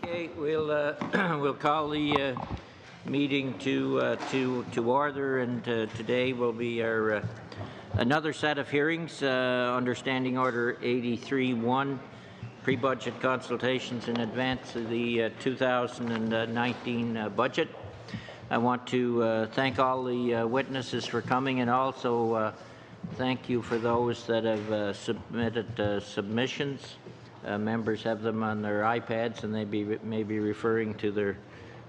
Okay, we'll we'll call the meeting to order, and today will be our another set of hearings under Standing Order 83-1, pre-budget consultations in advance of the 2019 budget. I want to thank all the witnesses for coming, and also thank you for those that have submitted submissions. Members have them on their iPads, and they may be referring to their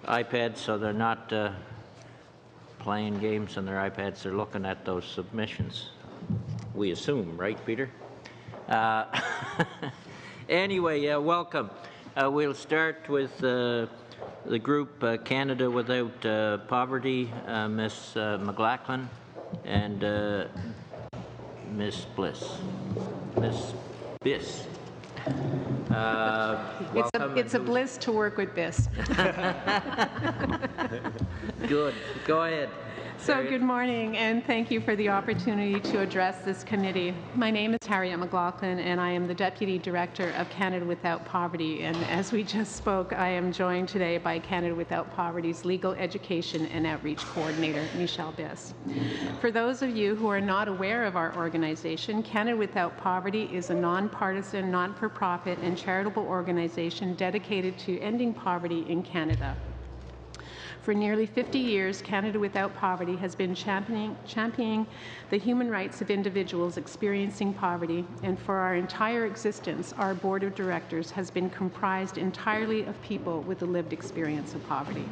iPads, so they're not playing games on their iPads. They're looking at those submissions. We assume, right, Peter? Anyway, welcome. We'll start with the group Canada Without Poverty, Ms. McLaughlin and Ms. Bliss. Ms. Biss. It's a bliss to work with Biss. Good. Go ahead. So good morning, and thank you for the opportunity to address this committee. My name is Harriet McLaughlin, and I am the Deputy Director of Canada Without Poverty. And as we just spoke, I am joined today by Canada Without Poverty's Legal Education and Outreach Coordinator, Michelle Biss. For those of you who are not aware of our organization, Canada Without Poverty is a nonpartisan, not-for-profit, and charitable organization dedicated to ending poverty in Canada. For nearly 50 years, Canada Without Poverty has been championing the human rights of individuals experiencing poverty, and for our entire existence, our board of directors has been comprised entirely of people with a lived experience of poverty.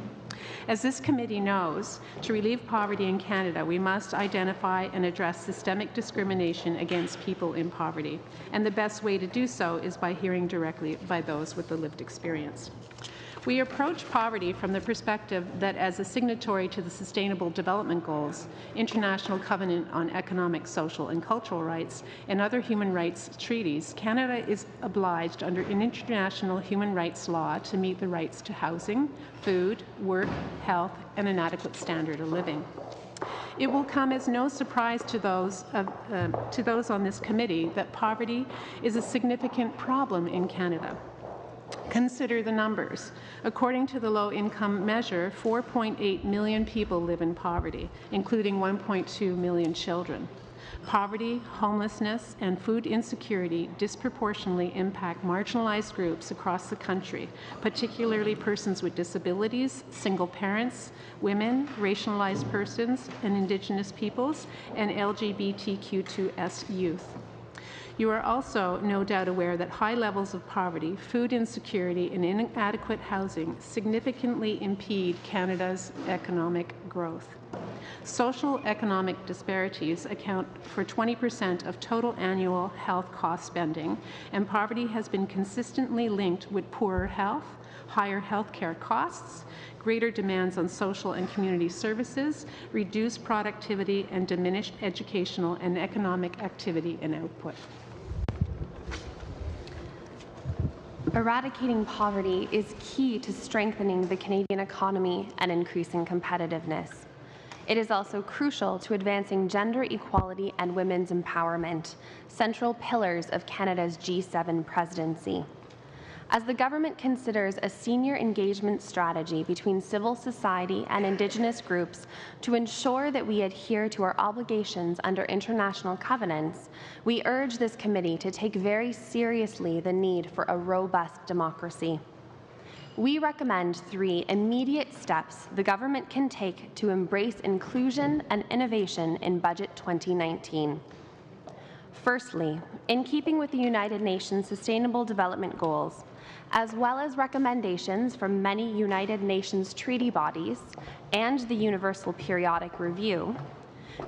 As this committee knows, to relieve poverty in Canada, we must identify and address systemic discrimination against people in poverty, and the best way to do so is by hearing directly by those with the lived experience. We approach poverty from the perspective that as a signatory to the Sustainable Development Goals, International Covenant on Economic, Social and Cultural Rights, and other human rights treaties, Canada is obliged under an international human rights law to meet the rights to housing, food, work, health, and an adequate standard of living. It will come as no surprise to those on this committee that poverty is a significant problem in Canada. Consider the numbers. According to the low-income measure, 4.8 million people live in poverty, including 1.2 million children. Poverty, homelessness, and food insecurity disproportionately impact marginalized groups across the country, particularly persons with disabilities, single parents, women, racialized persons, and Indigenous peoples, and LGBTQ2S youth. You are also no doubt aware that high levels of poverty, food insecurity, and inadequate housing significantly impede Canada's economic growth. Social economic disparities account for 20% of total annual health cost spending, and poverty has been consistently linked with poorer health, higher health care costs, greater demands on social and community services, reduced productivity, and diminished educational and economic activity and output. Eradicating poverty is key to strengthening the Canadian economy and increasing competitiveness. It is also crucial to advancing gender equality and women's empowerment, central pillars of Canada's G7 presidency. As the government considers a senior engagement strategy between civil society and Indigenous groups to ensure that we adhere to our obligations under international covenants, we urge this committee to take very seriously the need for a robust democracy. We recommend 3 immediate steps the government can take to embrace inclusion and innovation in Budget 2019. Firstly, in keeping with the United Nations Sustainable Development Goals, as well as recommendations from many United Nations treaty bodies and the Universal Periodic Review,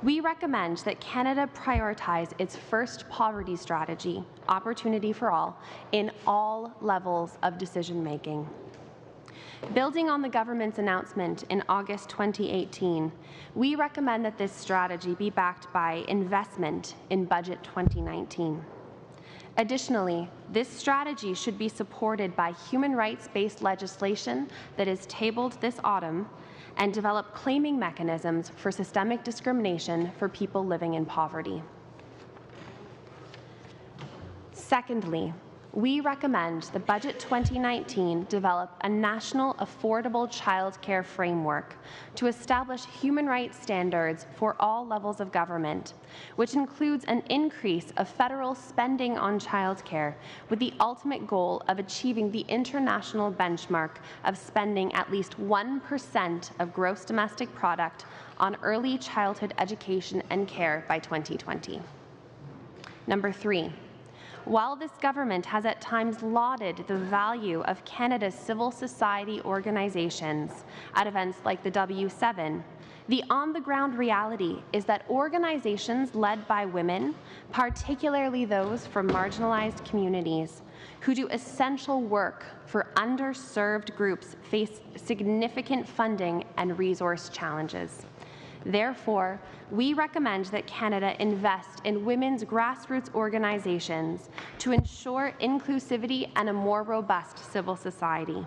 we recommend that Canada prioritize its first poverty strategy, Opportunity for All, in all levels of decision-making. Building on the government's announcement in August 2018, we recommend that this strategy be backed by investment in Budget 2019. Additionally, this strategy should be supported by human rights-based legislation that is tabled this autumn and develop claiming mechanisms for systemic discrimination for people living in poverty. Secondly, we recommend the Budget 2019 develop a national affordable childcare framework to establish human rights standards for all levels of government, which includes an increase of federal spending on childcare with the ultimate goal of achieving the international benchmark of spending at least 1% of gross domestic product on early childhood education and care by 2020. Number 3. While this government has at times lauded the value of Canada's civil society organizations at events like the W7, the on-the-ground reality is that organizations led by women, particularly those from marginalized communities, who do essential work for underserved groups, face significant funding and resource challenges. Therefore, we recommend that Canada invest in women's grassroots organizations to ensure inclusivity and a more robust civil society.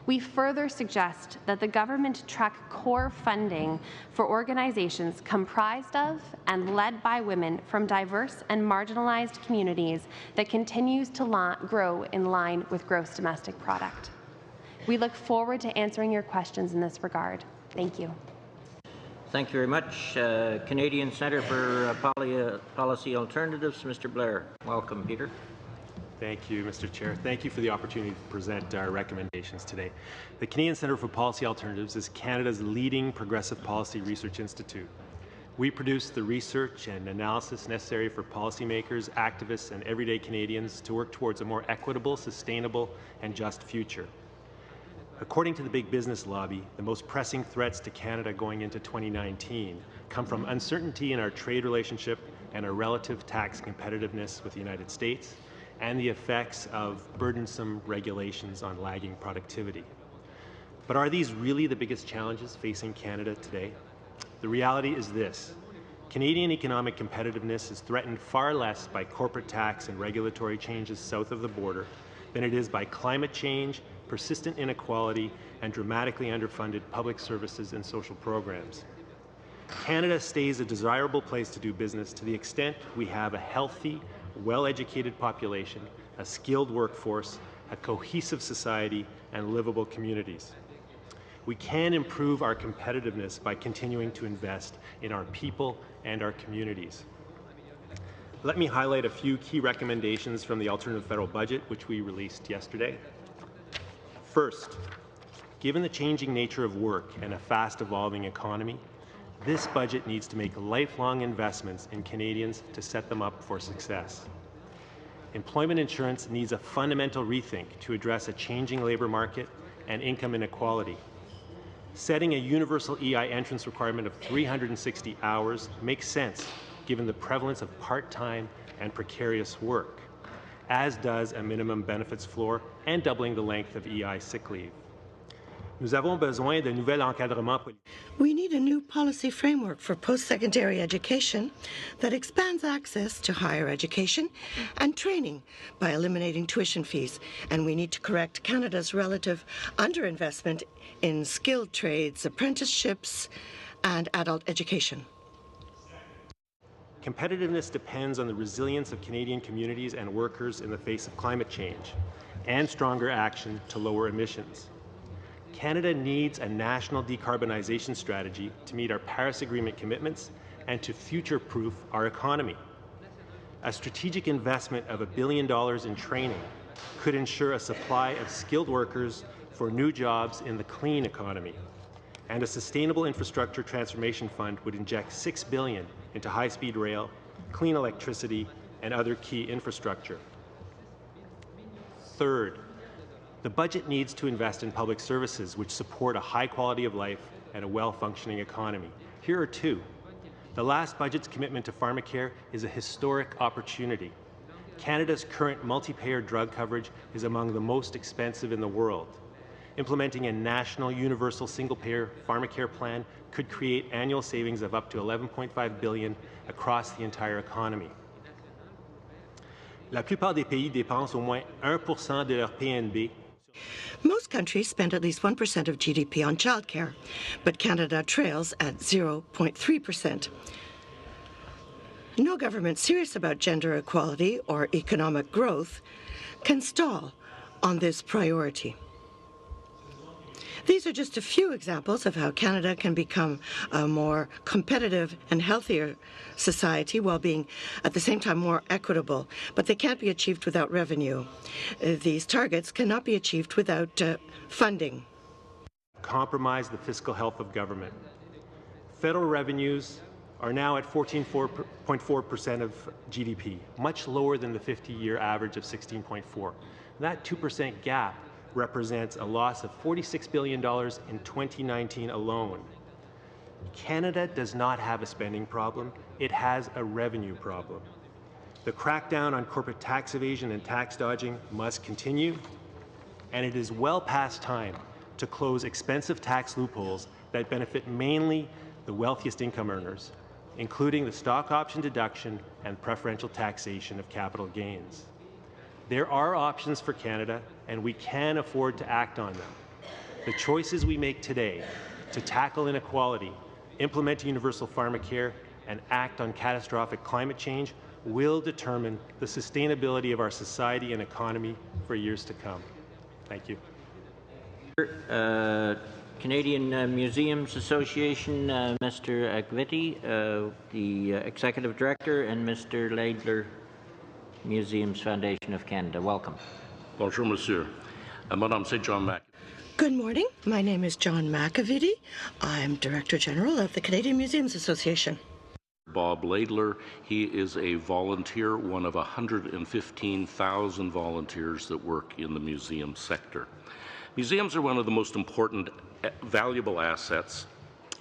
We further suggest that the government track core funding for organizations comprised of and led by women from diverse and marginalized communities that continues to grow in line with gross domestic product. We look forward to answering your questions in this regard. Thank you. Thank you very much. Canadian Centre for Policy Alternatives, Mr. Blair. Welcome, Peter. Thank you, Mr. Chair. Thank you for the opportunity to present our recommendations today. The Canadian Centre for Policy Alternatives is Canada's leading progressive policy research institute. We produce the research and analysis necessary for policymakers, activists, and everyday Canadians to work towards a more equitable, sustainable, and just future. According to the big business lobby, the most pressing threats to Canada going into 2019 come from uncertainty in our trade relationship and our relative tax competitiveness with the United States, and the effects of burdensome regulations on lagging productivity. But are these really the biggest challenges facing Canada today? The reality is this: Canadian economic competitiveness is threatened far less by corporate tax and regulatory changes south of the border than it is by climate change, persistent inequality, and dramatically underfunded public services and social programs. Canada stays a desirable place to do business to the extent we have a healthy, well-educated population, a skilled workforce, a cohesive society, and livable communities. We can improve our competitiveness by continuing to invest in our people and our communities. Let me highlight a few key recommendations from the alternative federal budget, which we released yesterday. First, given the changing nature of work and a fast-evolving economy, this budget needs to make lifelong investments in Canadians to set them up for success. Employment insurance needs a fundamental rethink to address a changing labour market and income inequality. Setting a universal EI entrance requirement of 360 hours makes sense given the prevalence of part-time and precarious work, as does a minimum benefits floor and doubling the length of EI sick leave. Nous avons besoin d'un nouvel encadrement politique. We need a new policy framework for post-secondary education that expands access to higher education and training by eliminating tuition fees. And we need to correct Canada's relative underinvestment in skilled trades, apprenticeships, and adult education. Competitiveness depends on the resilience of Canadian communities and workers in the face of climate change and stronger action to lower emissions. Canada needs a national decarbonization strategy to meet our Paris Agreement commitments and to future-proof our economy. A strategic investment of $1 billion in training could ensure a supply of skilled workers for new jobs in the clean economy. And a sustainable infrastructure transformation fund would inject $6 billion into high-speed rail, clean electricity, and other key infrastructure. Third, the budget needs to invest in public services which support a high quality of life and a well-functioning economy. Here are two. The last budget's commitment to pharmacare is a historic opportunity. Canada's current multi-payer drug coverage is among the most expensive in the world. Implementing a national universal single-payer pharmacare plan could create annual savings of up to $11.5 billion across the entire economy. La plupart des pays dépensent au moins 1% de leur PNB. Most countries spend at least 1% of GDP on childcare, but Canada trails at 0.3%. No government serious about gender equality or economic growth can stall on this priority. These are just a few examples of how Canada can become a more competitive and healthier society while being at the same time more equitable, but they can't be achieved without revenue. These targets cannot be achieved without funding. Compromise the fiscal health of government. Federal revenues are now at 14.4% of GDP, much lower than the 50-year average of 16.4%. That 2% gap represents a loss of $46 billion in 2019 alone. Canada does not have a spending problem, it has a revenue problem. The crackdown on corporate tax evasion and tax dodging must continue, and it is well past time to close expensive tax loopholes that benefit mainly the wealthiest income earners, including the stock option deduction and preferential taxation of capital gains. There are options for Canada, and we can afford to act on them. The choices we make today to tackle inequality, implement universal pharmacare, and act on catastrophic climate change will determine the sustainability of our society and economy for years to come. Thank you. Canadian Museums Association, Mr. Akviti, the Executive Director, and Mr. Laidler, Museums Foundation of Canada. Welcome. Bonjour, monsieur. Madame, c'est John Mack. Good morning. My name is John McAvity. I'm Director General of the Canadian Museums Association. Bob Laidler, he is a volunteer, one of 115,000 volunteers that work in the museum sector. Museums are one of the most important, valuable assets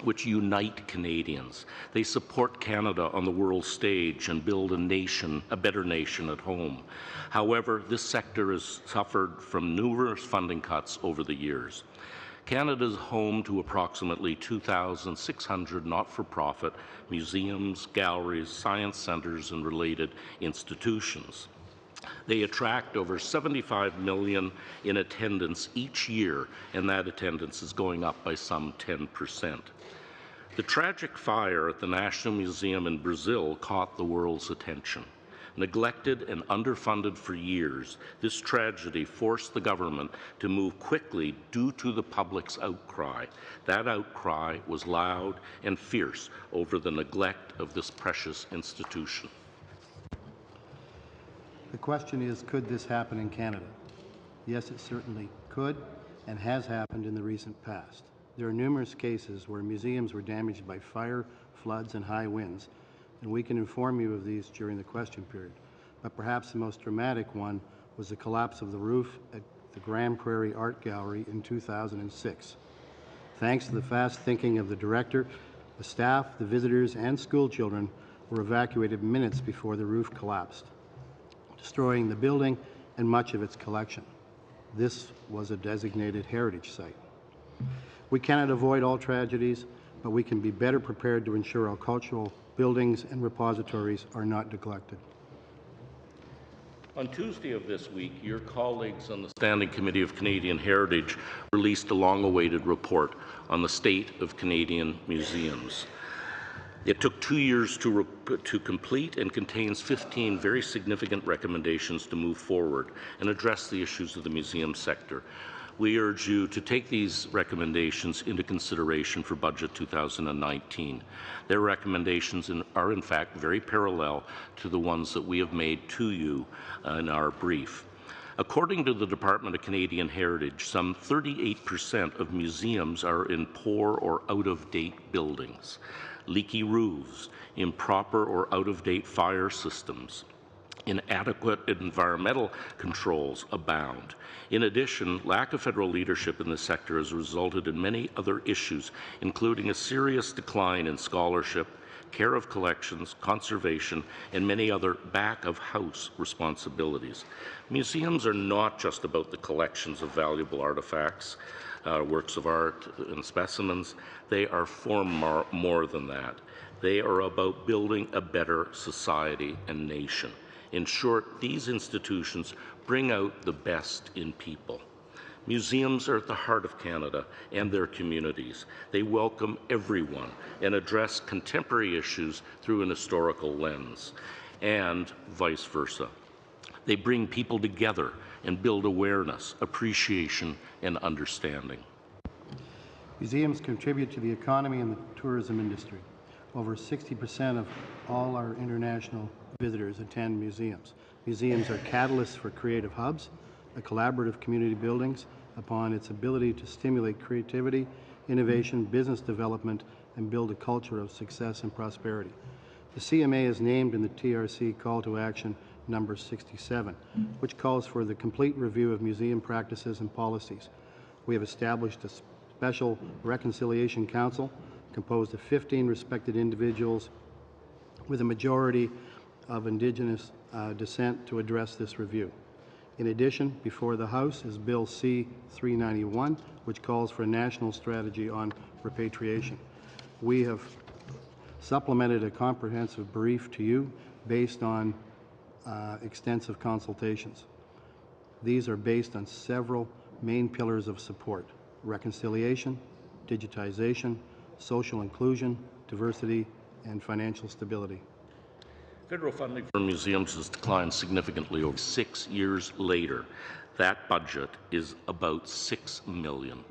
which unite Canadians. They support Canada on the world stage and build a better nation at home. However, this sector has suffered from numerous funding cuts over the years. Canada is home to approximately 2,600 not-for-profit museums, galleries, science centres, and related institutions. They attract over 75 million in attendance each year, and that attendance is going up by some 10%. The tragic fire at the National Museum in Brazil caught the world's attention. Neglected and underfunded for years, this tragedy forced the government to move quickly due to the public's outcry. That outcry was loud and fierce over the neglect of this precious institution. The question is, could this happen in Canada? Yes, it certainly could and has happened in the recent past. There are numerous cases where museums were damaged by fire, floods, and high winds, and we can inform you of these during the question period. But perhaps the most dramatic one was the collapse of the roof at the Grand Prairie Art Gallery in 2006. Thanks to the fast thinking of the director, the staff, the visitors, and school children were evacuated minutes before the roof collapsed, destroying the building and much of its collection. This was a designated heritage site. We cannot avoid all tragedies, but we can be better prepared to ensure our cultural buildings and repositories are not neglected. On Tuesday of this week, your colleagues on the Standing Committee of Canadian Heritage released a long-awaited report on the state of Canadian museums. It took 2 years to complete and contains 15 very significant recommendations to move forward and address the issues of the museum sector. We urge you to take these recommendations into consideration for Budget 2019. Their recommendations are in fact very parallel to the ones that we have made to you in our brief. According to the Department of Canadian Heritage, some 38% of museums are in poor or out-of-date buildings. Leaky roofs, improper or out-of-date fire systems, inadequate environmental controls abound. In addition, lack of federal leadership in the sector has resulted in many other issues, including a serious decline in scholarship, care of collections, conservation, and many other back-of-house responsibilities. Museums are not just about the collections of valuable artifacts, works of art, and specimens. They are far more than that. They are about building a better society and nation. In short, these institutions bring out the best in people. Museums are at the heart of Canada and their communities. They welcome everyone and address contemporary issues through an historical lens, and vice versa. They bring people together and build awareness, appreciation, and understanding. Museums contribute to the economy and the tourism industry. Over 60% of all our international visitors attend museums. Museums are catalysts for creative hubs, a collaborative community buildings upon its ability to stimulate creativity, innovation, business development, and build a culture of success and prosperity. The CMA is named in the TRC Call to Action number 67, which calls for the complete review of museum practices and policies. We have established a special reconciliation council composed of 15 respected individuals with a majority of Indigenous descent to address this review. In addition, before the House is Bill C-391, which calls for a national strategy on repatriation. We have supplemented a comprehensive brief to you based on extensive consultations. These are based on several main pillars of support: reconciliation, digitization, social inclusion, diversity, and financial stability. Federal funding for museums has declined significantly over 6 years later. That budget is about $6 million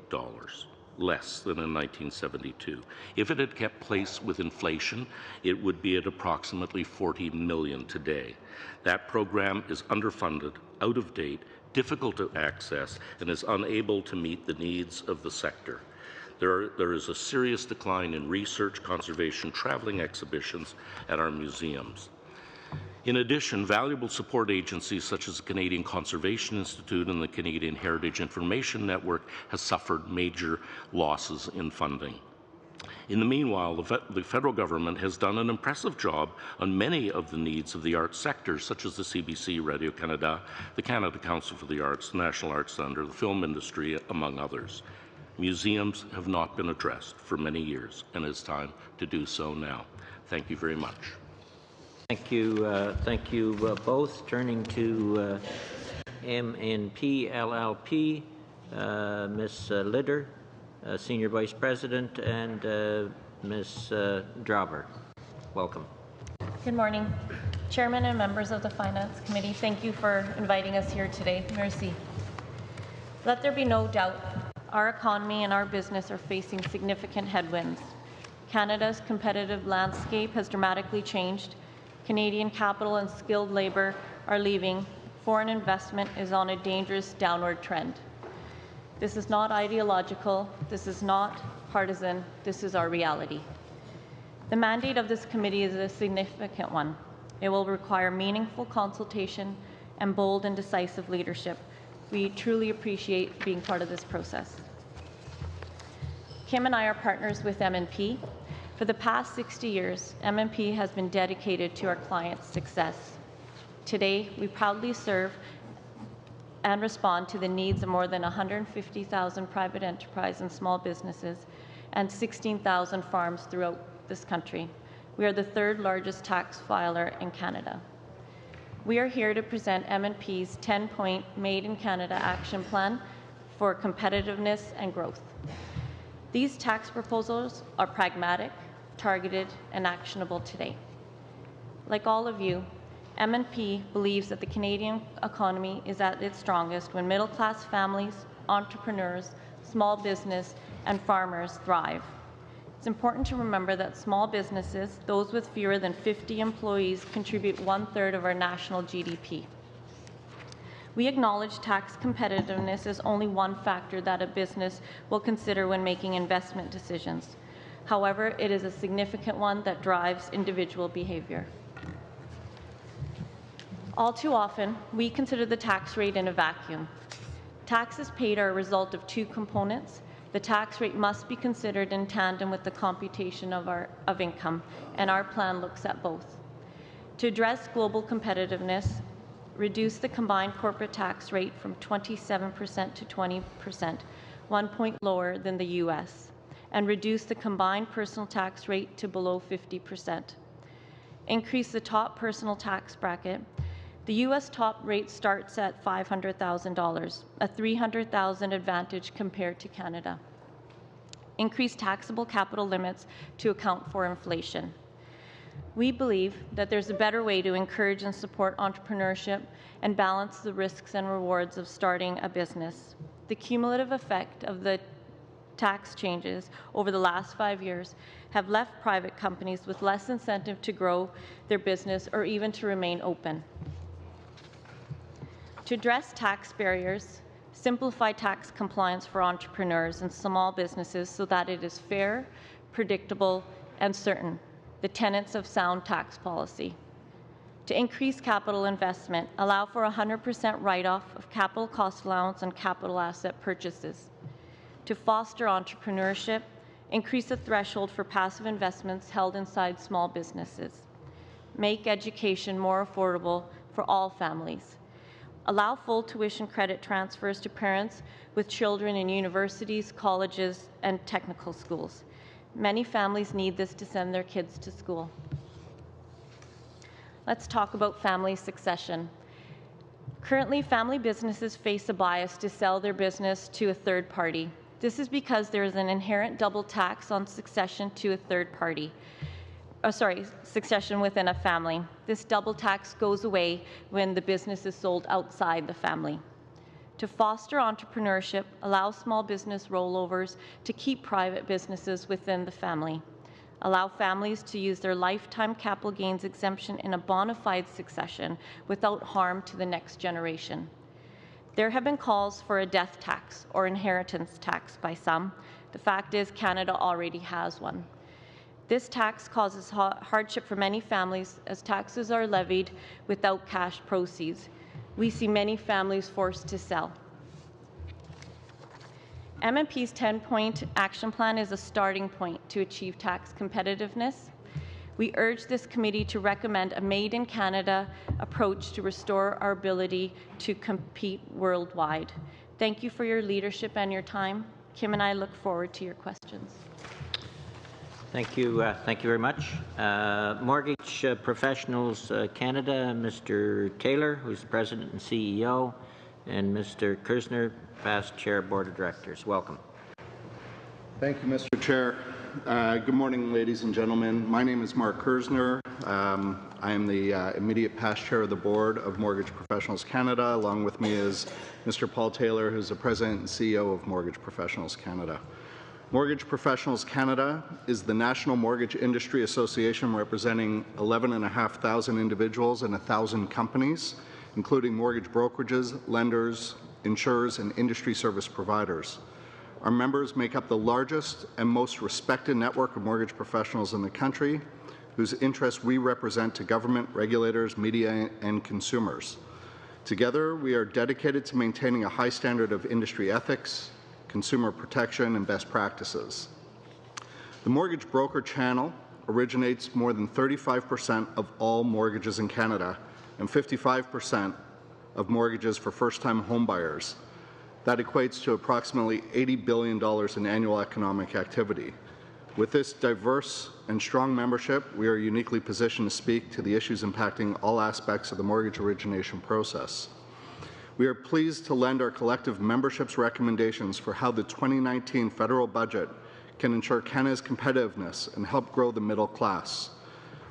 less than in 1972. If it had kept pace with inflation, it would be at approximately $40 million today. That program is underfunded, out of date, difficult to access, and is unable to meet the needs of the sector. There is a serious decline in research, conservation, traveling exhibitions at our museums. In addition, valuable support agencies such as the Canadian Conservation Institute and the Canadian Heritage Information Network has suffered major losses in funding. In the meanwhile, the federal government has done an impressive job on many of the needs of the arts sector, such as the CBC, Radio-Canada, the Canada Council for the Arts, the National Arts Centre, the film industry, among others. Museums have not been addressed for many years, and it's time to do so now. Thank you very much. Thank you both. Turning to MNP LLP, Ms. Litter, Senior Vice President, and Ms. Drawber. Welcome. Good morning. Chairman and members of the Finance Committee, thank you for inviting us here today. Merci. Let there be no doubt, our economy and our business are facing significant headwinds. Canada's competitive landscape has dramatically changed. Canadian capital and skilled labour are leaving. Foreign investment is on a dangerous downward trend. This is not ideological. This is not partisan. This is our reality. The mandate of this committee is a significant one. It will require meaningful consultation and bold and decisive leadership. We truly appreciate being part of this process. Kim and I are partners with MNP. For the past 60 years, MNP has been dedicated to our clients' success. Today, we proudly serve and respond to the needs of more than 150,000 private enterprise and small businesses and 16,000 farms throughout this country. We are the third largest tax filer in Canada. We are here to present MNP's 10-point Made in Canada action plan for competitiveness and growth. These tax proposals are pragmatic, targeted, and actionable today. Like all of you, MNP believes that the Canadian economy is at its strongest when middle-class families, entrepreneurs, small business, and farmers thrive. It's important to remember that small businesses, those with fewer than 50 employees, contribute 1/3 of our national GDP. We acknowledge tax competitiveness is only one factor that a business will consider when making investment decisions. However, it is a significant one that drives individual behavior. All too often, we consider the tax rate in a vacuum. Taxes paid are a result of two components. The tax rate must be considered in tandem with the computation of income, and our plan looks at both. To address global competitiveness, reduce the combined corporate tax rate from 27% to 20%, 1 point lower than the US, and reduce the combined personal tax rate to below 50%. Increase the top personal tax bracket. The U.S. top rate starts at $500,000, a $300,000 advantage compared to Canada. Increase taxable capital limits to account for inflation. We believe that there's a better way to encourage and support entrepreneurship and balance the risks and rewards of starting a business. The cumulative effect of the tax changes over the last 5 years have left private companies with less incentive to grow their business or even to remain open. To address tax barriers, simplify tax compliance for entrepreneurs and small businesses so that it is fair, predictable, and certain, the tenets of sound tax policy. To increase capital investment, allow for 100% write-off of capital cost allowance on capital asset purchases. To foster entrepreneurship, increase the threshold for passive investments held inside small businesses. Make education more affordable for all families. Allow full tuition credit transfers to parents with children in universities, colleges, and technical schools. Many families need this to send their kids to school. Let's talk about family succession. Currently, family businesses face a bias to sell their business to a third party. This is because there is an inherent double tax on succession to a third party. Succession within a family. This double tax goes away when the business is sold outside the family. To foster entrepreneurship, allow small business rollovers to keep private businesses within the family. Allow families to use their lifetime capital gains exemption in a bona fide succession without harm to the next generation. There have been calls for a death tax or inheritance tax by some. The fact is, Canada already has one. This tax causes hardship for many families as taxes are levied without cash proceeds. We see many families forced to sell. MMP's 10-point action plan is a starting point to achieve tax competitiveness. We urge this committee to recommend a made-in-Canada approach to restore our ability to compete worldwide. Thank you for your leadership and your time. Kim and I look forward to your questions. Thank you very much. Mortgage Professionals Canada, Mr. Taylor, who's the President and CEO, and Mr. Kersner, past Chair, Board of Directors. Welcome. Thank you, Mr. Chair. Good morning, ladies and gentlemen. My name is Mark Kersner. I am the immediate past Chair of the Board of Mortgage Professionals Canada. Along with me is Mr. Paul Taylor, who's the President and CEO of Mortgage Professionals Canada. Mortgage Professionals Canada is the national mortgage industry association representing 11,500 individuals and 1,000 companies, including mortgage brokerages, lenders, insurers, and industry service providers. Our members make up the largest and most respected network of mortgage professionals in the country, whose interests we represent to government, regulators, media, and consumers. Together, we are dedicated to maintaining a high standard of industry ethics, consumer protection, and best practices. The mortgage broker channel originates more than 35% of all mortgages in Canada and 55% of mortgages for first-time homebuyers. That equates to approximately $80 billion in annual economic activity. With this diverse and strong membership, we are uniquely positioned to speak to the issues impacting all aspects of the mortgage origination process. We are pleased to lend our collective membership's recommendations for how the 2019 federal budget can ensure Canada's competitiveness and help grow the middle class.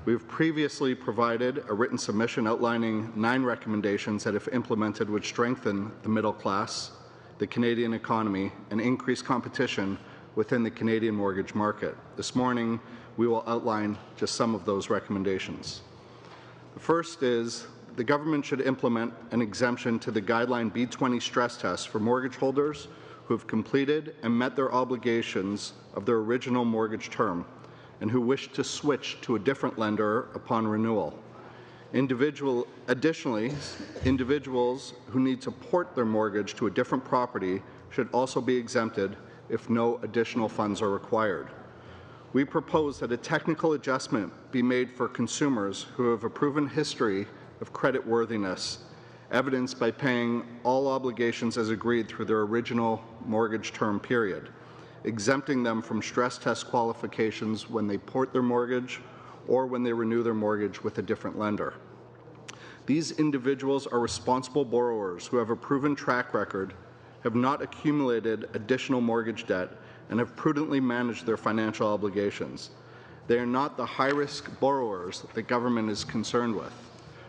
We have previously provided a written submission outlining 9 recommendations that, if implemented, would strengthen the middle class, the Canadian economy, and increase competition within the Canadian mortgage market. This morning, we will outline just some of those recommendations. The first is the government should implement an exemption to the Guideline B20 stress test for mortgage holders who have completed and met their obligations of their original mortgage term and who wish to switch to a different lender upon renewal. Additionally, individuals who need to port their mortgage to a different property should also be exempted if no additional funds are required. We propose that a technical adjustment be made for consumers who have a proven history of creditworthiness, evidenced by paying all obligations as agreed through their original mortgage term period, exempting them from stress test qualifications when they port their mortgage or when they renew their mortgage with a different lender. These individuals are responsible borrowers who have a proven track record, have not accumulated additional mortgage debt, and have prudently managed their financial obligations. They are not the high-risk borrowers that the government is concerned with.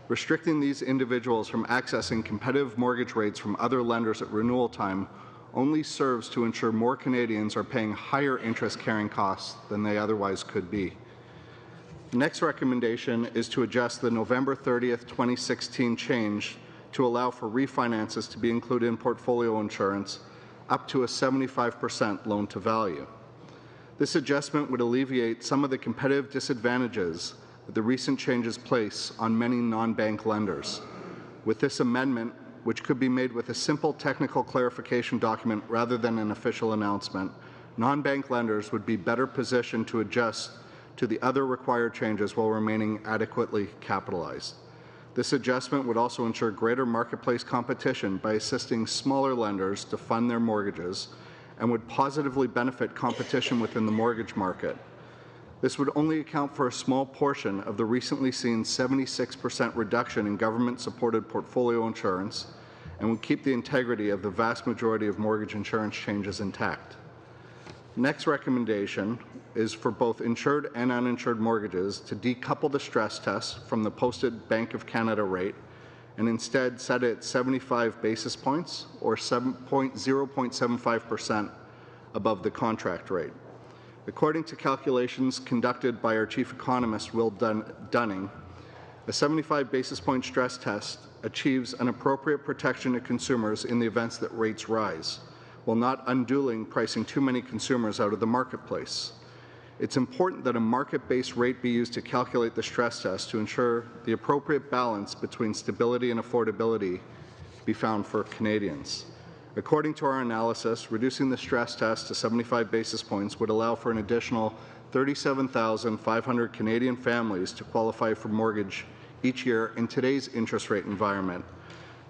Restricting these individuals from accessing competitive mortgage rates from other lenders at renewal time only serves to ensure more Canadians are paying higher interest carrying costs than they otherwise could be. The next recommendation is to adjust the November 30th, 2016 change to allow for refinances to be included in portfolio insurance up to a 75% loan-to-value. This adjustment would alleviate some of the competitive disadvantages that the recent changes place on many non-bank lenders. With this amendment, which could be made with a simple technical clarification document rather than an official announcement, non-bank lenders would be better positioned to adjust to the other required changes while remaining adequately capitalized. This adjustment would also ensure greater marketplace competition by assisting smaller lenders to fund their mortgages and would positively benefit competition within the mortgage market. This would only account for a small portion of the recently seen 76% reduction in government-supported portfolio insurance and would keep the integrity of the vast majority of mortgage insurance changes intact. Next recommendation is for both insured and uninsured mortgages to decouple the stress test from the posted Bank of Canada rate and instead set it at 75 basis points or 0.75% above the contract rate. According to calculations conducted by our chief economist, Will Dunning, a 75 basis point stress test achieves an appropriate protection to consumers in the events that rates rise, while not unduly pricing too many consumers out of the marketplace. It's important that a market-based rate be used to calculate the stress test to ensure the appropriate balance between stability and affordability be found for Canadians. According to our analysis, reducing the stress test to 75 basis points would allow for an additional 37,500 Canadian families to qualify for mortgage each year in today's interest rate environment,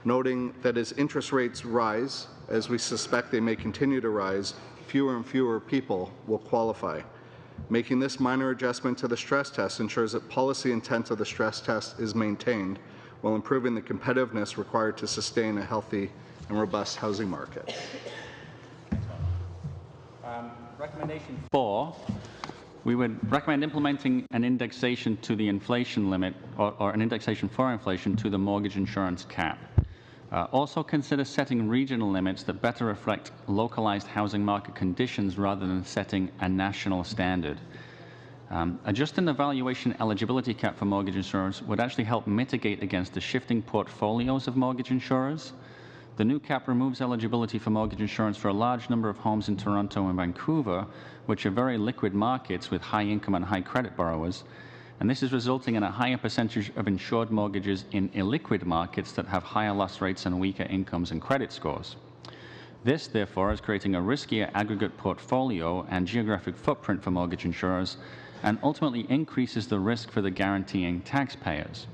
noting that as interest rates rise, as we suspect they may continue to rise, fewer and fewer people will qualify. Making this minor adjustment to the stress test ensures that policy intent of the stress test is maintained while improving the competitiveness required to sustain a healthy and robust housing market. Recommendation 4, we would recommend implementing an indexation to the inflation limit or an indexation for inflation to the mortgage insurance cap. Also consider setting regional limits that better reflect localized housing market conditions rather than setting a national standard. Adjusting the valuation eligibility cap for mortgage insurers would actually help mitigate against the shifting portfolios of mortgage insurers. The new cap removes eligibility for mortgage insurance for a large number of homes in Toronto and Vancouver, which are very liquid markets with high income and high credit borrowers. And this is resulting in a higher percentage of insured mortgages in illiquid markets that have higher loss rates and weaker incomes and credit scores. This, therefore, is creating a riskier aggregate portfolio and geographic footprint for mortgage insurers and ultimately increases the risk for the guaranteeing taxpayers.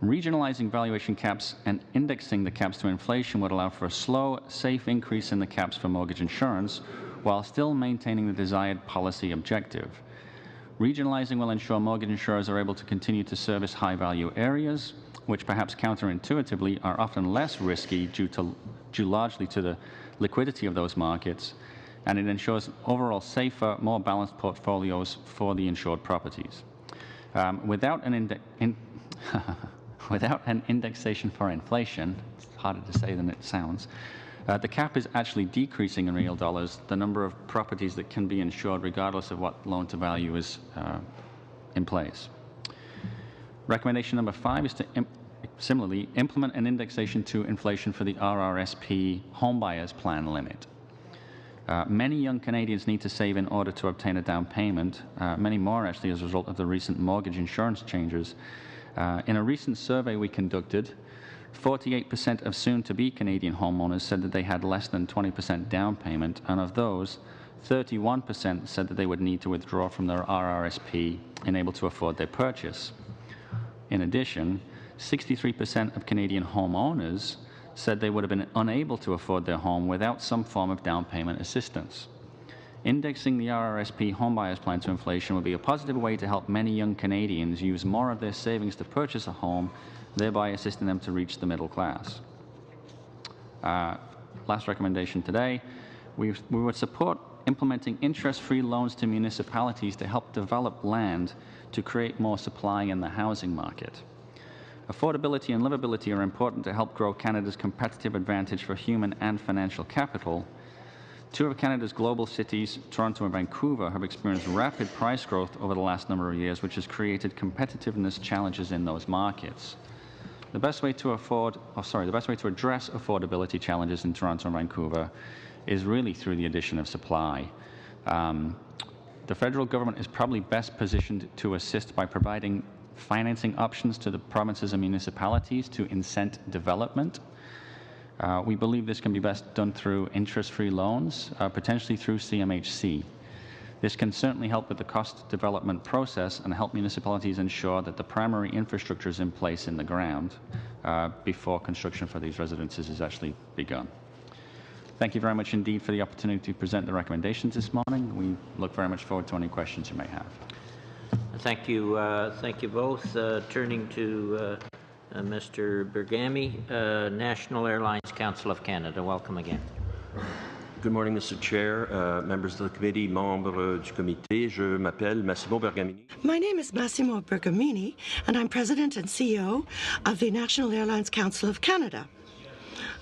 Regionalizing valuation caps and indexing the caps to inflation would allow for a slow, safe increase in the caps for mortgage insurance while still maintaining the desired policy objective. Regionalizing will ensure mortgage insurers are able to continue to service high-value areas, which perhaps counterintuitively are often less risky due largely to the liquidity of those markets, and it ensures overall safer, more balanced portfolios for the insured properties. Without an indexation for inflation, it's harder to say than it sounds, the cap is actually decreasing in real dollars the number of properties that can be insured regardless of what loan-to-value is in place. Recommendation number 5 is to similarly implement an indexation to inflation for the RRSP homebuyers plan limit. Many young Canadians need to save in order to obtain a down payment, many more actually as a result of the recent mortgage insurance changes. In a recent survey we conducted, 48% of soon-to-be Canadian homeowners said that they had less than 20% down payment, and of those, 31% said that they would need to withdraw from their RRSP and able to afford their purchase. In addition, 63% of Canadian homeowners said they would have been unable to afford their home without some form of down payment assistance. Indexing the RRSP homebuyers plan to inflation would be a positive way to help many young Canadians use more of their savings to purchase a home, thereby assisting them to reach the middle class. Last recommendation today, we would support implementing interest-free loans to municipalities to help develop land to create more supply in the housing market. Affordability and livability are important to help grow Canada's competitive advantage for human and financial capital. Two of Canada's global cities, Toronto and Vancouver, have experienced rapid price growth over the last number of years, which has created competitiveness challenges in those markets. The best way to address affordability challenges in Toronto and Vancouver is really through the addition of supply. The federal government is probably best positioned to assist by providing financing options to the provinces and municipalities to incent development. We believe this can be best done through interest-free loans, potentially through CMHC. This can certainly help with the cost development process and help municipalities ensure that the primary infrastructure is in place in the ground before construction for these residences is actually begun. Thank you very much indeed for the opportunity to present the recommendations this morning. We look very much forward to any questions you may have. Thank you both. Turning to Mr. Bergami, National Airlines Council of Canada. Welcome again. Good morning, Mr. Chair, members of the committee, membres du comité. Je m'appelle Massimo Bergamini. My name is Massimo Bergamini, and I'm President and CEO of the National Airlines Council of Canada.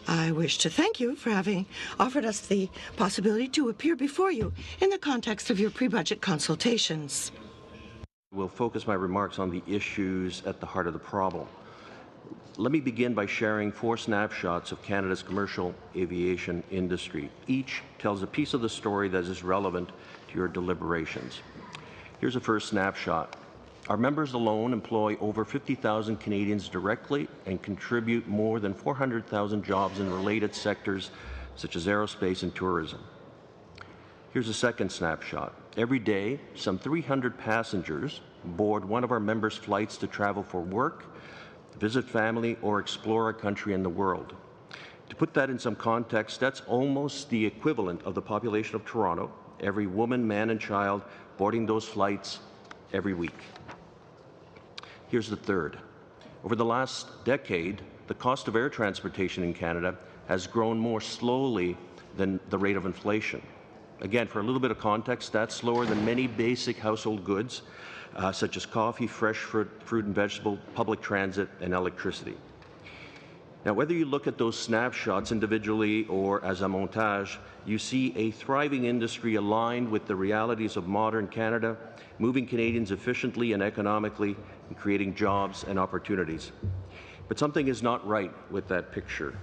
I wish to thank you for having offered us the possibility to appear before you in the context of your pre-budget consultations. I will focus my remarks on the issues at the heart of the problem. Let me begin by sharing 4 snapshots of Canada's commercial aviation industry. Each tells a piece of the story that is relevant to your deliberations. Here's a first snapshot. Our members alone employ over 50,000 Canadians directly and contribute more than 400,000 jobs in related sectors such as aerospace and tourism. Here's a second snapshot. Every day, some 300 passengers board one of our members' flights to travel for work, visit family, or explore a country in the world. To put that in some context, that's almost the equivalent of the population of Toronto, every woman, man, and child boarding those flights every week. Here's the third. Over the last decade, the cost of air transportation in Canada has grown more slowly than the rate of inflation. Again, for a little bit of context, that's slower than many basic household goods, such as coffee, fresh fruit and vegetable, public transit, and electricity. Now, whether you look at those snapshots individually or as a montage, you see a thriving industry aligned with the realities of modern Canada, moving Canadians efficiently and economically, and creating jobs and opportunities. But something is not right with that picture.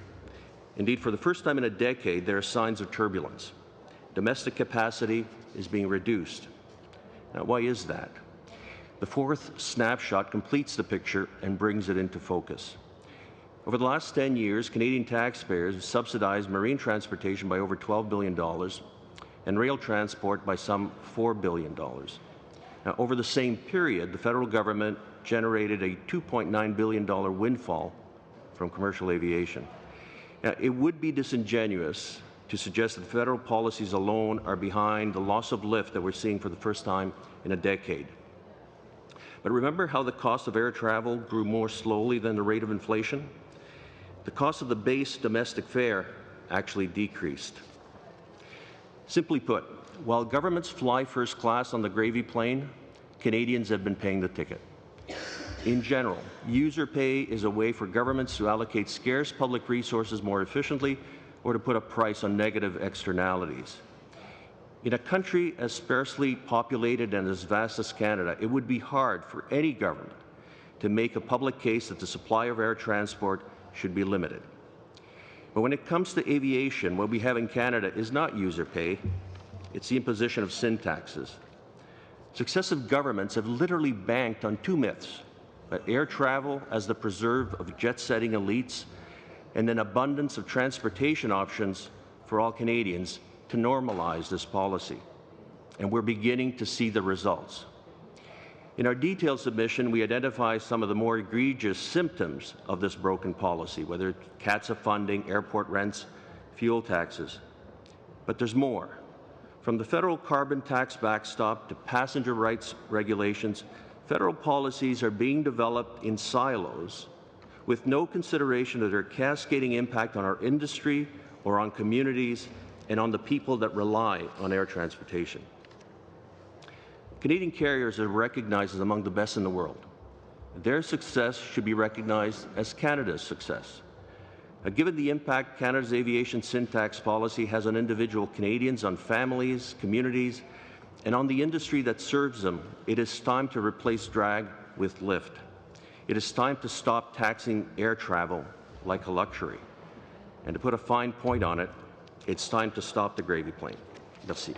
Indeed, for the first time in a decade, there are signs of turbulence. Domestic capacity is being reduced. Now, why is that? The fourth snapshot completes the picture and brings it into focus. Over the last 10 years, Canadian taxpayers have subsidized marine transportation by over $12 billion and rail transport by some $4 billion. Now, over the same period, the federal government generated a $2.9 billion windfall from commercial aviation. Now, it would be disingenuous to suggest that federal policies alone are behind the loss of lift that we're seeing for the first time in a decade. But remember how the cost of air travel grew more slowly than the rate of inflation? The cost of the base domestic fare actually decreased. Simply put, while governments fly first class on the gravy plane, Canadians have been paying the ticket. In general, user pay is a way for governments to allocate scarce public resources more efficiently or to put a price on negative externalities. In a country as sparsely populated and as vast as Canada, it would be hard for any government to make a public case that the supply of air transport should be limited. But when it comes to aviation, what we have in Canada is not user pay, it's the imposition of sin taxes. Successive governments have literally banked on 2 myths: air travel as the preserve of jet-setting elites, and an abundance of transportation options for all Canadians to normalize this policy. And we're beginning to see the results. In our detailed submission, we identify some of the more egregious symptoms of this broken policy, whether it's CATSA funding, airport rents, fuel taxes. But there's more. From the federal carbon tax backstop to passenger rights regulations, federal policies are being developed in silos with no consideration of their cascading impact on our industry or on communities and on the people that rely on air transportation. Canadian carriers are recognized as among the best in the world. Their success should be recognized as Canada's success. Given the impact Canada's aviation sin tax policy has on individual Canadians, on families, communities, and on the industry that serves them, it is time to replace drag with lift. It is time to stop taxing air travel like a luxury. And to put a fine point on it, it's time to stop the gravy plane. Merci.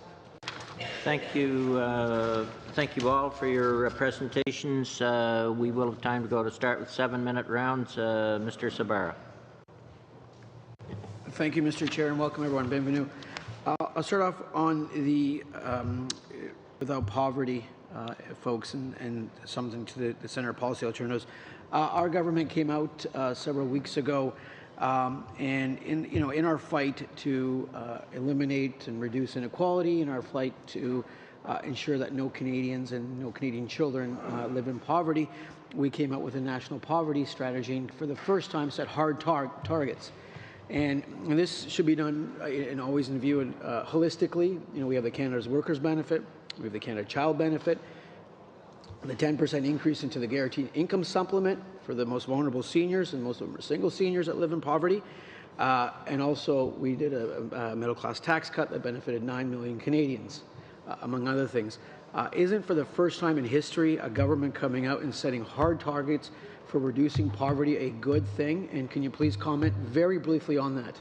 Thank you all for your presentations. We will have time to go to start with 7-minute rounds. Mr. Sabara. Thank you, Mr. Chair, and welcome everyone. Bienvenue. I'll start off on the without poverty folks and something to the Centre of Policy Alternatives. Our government came out several weeks ago and in our fight to eliminate and reduce inequality, in our fight to ensure that no Canadians and no Canadian children live in poverty, we came out with a national poverty strategy and for the first time set hard targets. And this should be done and always in view holistically. We have the Canada's Workers Benefit, we have the Canada Child Benefit, the 10% increase into the guaranteed income supplement for the most vulnerable seniors, and most of them are single seniors that live in poverty. And also we did a middle class tax cut that benefited 9 million Canadians, among other things. Isn't for the first time in history a government coming out and setting hard targets for reducing poverty a good thing? And can you please comment very briefly on that?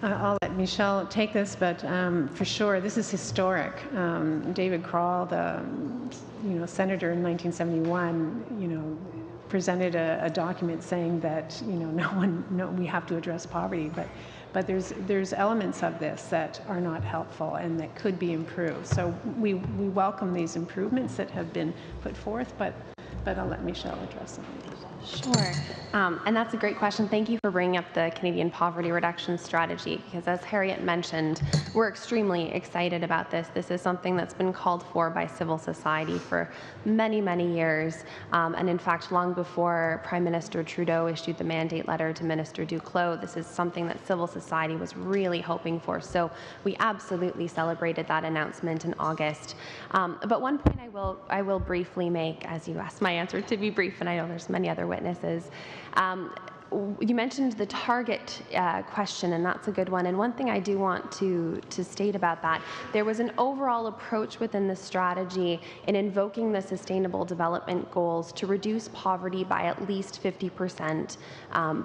I'll let Michelle take this, but for sure, this is historic. David Krall, the senator in 1971, presented a document saying that we have to address poverty, but there's elements of this that are not helpful and that could be improved. So we welcome these improvements that have been put forth, but I'll let Michelle address them. Sure. And that's a great question. Thank you for bringing up the Canadian Poverty Reduction Strategy, because as Harriet mentioned, we're extremely excited about this. This is something that's been called for by civil society for many, many years. And in fact, long before Prime Minister Trudeau issued the mandate letter to Minister Duclos, this is something that civil society was really hoping for. So we absolutely celebrated that announcement in August. But one point I will briefly make, as you asked my answer to be brief, and I know there's many other witnesses. You mentioned the target question, and that's a good one. And one thing I do want to state about that, there was an overall approach within the strategy in invoking the Sustainable Development Goals to reduce poverty by at least 50%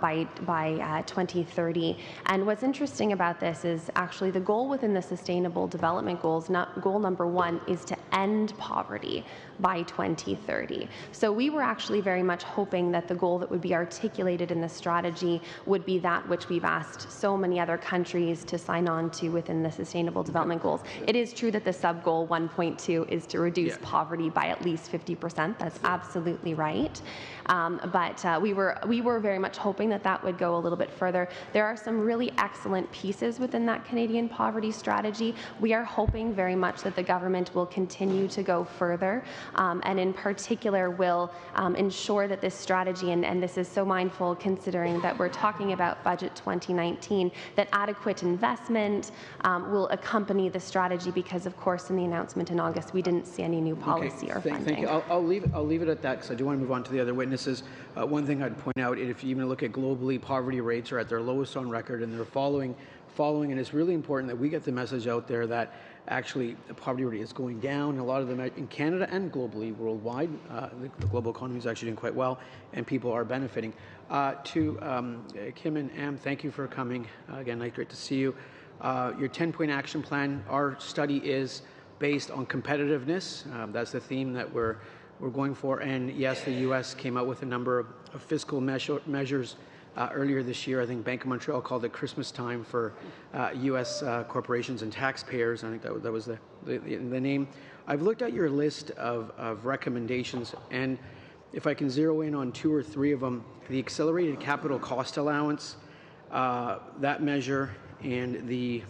by 2030. And what's interesting about this is actually the goal within the Sustainable Development Goals, goal number 1, is to end poverty by 2030. So we were actually very much hoping that the goal that would be articulated in the strategy would be that which we've asked so many other countries to sign on to within the Sustainable Development Goals. It is true that the sub-goal 1.2 is to reduce poverty by at least 50%. That's absolutely right. But we were very much hoping that that would go a little bit further. There are some really excellent pieces within that Canadian poverty strategy. We are hoping very much that the government will continue to go further, and in particular will ensure that this strategy, and this is so mindful considering that we're talking about Budget 2019, that adequate investment will accompany the strategy, because of course in the announcement in August we didn't see any new policy or funding. Thank you. I'll leave it at that, because I do want to move on to the other witnesses. One thing I'd point out, if you even look at globally, poverty rates are at their lowest on record, and they're falling, and it's really important that we get the message out there that actually the poverty rate is going down. A lot of them in Canada and globally, worldwide, the global economy is actually doing quite well, and people are benefiting. To Kim and Am, thank you for coming. Again, great to see you. Your 10-point action plan, our study is based on competitiveness. That's the theme that we're going for. And yes, the U.S. came out with a number of fiscal measures earlier this year. I think Bank of Montreal called it Christmas time for U.S. corporations and taxpayers. I think that was the name. I've looked at your list of recommendations, and if I can zero in on 2 or 3 of them, the accelerated capital cost allowance, that measure, and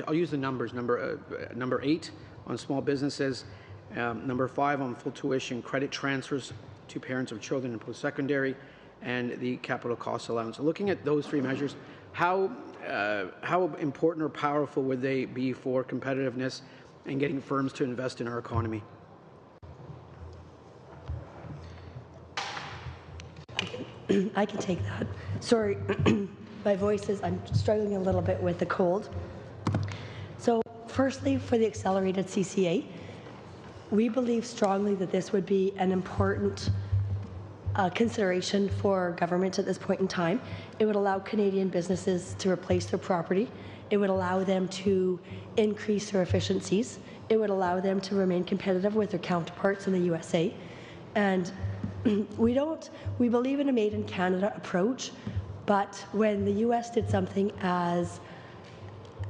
I'll use the numbers, number 8 on small businesses, number 5 on full tuition credit transfers to parents of children in post-secondary, and the capital cost allowance. Looking at those 3 measures, how how important or powerful would they be for competitiveness and getting firms to invest in our economy? I can take that. Sorry, my voice is, I'm struggling a little bit with the cold. So firstly, for the accelerated CCA, we believe strongly that this would be an important consideration for government at this point in time. It would allow Canadian businesses to replace their property. It would allow them to increase their efficiencies. It would allow them to remain competitive with their counterparts in the USA. And we believe in a made in Canada approach, but when the US did something as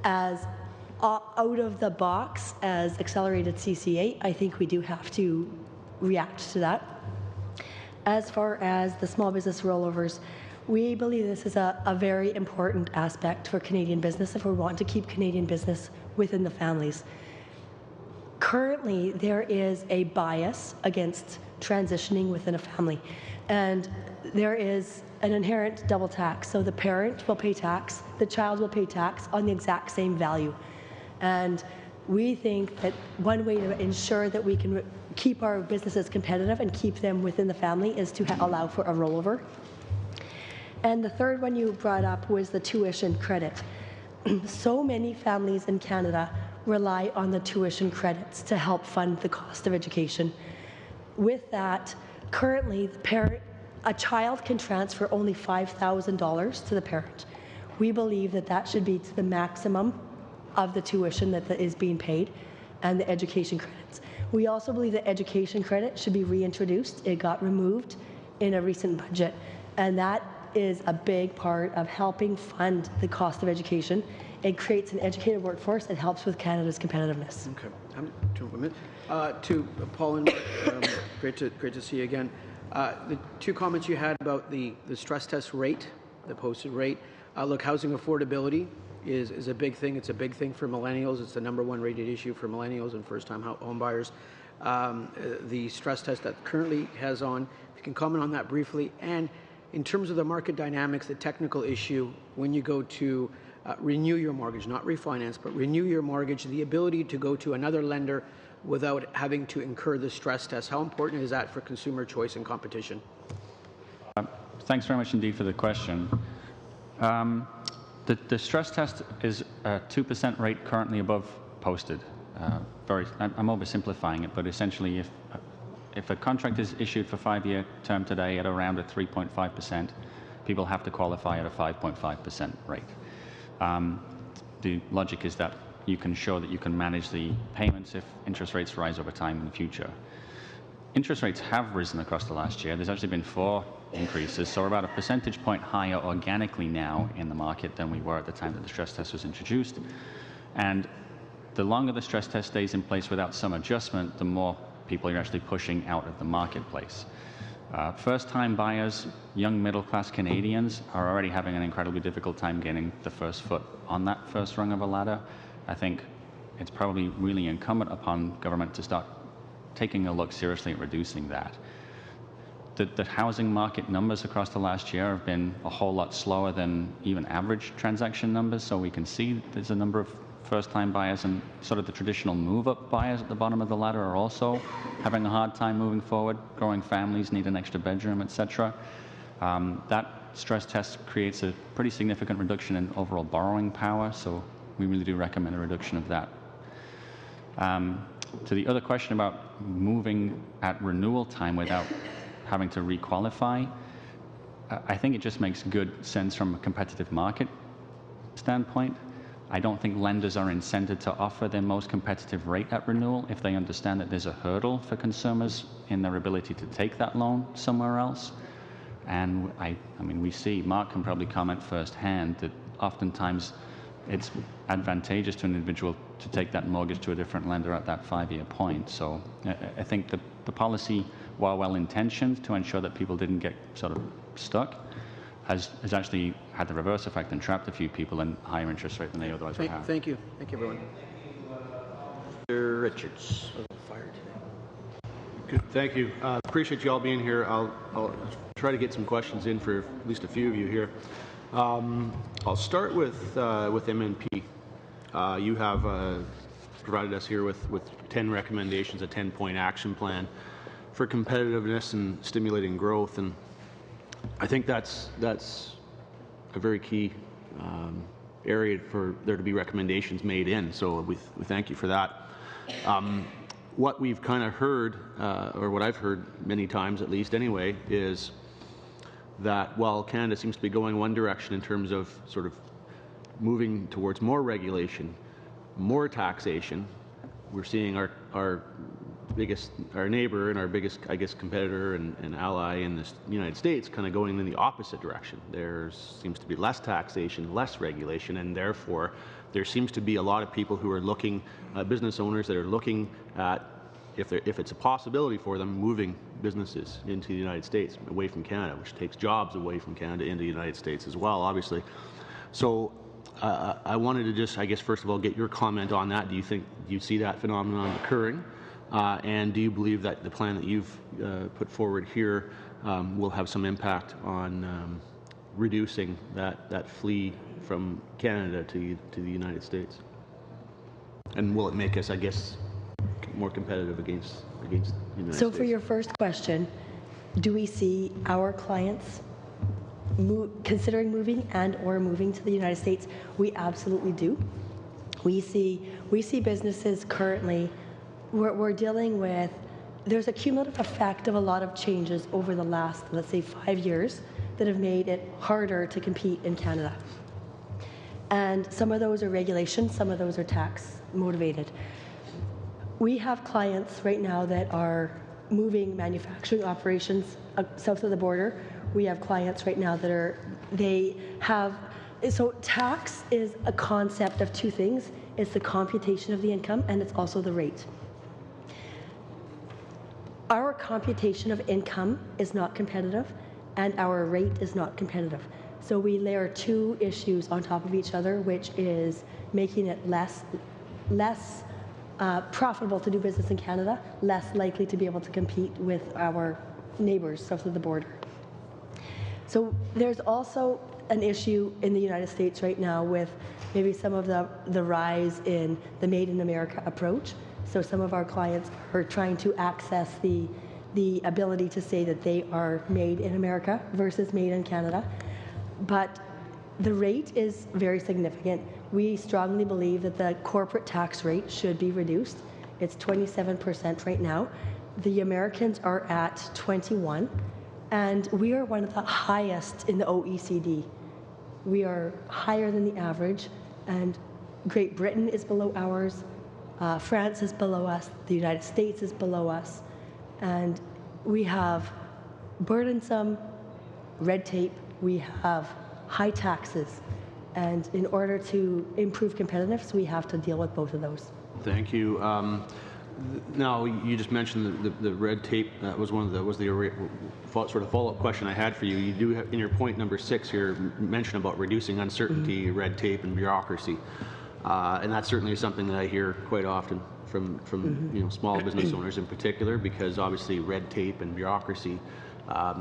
out of the box as accelerated CCA, I think we do have to react to that. As far as the small business rollovers, we believe this is a very important aspect for Canadian business if we want to keep Canadian business within the families. Currently, there is a bias against transitioning within a family, and there is an inherent double tax. So the parent will pay tax, the child will pay tax on the exact same value. And we think that one way to ensure that we can keep our businesses competitive and keep them within the family is to allow for a rollover. And the third one you brought up was the tuition credit. So many families in Canada rely on the tuition credits to help fund the cost of education. With that, currently, a child can transfer only $5,000 to the parent. We believe that that should be to the maximum of the tuition that is being paid and the education credits. We also believe that education credit should be reintroduced. It got removed in a recent budget, and that is a big part of helping fund the cost of education. It creates an educated workforce and helps with Canada's competitiveness. Okay. To Paul and Mark, great to see you again. The two comments you had about the stress test rate, the posted rate. Look, housing affordability is a big thing. It's a big thing for millennials. It's the #1 rated issue for millennials and first-time home buyers. The stress test that currently has on, if you can comment on that briefly. And in terms of the market dynamics, the technical issue, when you go to renew your mortgage, not refinance, but renew your mortgage, the ability to go to another lender without having to incur the stress test. How important is that for consumer choice and competition? Thanks very much indeed for the question. The stress test is a 2% rate currently above posted. I'm oversimplifying it, but essentially if a contract is issued for 5-year term today at around a 3.5%, people have to qualify at a 5.5% rate. The logic is that you can show that you can manage the payments if interest rates rise over time in the future. Interest rates have risen across the last year. There's actually been 4 increases, so we're about a percentage point higher organically now in the market than we were at the time that the stress test was introduced. And the longer the stress test stays in place without some adjustment, the more people you're actually pushing out of the marketplace. First-time buyers, young middle-class Canadians are already having an incredibly difficult time getting the first foot on that first rung of a ladder. I think it's probably really incumbent upon government to start taking a look seriously at reducing that. The housing market numbers across the last year have been a whole lot slower than even average transaction numbers, so we can see there's a number of first-time buyers and sort of the traditional move-up buyers at the bottom of the ladder are also having a hard time moving forward. Growing families need an extra bedroom, etc. That stress test creates a pretty significant reduction in overall borrowing power, so we really do recommend a reduction of that. To the other question about moving at renewal time without having to requalify, I think it just makes good sense from a competitive market standpoint. I don't think lenders are incented to offer their most competitive rate at renewal if they understand that there's a hurdle for consumers in their ability to take that loan somewhere else. And I mean, we see, Mark can probably comment firsthand, that oftentimes it's advantageous to an individual to take that mortgage to a different lender at that 5-year point. So I think the policy, while well-intentioned to ensure that people didn't get sort of stuck, has actually had the reverse effect and trapped a few people in higher interest rate than they otherwise would have. Thank you. Thank you, everyone. Mr. Richards. Good. Thank you. Appreciate you all being here. I'll try to get some questions in for at least a few of you here. I'll start with MNP. You have provided us here with 10 recommendations, a 10-point action plan for competitiveness and stimulating growth, and I think that's a very key area for there to be recommendations made in. So we thank you for that. What we've kind of heard, or what I've heard many times at least anyway, is that while Canada seems to be going one direction in terms of sort of moving towards more regulation, more taxation, we're seeing our neighbor and our biggest, I guess, competitor and ally in the United States kind of going in the opposite direction. There seems to be less taxation, less regulation, and therefore there seems to be a lot of people who are looking, business owners that are looking at, if it's a possibility for them, moving businesses into the United States, away from Canada, which takes jobs away from Canada into the United States as well, obviously. So I wanted to just, I guess, first of all, get your comment on that. Do you see that phenomenon occurring? And do you believe that the plan that you've put forward here will have some impact on reducing that flee from Canada to the United States? And will it make us, I guess, more competitive against the United States? So for your first question, do we see our clients considering moving and or moving to the United States? We absolutely do. We see businesses currently, we're dealing with, there's a cumulative effect of a lot of changes over the last, let's say, 5 years that have made it harder to compete in Canada. And some of those are regulation, some of those are tax motivated. We have clients right now that are moving manufacturing operations south of the border. We have clients right now that so tax is a concept of two things. It's the computation of the income and it's also the rate. Our computation of income is not competitive and our rate is not competitive. So we layer two issues on top of each other, which is making it less profitable to do business in Canada, less likely to be able to compete with our neighbors south of the border. So there's also an issue in the United States right now with maybe some of the rise in the Made in America approach. So some of our clients are trying to access the ability to say that they are made in America versus made in Canada. But the rate is very significant. We strongly believe that the corporate tax rate should be reduced. It's 27% right now. The Americans are at 21%, and we are one of the highest in the OECD. We are higher than the average, and Great Britain is below ours, France is below us, the United States is below us, and we have burdensome red tape, we have high taxes, and in order to improve competitiveness, we have to deal with both of those. Thank you. Now, you just mentioned the red tape. That was the sort of follow-up question I had for you. You do have, in your point number 6 here, mention about reducing uncertainty, red tape, and bureaucracy, and that certainly is something that I hear quite often from small business owners in particular, because obviously red tape and bureaucracy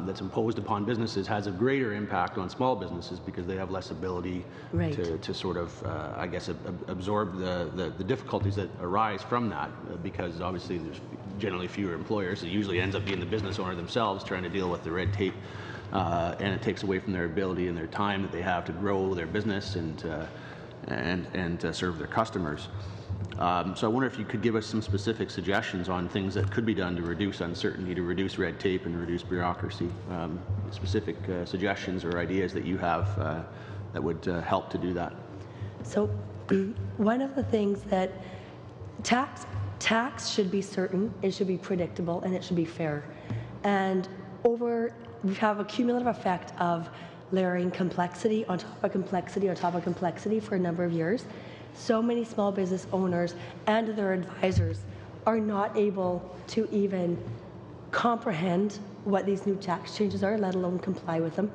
that's imposed upon businesses has a greater impact on small businesses because they have less ability to sort of, I guess, absorb the difficulties that arise from that, because obviously there's generally fewer employers. It usually ends up being the business owner themselves trying to deal with the red tape, and it takes away from their ability and their time that they have to grow their business and serve their customers. So I wonder if you could give us some specific suggestions on things that could be done to reduce uncertainty, to reduce red tape and reduce bureaucracy, specific suggestions or ideas that you have that would help to do that. So one of the things that tax should be certain, it should be predictable, and it should be fair. And we have a cumulative effect of layering complexity on top of complexity on top of complexity for a number of years. So many small business owners and their advisors are not able to even comprehend what these new tax changes are, let alone comply with them.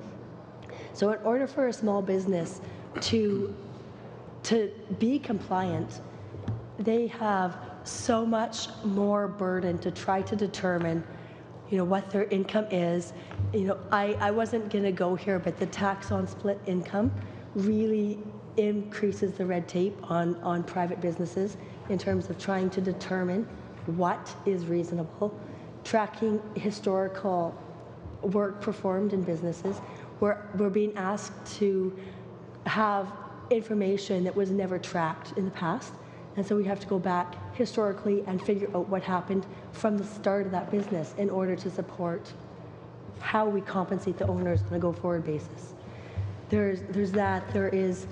So in order for a small business to be compliant, they have so much more burden to try to determine what their income is I wasn't going to go here, but the tax on split income really increases the red tape on private businesses in terms of trying to determine what is reasonable, tracking historical work performed in businesses. We're being asked to have information that was never tracked in the past, and so we have to go back historically and figure out what happened from the start of that business in order to support how we compensate the owners on a go-forward basis. There's that. There is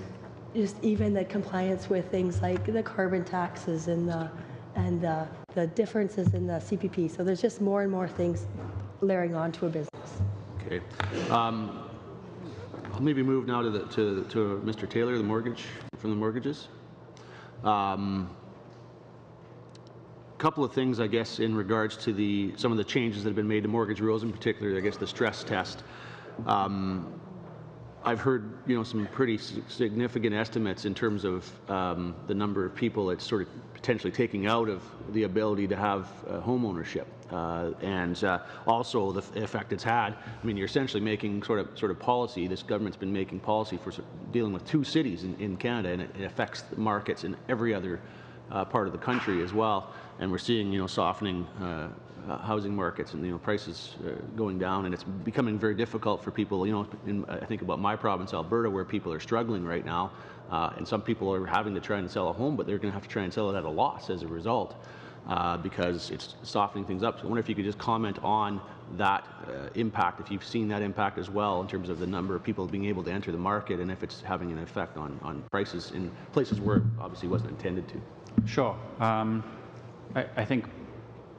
just even the compliance with things like the carbon taxes and the differences in the CPP. So there's just more and more things layering onto a business. Okay. I'll maybe move now to Mr. Taylor, from the mortgages. Couple of things, I guess, in regards to some of the changes that have been made to mortgage rules, in particular, I guess, the stress test. I've heard, some pretty significant estimates in terms of the number of people it's sort of potentially taking out of the ability to have home ownership, and also the effect it's had. I mean, you're essentially making sort of policy. This government's been making policy for dealing with 2 cities in Canada, and it affects the markets in every other part of the country as well. And we're seeing, softening housing markets and, prices going down, and it's becoming very difficult for people, I think about my province, Alberta, where people are struggling right now, and some people are having to try and sell a home, but they're going to have to try and sell it at a loss as a result, because it's softening things up. So I wonder if you could just comment on that impact, if you've seen that impact as well in terms of the number of people being able to enter the market, and if it's having an effect on prices in places where it obviously wasn't intended to. Sure. I think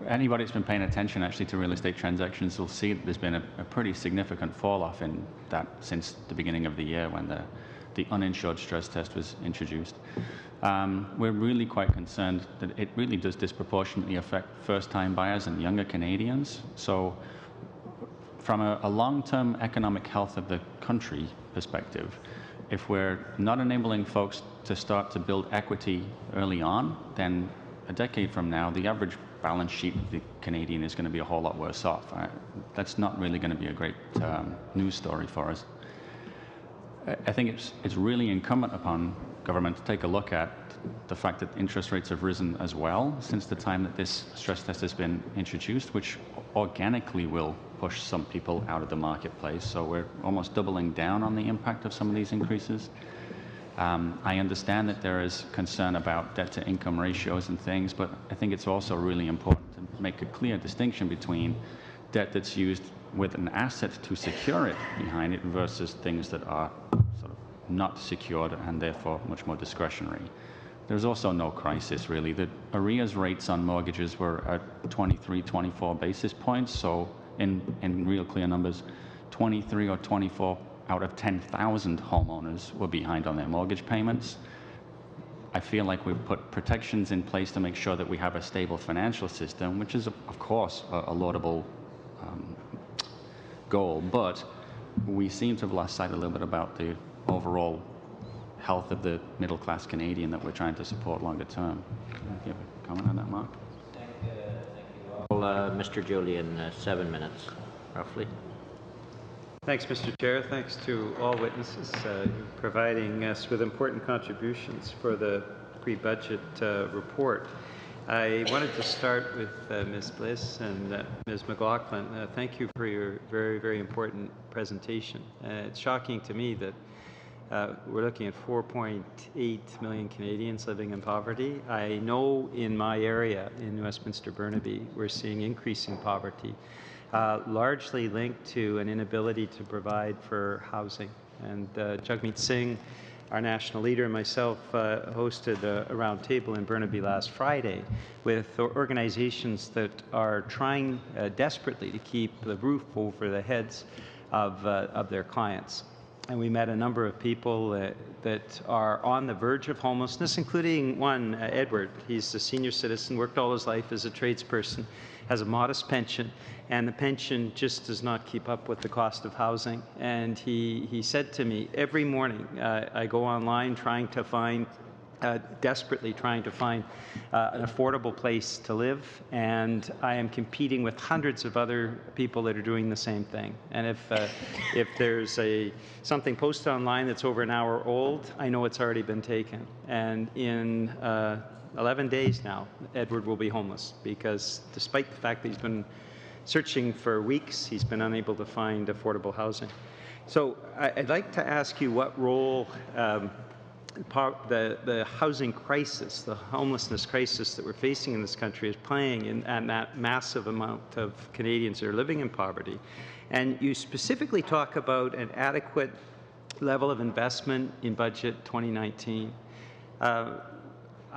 anybody that's been paying attention actually to real estate transactions will see that there's been a pretty significant fall off in that since the beginning of the year when the uninsured stress test was introduced. We're really quite concerned that it really does disproportionately affect first-time buyers and younger Canadians. So from a long-term economic health of the country perspective, if we're not enabling folks to start to build equity early on, then a decade from now, the average balance sheet of the Canadian is going to be a whole lot worse off. That's not really going to be a great news story for us. I think it's really incumbent upon government to take a look at the fact that interest rates have risen as well since the time that this stress test has been introduced, which organically will push some people out of the marketplace. So we're almost doubling down on the impact of some of these increases. I understand that there is concern about debt-to-income ratios and things, but I think it's also really important to make a clear distinction between debt that's used with an asset to secure it behind it versus things that are sort of not secured and therefore much more discretionary. There's also no crisis, really. The arrears rates on mortgages were at 23, 24 basis points, so in real clear numbers, 23 or 24 out of 10,000 homeowners were behind on their mortgage payments. I feel like we've put protections in place to make sure that we have a stable financial system, which is, of course, a laudable goal, but we seem to have lost sight a little bit about the overall health of the middle-class Canadian that we're trying to support longer term. Do you have a comment on that, Mark? Thank you. Well, Mr. Julian, 7 minutes, roughly. Thanks, Mr. Chair. Thanks to all witnesses providing us with important contributions for the pre-budget report. I wanted to start with Ms. Bliss and Ms. McLaughlin. Thank you for your very, very important presentation. It's shocking to me that we're looking at 4.8 million Canadians living in poverty. I know in my area, in Westminster Burnaby, we're seeing increasing poverty, largely linked to an inability to provide for housing. And Jagmeet Singh, our national leader, and myself hosted a round table in Burnaby last Friday with organizations that are trying desperately to keep the roof over the heads of their clients. And we met a number of people that are on the verge of homelessness, including one, Edward. He's a senior citizen, worked all his life as a tradesperson, has a modest pension, and the pension just does not keep up with the cost of housing. And he said to me, every morning I go online trying to find desperately trying to find an affordable place to live, and I am competing with hundreds of other people that are doing the same thing. And if there's something posted online that's over an hour old, I know it's already been taken. And in 11 days now, Edward will be homeless, because despite the fact that he's been searching for weeks, he's been unable to find affordable housing. So I'd like to ask you what role the housing crisis, the homelessness crisis that we're facing in this country is playing in that massive amount of Canadians that are living in poverty. And you specifically talk about an adequate level of investment in budget 2019.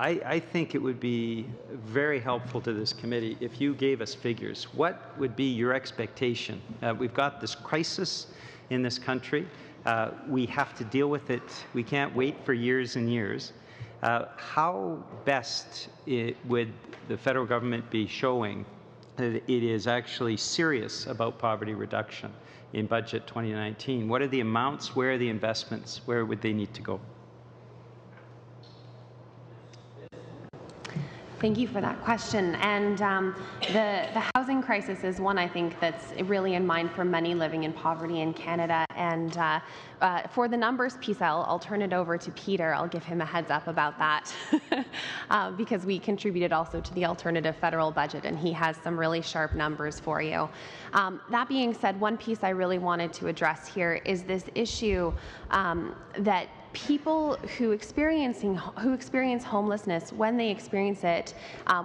I think it would be very helpful to this committee if you gave us figures. What would be your expectation? We've got this crisis in this country. We have to deal with it. We can't wait for years and years. How best would the federal government be showing that it is actually serious about poverty reduction in budget 2019? What are the amounts? Where are the investments? Where would they need to go? Thank you for that question. And the housing crisis is one, I think, that's really in mind for many living in poverty in Canada. And for the numbers piece, I'll turn it over to Peter. I'll give him a heads up about that because we contributed also to the alternative federal budget, and he has some really sharp numbers for you. That being said, one piece I really wanted to address here is this issue that people who experience homelessness, when they experience it,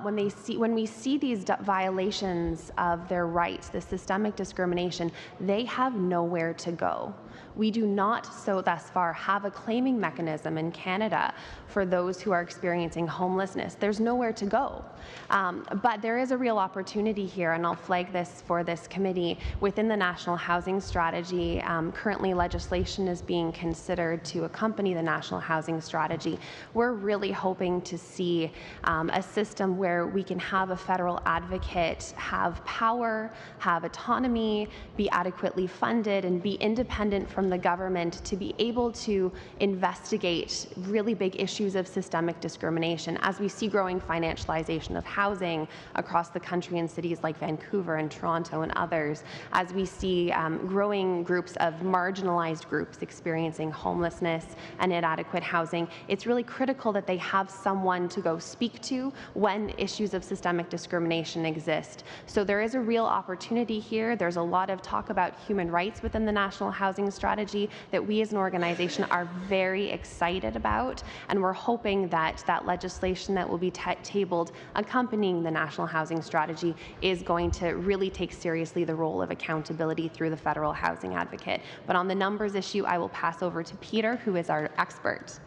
when we see these violations of their rights, the systemic discrimination, they have nowhere to go. We do not, so thus far, have a claiming mechanism in Canada for those who are experiencing homelessness. There's nowhere to go. But there is a real opportunity here, and I'll flag this for this committee. Within the National Housing Strategy, currently legislation is being considered to accompany the National Housing Strategy. We're really hoping to see a system where we can have a federal advocate have power, have autonomy, be adequately funded, and be independent from the government to be able to investigate really big issues of systemic discrimination. As we see growing financialization of housing across the country in cities like Vancouver and Toronto and others, as we see growing groups of marginalized groups experiencing homelessness and inadequate housing, it's really critical that they have someone to go speak to when issues of systemic discrimination exist. So there is a real opportunity here. There's a lot of talk about human rights within the National Housing Strategy that we as an organization are very excited about, and we're hoping that that legislation that will be tabled accompanying the National Housing Strategy is going to really take seriously the role of accountability through the federal housing advocate. But on the numbers issue, I will pass over to Peter, who is our expert.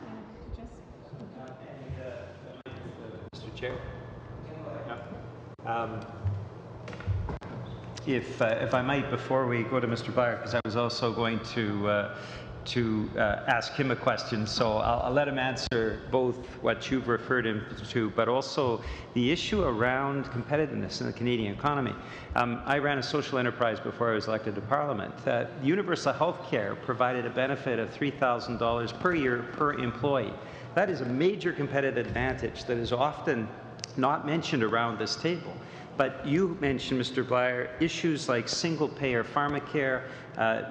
Mr. Chair. If I might, before we go to Mr. Byer, because I was also going to ask him a question, so I'll let him answer both what you've referred him to, but also the issue around competitiveness in the Canadian economy. I ran a social enterprise before I was elected to Parliament. Universal health care provided a benefit of $3,000 per year per employee. That is a major competitive advantage that is often not mentioned around this table. But you mentioned, Mr. Byer, issues like single-payer pharmacare.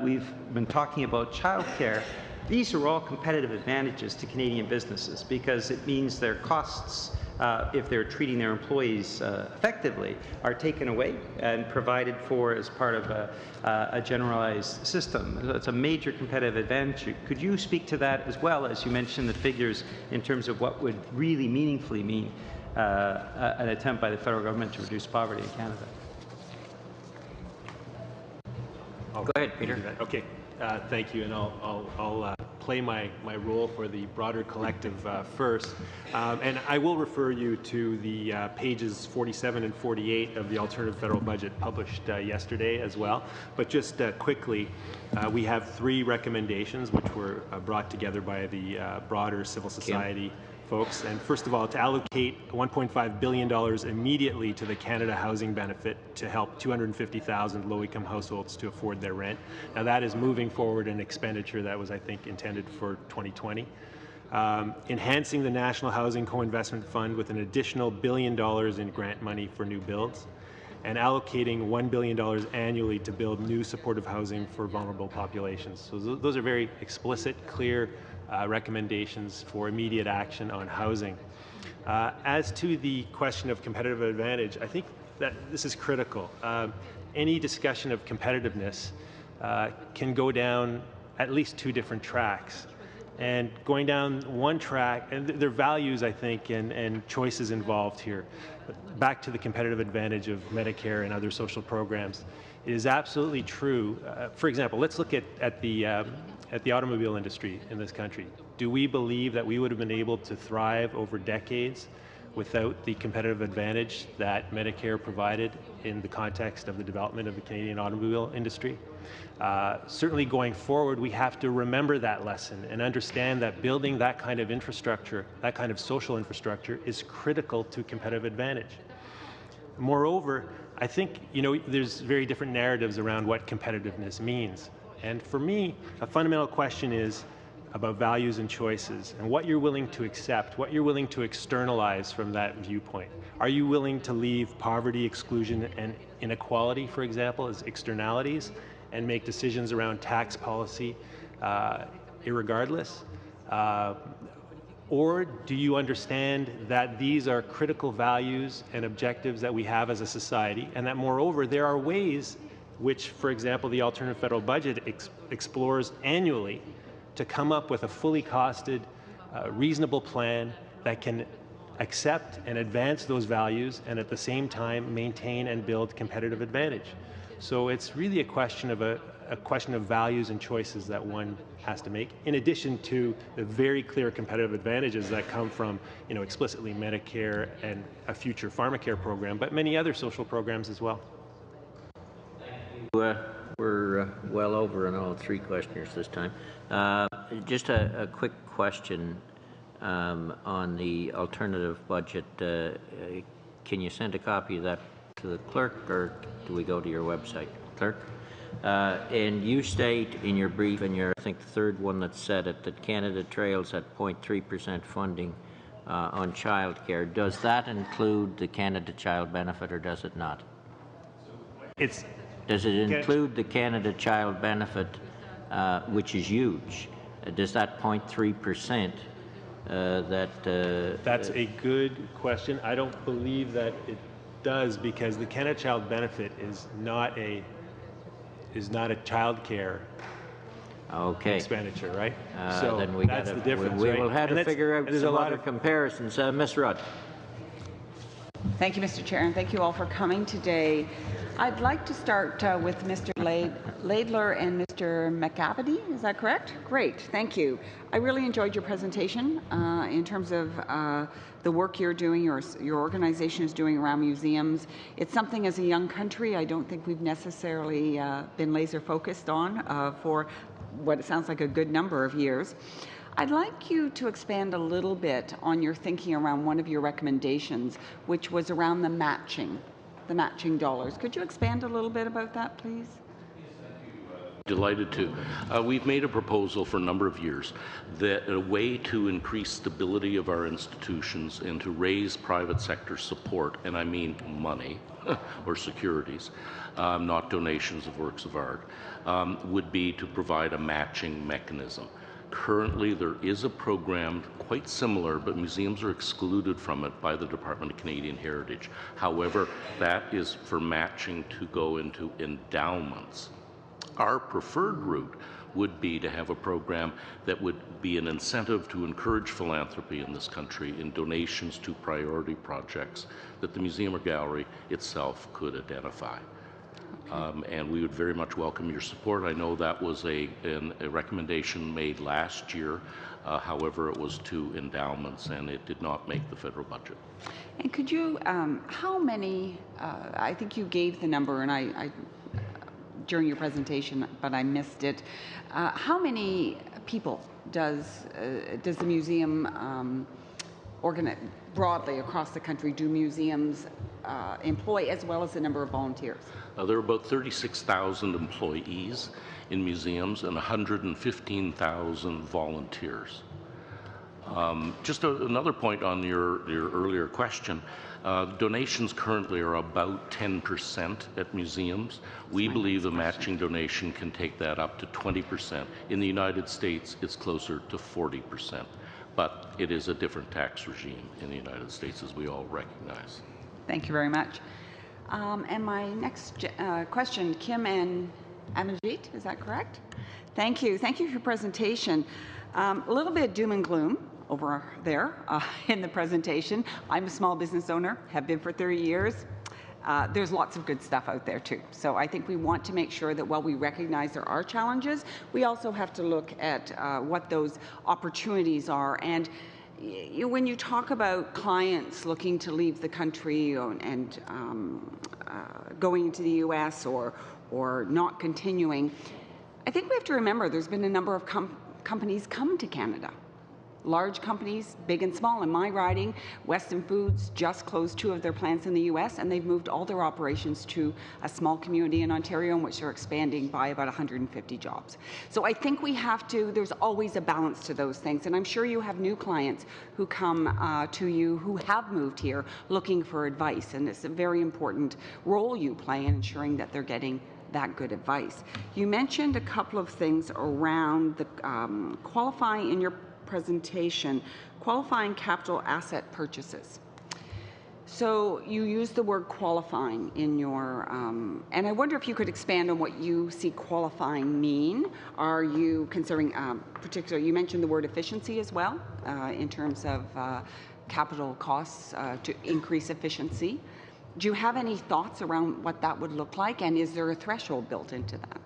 We've been talking about childcare. These are all competitive advantages to Canadian businesses because it means their costs, if they're treating their employees effectively, are taken away and provided for as part of a generalized system. It's a major competitive advantage. Could you speak to that as well as you mentioned the figures in terms of what would really meaningfully mean an attempt by the federal government to reduce poverty in Canada? Go ahead, Peter. Okay, thank you, and I'll play my role for the broader collective first. And I will refer you to the pages 47 and 48 of the alternative federal budget published yesterday as well. But just quickly, we have 3 recommendations which were brought together by the broader civil society folks. And first of all, to allocate $1.5 billion immediately to the Canada Housing Benefit to help 250,000 low-income households to afford their rent. Now that is moving forward an expenditure that was, I think, intended for 2020. enhancing the National Housing Co-Investment Fund with an additional $1 billion in grant money for new builds, and allocating $1 billion annually to build new supportive housing for vulnerable populations. So those are very explicit, clear recommendations for immediate action on housing. As to the question of competitive advantage, I think that this is critical. Any discussion of competitiveness can go down at least two different tracks. And going down one track, and there are values, I think, and choices involved here. Back to the competitive advantage of Medicare and other social programs. It is absolutely true. For example, let's look at the automobile industry in this country. Do we believe that we would have been able to thrive over decades without the competitive advantage that Medicare provided in the context of the development of the Canadian automobile industry? Certainly going forward, we have to remember that lesson and understand that building that kind of infrastructure, that kind of social infrastructure, is critical to competitive advantage. Moreover, I think, there's very different narratives around what competitiveness means. And for me, a fundamental question is about values and choices and what you're willing to accept, what you're willing to externalize from that viewpoint. Are you willing to leave poverty, exclusion, and inequality, for example, as externalities, and make decisions around tax policy irregardless? Or do you understand that these are critical values and objectives that we have as a society, and that moreover there are ways which, for example, the alternative federal budget explores annually to come up with a fully costed, reasonable plan that can accept and advance those values and at the same time maintain and build competitive advantage. So it's really a question of values and choices that one has to make, in addition to the very clear competitive advantages that come from, explicitly Medicare and a future pharmacare program, but many other social programs as well. We're well over on all three questioners this time. Just a quick question on the alternative budget. Can you send a copy of that to the clerk, or do we go to your website? Clerk? And you state in your brief, and I think the third one that said it, that Canada Trails at 0.3% funding on childcare. Does that include the Canada Child Benefit, or does it not? Does it include the Canada Child Benefit, which is huge? Does that 0.3% That's a good question. I don't believe that it does, because the Canada Child Benefit is not a child care expenditure, right? So then that's the difference. We will have to figure out there's some a lot other comparisons. Ms. Rudd. Thank you, Mr. Chair, and thank you all for coming today. I'd like to start with Mr. Laidler and Mr. McAvity. Is that correct? Great, thank you. I really enjoyed your presentation in terms of the work you're doing, your organization is doing around museums. It's something as a young country I don't think we've necessarily been laser focused on for what it sounds like a good number of years. I'd like you to expand a little bit on your thinking around one of your recommendations, which was around the matching dollars. Could you expand a little bit about that, please? Delighted to. We've made a proposal for a number of years that a way to increase stability of our institutions and to raise private sector support, and I mean money or securities, not donations of works of art, would be to provide a matching mechanism. Currently, there is a program quite similar, but museums are excluded from it by the Department of Canadian Heritage. However, that is for matching to go into endowments. Our preferred route would be to have a program that would be an incentive to encourage philanthropy in this country in donations to priority projects that the museum or gallery itself could identify. And we would very much welcome your support. I know that was a recommendation made last year. However, it was to endowments, and it did not make the federal budget. And could you, how many, I think you gave the number, and I during your presentation, but I missed it. How many people does the museum broadly across the country, do museums employ, as well as the number of volunteers? There are about 36,000 employees in museums and 115,000 volunteers. Another point on your earlier question. Donations currently are about 10% at museums. We believe a matching donation can take that up to 20%. In the United States, it's closer to 40%. But it is a different tax regime in the United States, as we all recognize. Thank you very much. And my next question, Kim and Amanjeet, is that correct? Thank you. Thank you for your presentation. A little bit doom and gloom over there in the presentation. I'm a small business owner, have been for 30 years. There's lots of good stuff out there too. So I think we want to make sure that while we recognize there are challenges, we also have to look at what those opportunities are. And when you talk about clients looking to leave the country and going into the U.S. or not continuing, I think we have to remember there's been a number of companies come to Canada. Large companies, big and small. In my riding, Weston Foods just closed 2 of their plants in the U.S. and they've moved all their operations to a small community in Ontario in which they're expanding by about 150 jobs. So I think we have to, there's always a balance to those things. And I'm sure you have new clients who come to you who have moved here looking for advice. And it's a very important role you play in ensuring that they're getting that good advice. You mentioned a couple of things around the qualifying in your presentation, qualifying capital asset purchases. So you use the word qualifying in your, and I wonder if you could expand on what you see qualifying mean. Are you considering, particularly, you mentioned the word efficiency as well, in terms of capital costs to increase efficiency. Do you have any thoughts around what that would look like, and is there a threshold built into that?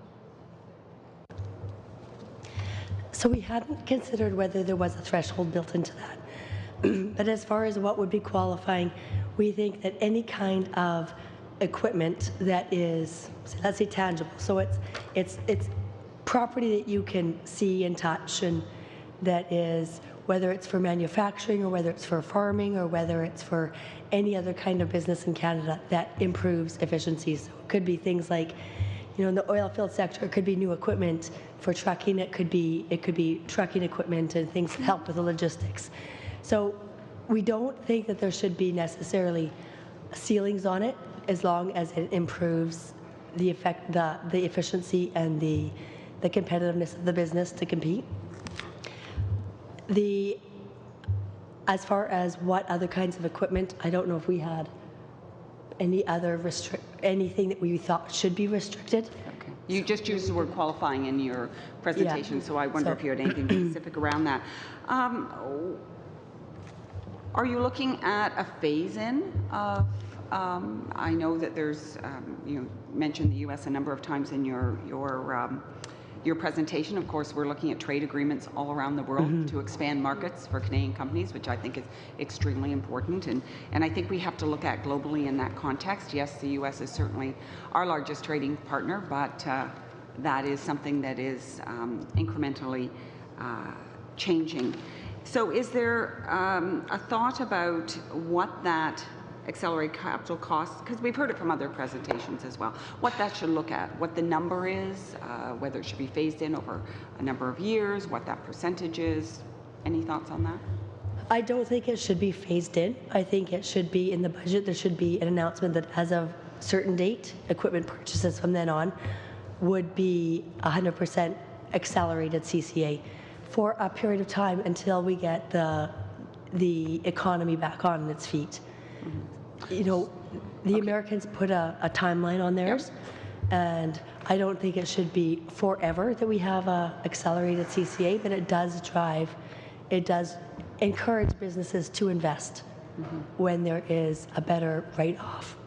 So we hadn't considered whether there was a threshold built into that. But as far as what would be qualifying, we think that any kind of equipment that is, let's say, tangible. So it's property that you can see and touch, and that is, whether it's for manufacturing or whether it's for farming or whether it's for any other kind of business in Canada that improves efficiencies. So it could be things like, in the oil field sector, it could be new equipment for trucking. It could be trucking equipment and things that help with the logistics. So we don't think that there should be necessarily ceilings on it, as long as it improves the efficiency and the competitiveness of the business to compete. As far as what other kinds of equipment, I don't know if we had any other anything that we thought should be restricted. Okay. You just used the word qualifying in your presentation, so I wonder if you had anything specific around that. Are you looking at a phase-in of, I know that there's, you mentioned the U.S. a number of times in your presentation. Of course, we're looking at trade agreements all around the world to expand markets for Canadian companies, which I think is extremely important. And I think we have to look at globally in that context. Yes, the U.S. is certainly our largest trading partner, but that is something that is incrementally changing. So is there a thought about what that accelerated capital costs, because we've heard it from other presentations as well, what that should look at, what the number is, whether it should be phased in over a number of years, what that percentage is? Any thoughts on that? I don't think it should be phased in. I think it should be in the budget. There should be an announcement that as of a certain date, equipment purchases from then on would be 100% accelerated CCA for a period of time until we get the economy back on its feet. The Americans put a timeline on theirs, and I don't think it should be forever that we have a accelerated CCA, but it does encourage businesses to invest when there is a better write-off.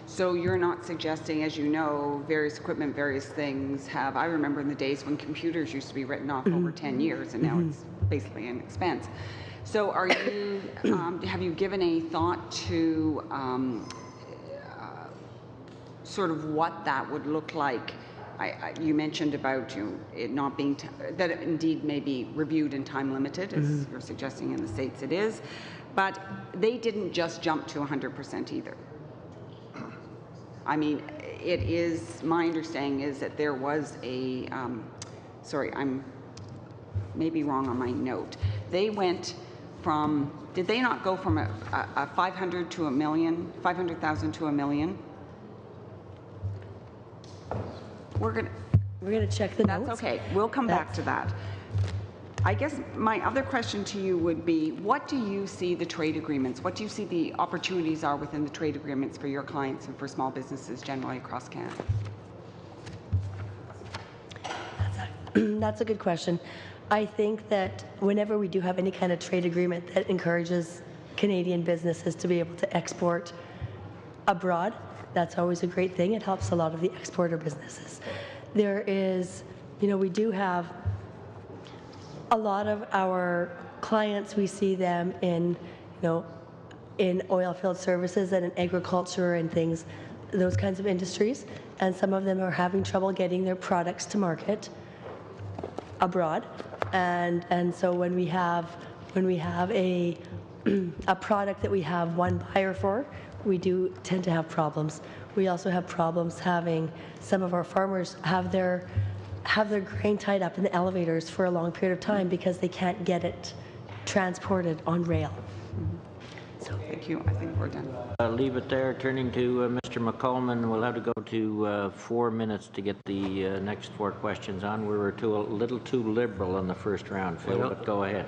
So you're not suggesting, as you know, various equipment, various things have, I remember in the days when computers used to be written off over 10 years, and now it's basically an expense. So are you, have you given any thought to sort of what that would look like? You mentioned about it not being, that it indeed may be reviewed and time limited, as you're suggesting in the States it is, but they didn't just jump to 100% either. I mean, it is, my understanding is that there was a, sorry, I'm maybe wrong on my note. They went from, did they not go from a 500 to a million, 500,000 to a million? We're going to check the notes. That's okay. We'll come back to that. I guess my other question to you would be, what do you see the trade agreements? What do you see the opportunities are within the trade agreements for your clients and for small businesses generally across Canada? That's a good question. I think that whenever we do have any kind of trade agreement that encourages Canadian businesses to be able to export abroad, that's always a great thing. It helps a lot of the exporter businesses. There is, we do have a lot of our clients, we see them in, in oil field services and in agriculture and things, those kinds of industries, and some of them are having trouble getting their products to market abroad, and so when we have a a product that we have one buyer for, we do tend to have problems. We also have problems having some of our farmers have their grain tied up in the elevators for a long period of time because they can't get it transported on rail. So thank you. I think we're done. Leave it there. Turning to Mr. McColman, we'll have to go to 4 minutes to get the next 4 questions on. We were a little too liberal in the first round, Phil, but go ahead.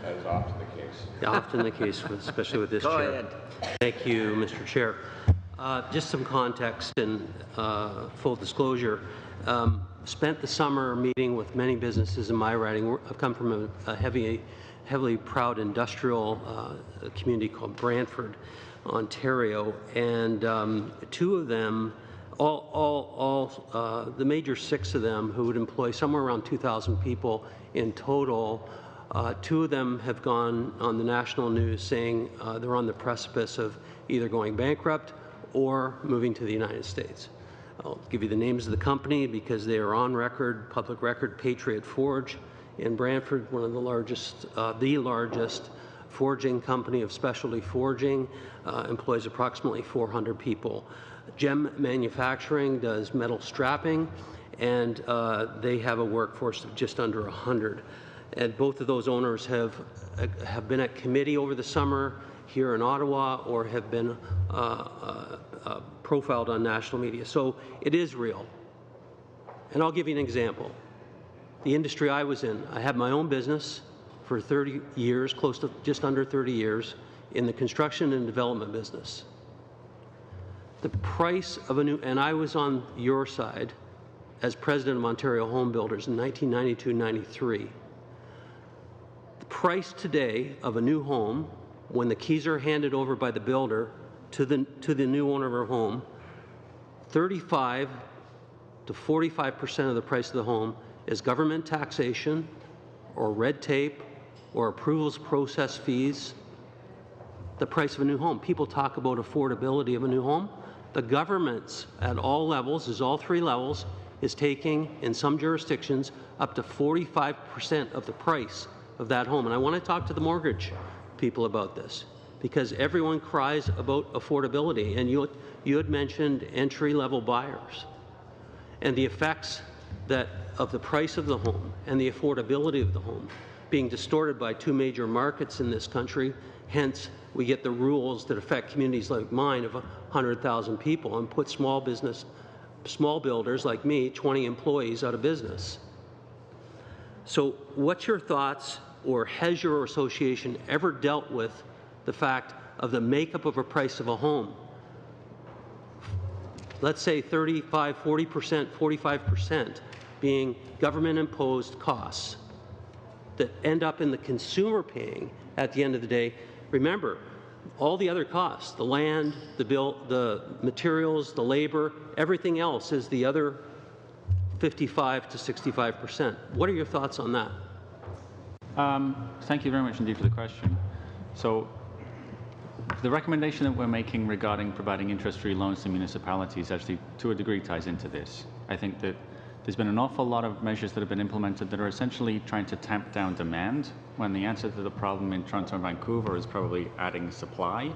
That is often the case. Often the case, especially with this Go chair. ahead. Thank you, Mr. Chair. Just some context and full disclosure. Spent the summer meeting with many businesses in my riding. I've come from a heavily proud industrial community called Brantford, Ontario, and 2 of them, the major 6 of them, who would employ somewhere around 2,000 people in total. 2 of them have gone on the national news saying they're on the precipice of either going bankrupt or moving to the United States. I'll give you the names of the company because they are on record, public record. Patriot Forge in Brantford, one of the largest forging company of specialty forging, employs approximately 400 people. Gem Manufacturing does metal strapping, and they have a workforce of just under 100. And both of those owners have been at committee over the summer here in Ottawa or have been profiled on national media. So it is real. And I'll give you an example. The industry I was in, I had my own business for 30 years, close to just under 30 years, in the construction and development business. The price of a new, and I was on your side as president of Ontario Home Builders in 1992-93. The price today of a new home, when the keys are handed over by the builder to the new owner of her home, 35 to 45% of the price of the home is government taxation or red tape or approvals process fees. The price of a new home. People talk about affordability of a new home. The governments at all levels, all 3 levels, is taking, in some jurisdictions, up to 45% of the price of that home. And I want to talk to the mortgage people about this, because everyone cries about affordability, and you had mentioned entry-level buyers and the effects of the price of the home and the affordability of the home being distorted by 2 major markets in this country. Hence, we get the rules that affect communities like mine of 100,000 people and put small builders like me, 20 employees, out of business. So what's your thoughts, or has your association ever dealt with the fact of the makeup of a price of a home? Let's say 35, 40%, 45% being government-imposed costs that end up in the consumer paying at the end of the day. Remember, all the other costs, the land, the materials, the labor, everything else is the other 55 to 65%. What are your thoughts on that? Thank you very much indeed for the question. So the recommendation that we're making regarding providing interest-free loans to municipalities actually, to a degree, ties into this. I think that there's been an awful lot of measures that have been implemented that are essentially trying to tamp down demand, when the answer to the problem in Toronto and Vancouver is probably adding supply.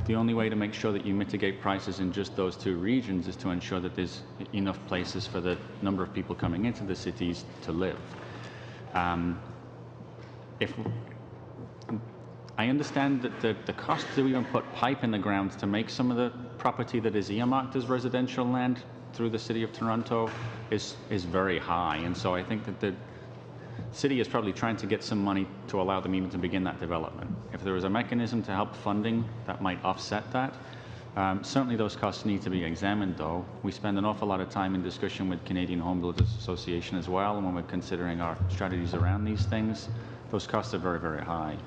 The only way to make sure that you mitigate prices in just those 2 regions is to ensure that there's enough places for the number of people coming into the cities to live. I understand that the cost to even put pipe in the ground to make some of the property that is earmarked as residential land through the City of Toronto is very high. And so I think that the City is probably trying to get some money to allow them even to begin that development. If there was a mechanism to help funding that might offset that, certainly those costs need to be examined, though. We spend an awful lot of time in discussion with Canadian Home Builders Association as well, and when we're considering our strategies around these things, those costs are very, very high.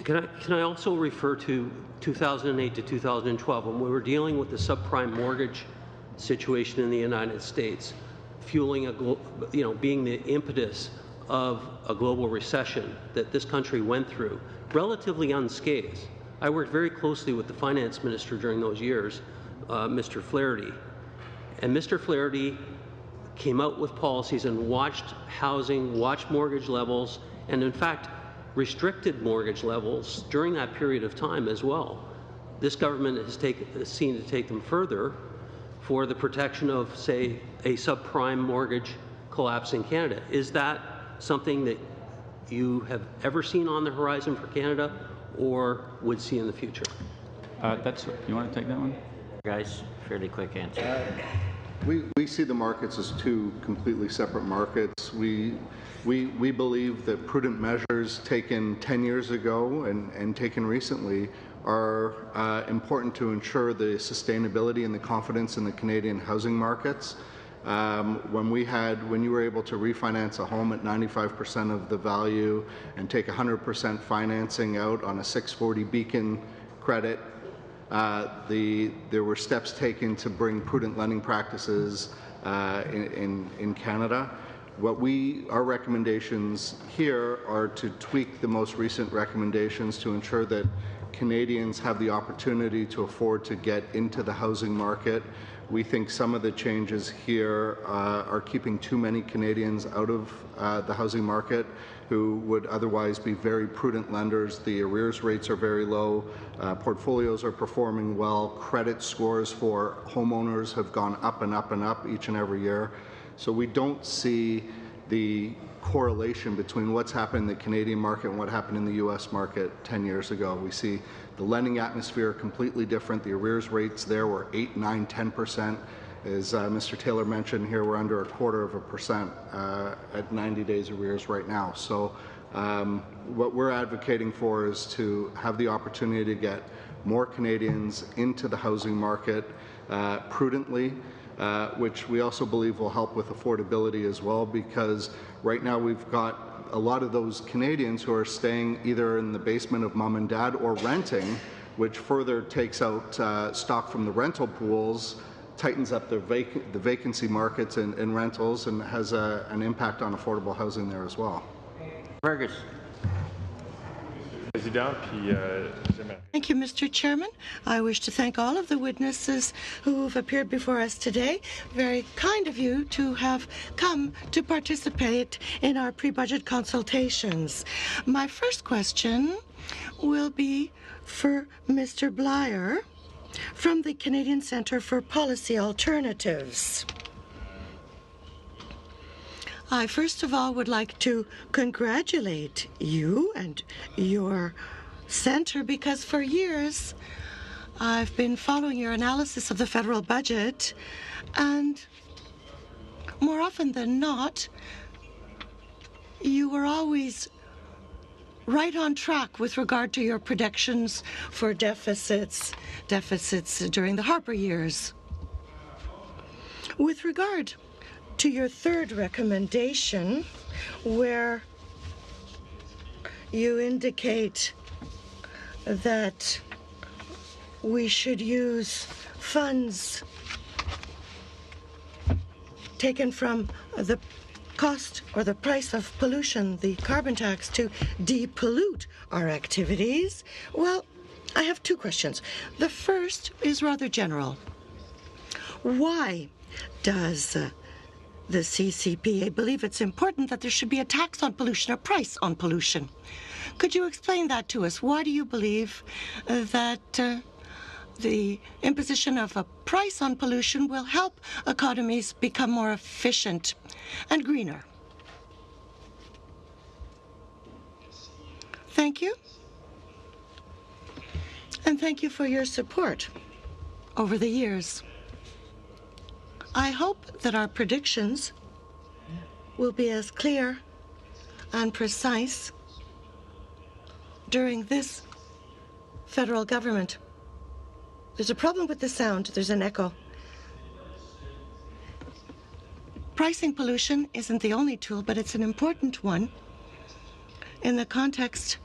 Can I also refer to 2008 to 2012 when we were dealing with the subprime mortgage situation in the United States, fueling being the impetus of a global recession that this country went through, relatively unscathed. I worked very closely with the finance minister during those years, Mr. Flaherty, and Mr. Flaherty came out with policies and watched housing, watched mortgage levels, and in fact restricted mortgage levels during that period of time as well. This government has seen to take them further for the protection of, say, a subprime mortgage collapse in Canada. Is that something that you have ever seen on the horizon for Canada or would see in the future? You want to take that one? Guys, fairly quick answer. We see the markets as two completely separate markets. We believe that prudent measures taken 10 years ago and taken recently are important to ensure the sustainability and the confidence in the Canadian housing markets. When you were able to refinance a home at 95% of the value and take 100% financing out on a 640 Beacon credit, there were steps taken to bring prudent lending practices in Canada. Our recommendations here are to tweak the most recent recommendations to ensure that Canadians have the opportunity to afford to get into the housing market. We think some of the changes here are keeping too many Canadians out of the housing market who would otherwise be very prudent lenders. The arrears rates are very low, portfolios are performing well, credit scores for homeowners have gone up and up and up each and every year. So we don't see the correlation between what's happened in the Canadian market and what happened in the U.S. market 10 years ago. We see the lending atmosphere completely different. The arrears rates there were 8, 9, 10%. As Mr. Taylor mentioned here, we're under 0.25% at 90 days arrears right now. So what we're advocating for is to have the opportunity to get more Canadians into the housing market prudently, which we also believe will help with affordability as well, because right now we've got a lot of those Canadians who are staying either in the basement of mom and dad or renting, which further takes out stock from the rental pools, tightens up the vacancy markets and rentals, and has an impact on affordable housing there as well. Fergus. Thank you, Mr. Chairman. I wish to thank all of the witnesses who have appeared before us today. Very kind of you to have come to participate in our pre-budget consultations. My first question will be for Mr. Blyer from the Canadian Centre for Policy Alternatives. I first of all would like to congratulate you and your centre, because for years I've been following your analysis of the federal budget, and more often than not, you were always right on track with regard to your predictions for deficits during the Harper years. With regard to your third recommendation, where you indicate that we should use funds taken from the cost or the price of pollution, the carbon tax, to depollute our activities, well, I have two questions. The first is rather general. Why does the CCPA believe it's important that there should be a tax on pollution, a price on pollution? Could you explain that to us? Why do you believe that the imposition of a price on pollution will help economies become more efficient and greener? Thank you. And thank you for your support over the years. I hope that our predictions will be as clear and precise during this federal government. There's a problem with the sound. There's an echo. Pricing pollution isn't the only tool, but it's an important one in the context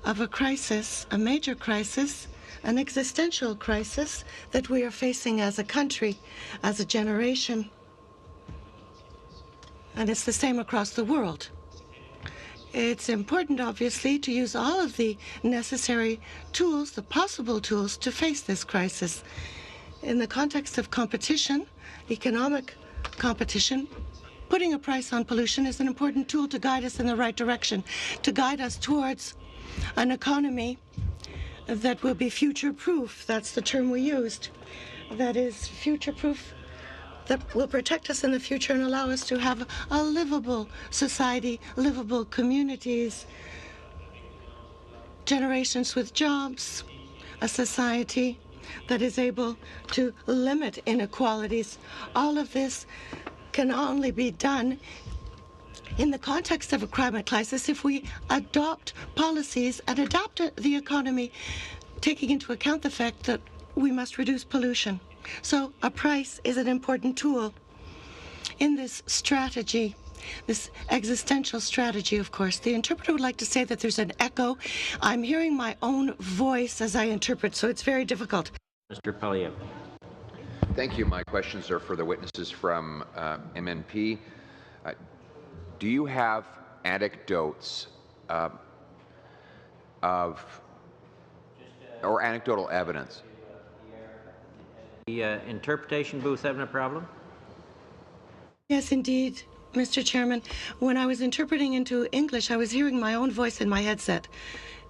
of a crisis, a major crisis, an existential crisis that we are facing as a country, as a generation. And it's the same across the world. It's important, obviously, to use all of the necessary tools, the possible tools, to face this crisis. In the context of competition, economic competition, putting a price on pollution is an important tool to guide us in the right direction, to guide us towards an economy that will be future-proof. That's the term we used. That is future-proof, that will protect us in the future and allow us to have a livable society, livable communities, generations with jobs, a society that is able to limit inequalities. All of this can only be done in the context of a climate crisis if we adopt policies and adapt the economy, taking into account the fact that we must reduce pollution. So a price is an important tool in this strategy, this existential strategy, of course. The interpreter would like to say that there's an echo. I'm hearing my own voice as I interpret, so it's very difficult. Mr. Poilievre. Thank you. My questions are for the witnesses from MNP. Do you have anecdotes or anecdotal evidence? The interpretation booth having a problem? Yes, indeed, Mr. Chairman. When I was interpreting into English, I was hearing my own voice in my headset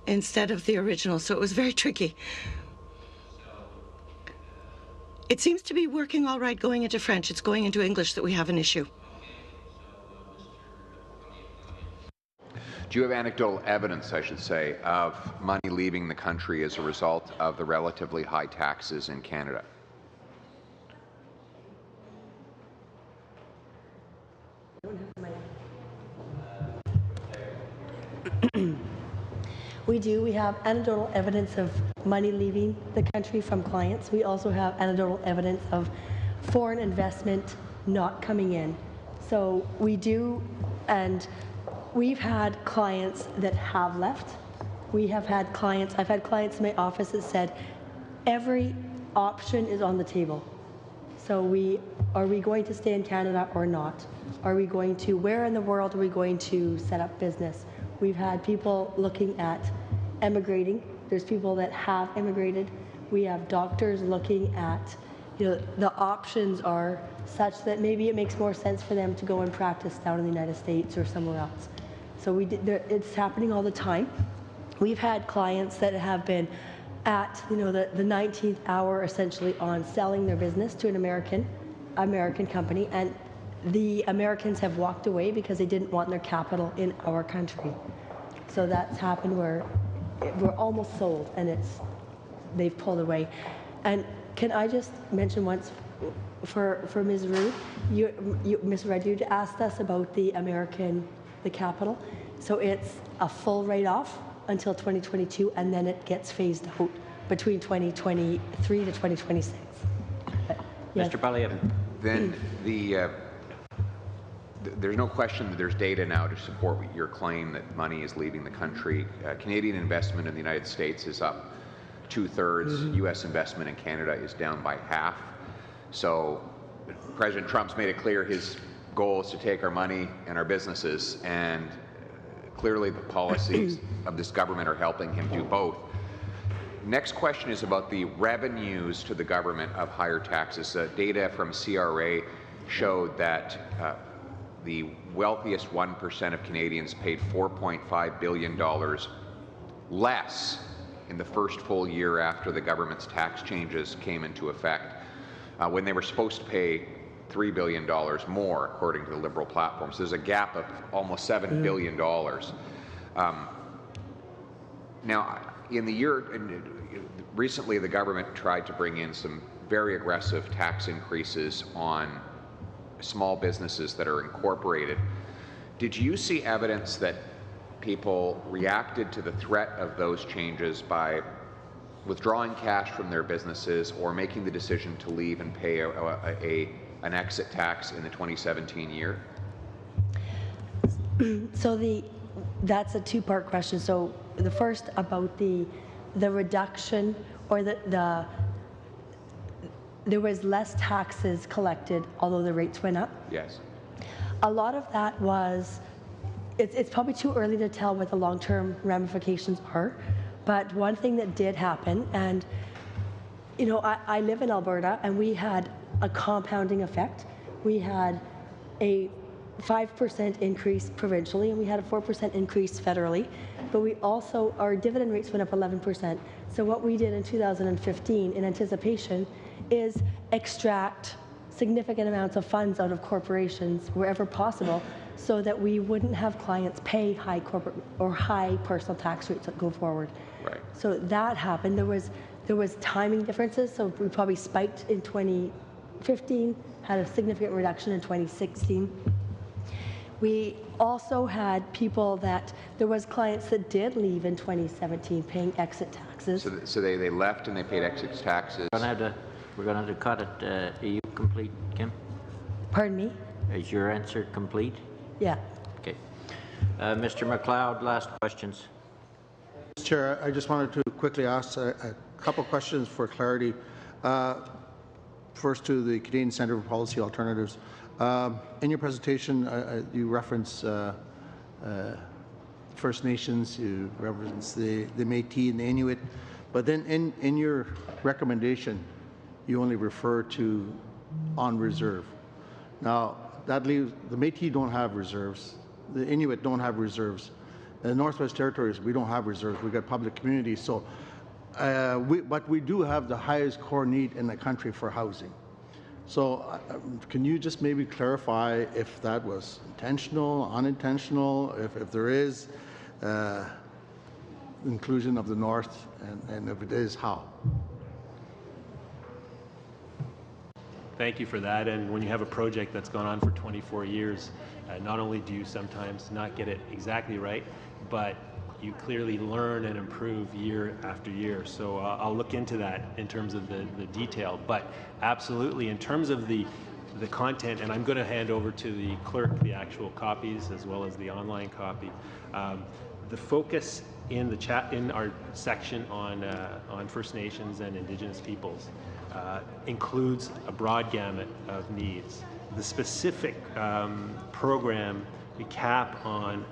instead of the original, so it was very tricky. It seems to be working all right going into French. It's going into English that we have an issue. Do you have anecdotal evidence, I should say, of money leaving the country as a result of the relatively high taxes in Canada? We do. We have anecdotal evidence of money leaving the country from clients. We also have anecdotal evidence of foreign investment not coming in. So we do, and we've had clients that have left. We have had clients, I've had clients in my office that said, every option is on the table. So are we going to stay in Canada or not? Are we going to, where in the world are we going to set up business? We've had people looking at emigrating. There's people that have immigrated. We have doctors looking at, the options are such that maybe it makes more sense for them to go and practice down in the United States or somewhere else. So it's happening all the time. We've had clients that have been at, the 19th hour essentially on selling their business to an American company, and the Americans have walked away because they didn't want their capital in our country. So that's happened where we're almost sold and they've pulled away. And can I just mention once for Ms. Rude, Ms. Rudd, you asked us about the capital. So it's a full write-off until 2022, and then it gets phased out between 2023 to 2026. Mr. Poilievre. Then there's no question that there's data now to support your claim that money is leaving the country. Canadian investment in the United States is up 2/3. U.S. investment in Canada is down by half. So President Trump's made it clear his goal is to take our money and our businesses, and clearly the policies of this government are helping him do both. Next question is about the revenues to the government of higher taxes. Data from CRA showed that the wealthiest 1% of Canadians paid $4.5 billion less in the first full year after the government's tax changes came into effect, when they were supposed to pay $3 billion more, according to the Liberal platform. So there's a gap of almost $7 billion. Now, recently the government tried to bring in some very aggressive tax increases on small businesses that are incorporated. Did you see evidence that people reacted to the threat of those changes by withdrawing cash from their businesses or making the decision to leave and pay an exit tax in the 2017 year? So that's a two-part question. So the first about the reduction, or there was less taxes collected, although the rates went up. Yes. A lot of that was, it's probably too early to tell what the long-term ramifications are, but one thing that did happen, and you know, I live in Alberta, and we had a compounding effect. We had a 5% increase provincially, and we had a 4% increase federally, but we also, our dividend rates went up 11%. So what we did in 2015 in anticipation is extract significant amounts of funds out of corporations wherever possible, so that we wouldn't have clients pay high corporate or high personal tax rates that go forward. Right. So that happened. There was timing differences, so we probably spiked in 2015, had a significant reduction in 2016. We also had people that, there was clients that did leave in 2017 paying exit taxes. So they left and they paid exit taxes. We're going to have to cut it. Are you complete, Kim? Pardon me? Is your answer complete? Yeah. Okay. Mr. McLeod, last questions. Mr. Chair, I just wanted to quickly ask a couple questions for clarity. First to the Canadian Centre for Policy Alternatives. In your presentation, you reference First Nations, you reference the Métis and the Inuit, but then in your recommendation, you only refer to on reserve. Now, that leaves, the Métis don't have reserves, the Inuit don't have reserves. In the Northwest Territories, we don't have reserves, we've got public communities, so, but we do have the highest core need in the country for housing. So can you just maybe clarify if that was intentional, unintentional, if there is inclusion of the North, and if it is, how? Thank you for that. And when you have a project that's gone on for 24 years, not only do you sometimes not get it exactly right, but you clearly learn and improve year after year. So I'll look into that in terms of the detail. But absolutely, in terms of the content, and I'm going to hand over to the clerk the actual copies as well as the online copy. The focus in the chat in our section on First Nations and Indigenous peoples includes a broad gamut of needs. The specific program, we cap on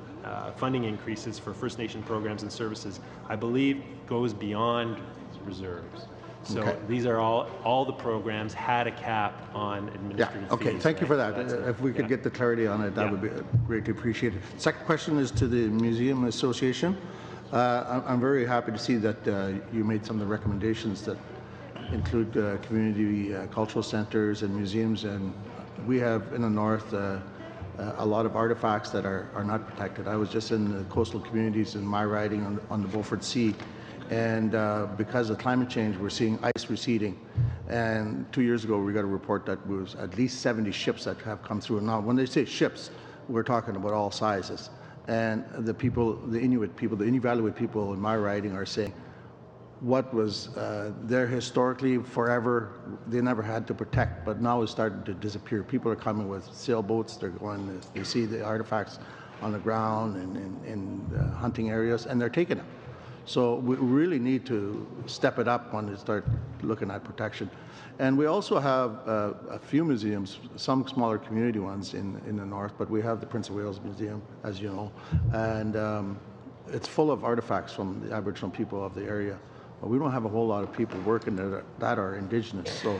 funding increases for First Nation programs and services, I believe goes beyond reserves. So okay. These are all the programs had a cap on administrative fees. Okay, thank you for that. If we could get the clarity on it, that would be greatly appreciated. Second question is to the Museum Association. I'm very happy to see that you made some of the recommendations that include community cultural centers and museums, and we have in the North a lot of artifacts that are not protected. I was just in the coastal communities in my riding on the Beaufort Sea, and because of climate change, we're seeing ice receding. And 2 years ago, we got a report that was at least 70 ships that have come through. Now, when they say ships, we're talking about all sizes. And the people, the Inuit people, the Inuvialuit people in my riding are saying, what was there historically forever, they never had to protect, but now it's starting to disappear. People are coming with sailboats, they're going, they see the artifacts on the ground and in hunting areas, and they're taking them. So we really need to step it up when we start looking at protection. And we also have a few museums, some smaller community ones in the North, but we have the Prince of Wales Museum, as you know, and it's full of artifacts from the Aboriginal people of the area. But we don't have a whole lot of people working that are Indigenous. So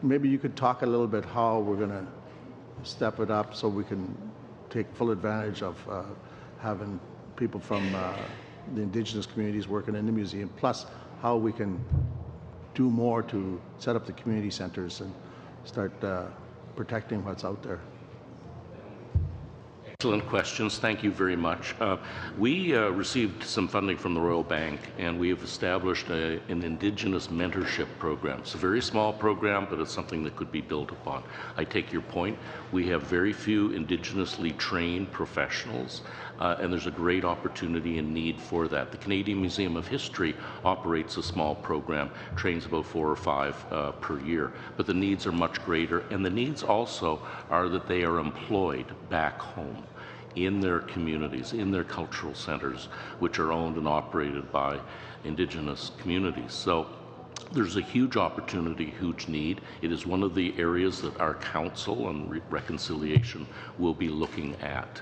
maybe you could talk a little bit how we're going to step it up so we can take full advantage of having people from the Indigenous communities working in the museum, plus how we can do more to set up the community centers and start protecting what's out there. Excellent questions. Thank you very much. We received some funding from the Royal Bank, and we have established an Indigenous mentorship program. It's a very small program, but it's something that could be built upon. I take your point. We have very few Indigenously trained professionals, and there's a great opportunity and need for that. The Canadian Museum of History operates a small program, trains about 4 or 5 per year, but the needs are much greater, and the needs also are that they are employed back home in their communities, in their cultural centers, which are owned and operated by Indigenous communities. So there's a huge opportunity, huge need. It is one of the areas that our council on reconciliation will be looking at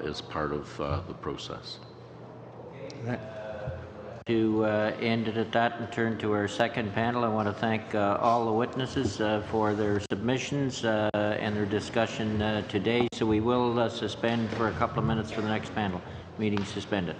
as part of the process. To end it at that and turn to our second panel, I want to thank all the witnesses for their submissions and their discussion today. So we will suspend for a couple of minutes for the next panel. Meeting suspended.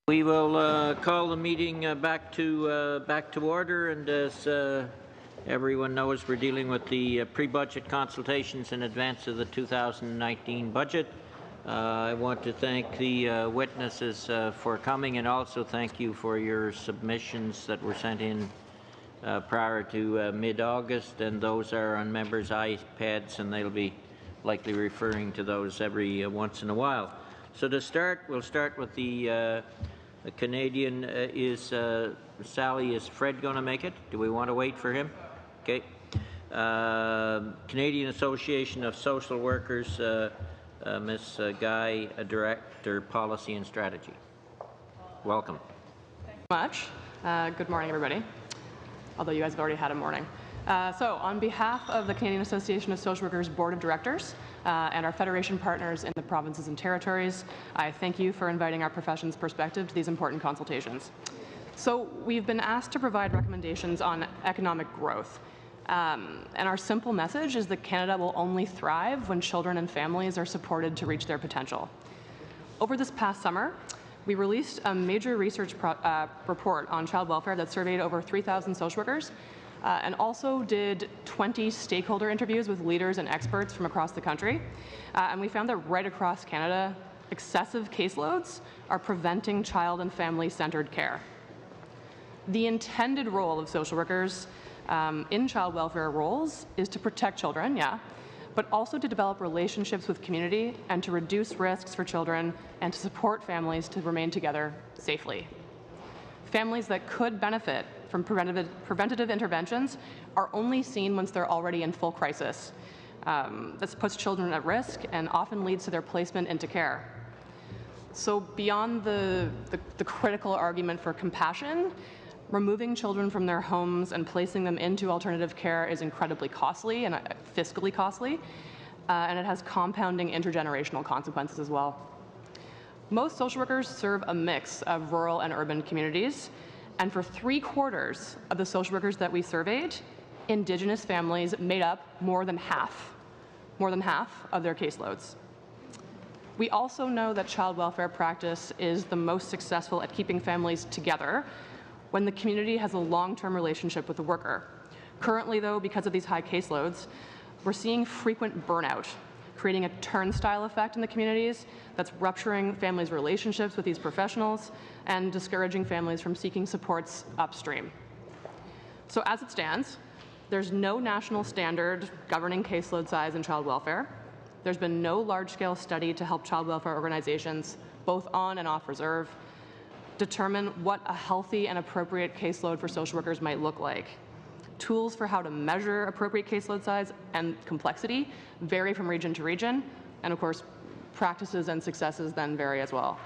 We will call the meeting back to order, and as everyone knows, we're dealing with the pre-budget consultations in advance of the 2019 budget. I want to thank the witnesses for coming, and also thank you for your submissions that were sent in prior to mid-August, and those are on members' iPads, and they'll be likely referring to those every once in a while. So to start, we'll start with the Canadian. Sally, is Fred going to make it? Do we want to wait for him? Okay. Canadian Association of Social Workers, Ms. Guy, Director, Policy and Strategy. Welcome. Thanks so much. Good morning, everybody, although you guys have already had a morning. So on behalf of the Canadian Association of Social Workers Board of Directors and our Federation partners in the provinces and territories, I thank you for inviting our profession's perspective to these important consultations. So we've been asked to provide recommendations on economic growth. And our simple message is that Canada will only thrive when children and families are supported to reach their potential. Over this past summer, we released a major research report on child welfare that surveyed over 3,000 social workers and also did 20 stakeholder interviews with leaders and experts from across the country. And we found that right across Canada, excessive caseloads are preventing child and family-centered care. The intended role of social workers in child welfare roles is to protect children, yeah, but also to develop relationships with community and to reduce risks for children and to support families to remain together safely. Families that could benefit from preventative interventions are only seen once they're already in full crisis. This puts children at risk and often leads to their placement into care. So beyond the critical argument for compassion, removing children from their homes and placing them into alternative care is incredibly costly and fiscally costly, and it has compounding intergenerational consequences as well. Most social workers serve a mix of rural and urban communities, and for 3/4 of the social workers that we surveyed, Indigenous families made up more than half of their caseloads. We also know that child welfare practice is the most successful at keeping families together when the community has a long-term relationship with the worker. Currently, though, because of these high caseloads, we're seeing frequent burnout, creating a turnstile effect in the communities that's rupturing families' relationships with these professionals and discouraging families from seeking supports upstream. So as it stands, there's no national standard governing caseload size in child welfare. There's been no large-scale study to help child welfare organizations, both on and off reserve, determine what a healthy and appropriate caseload for social workers might look like. Tools for how to measure appropriate caseload size and complexity vary from region to region, and of course, practices and successes then vary as well.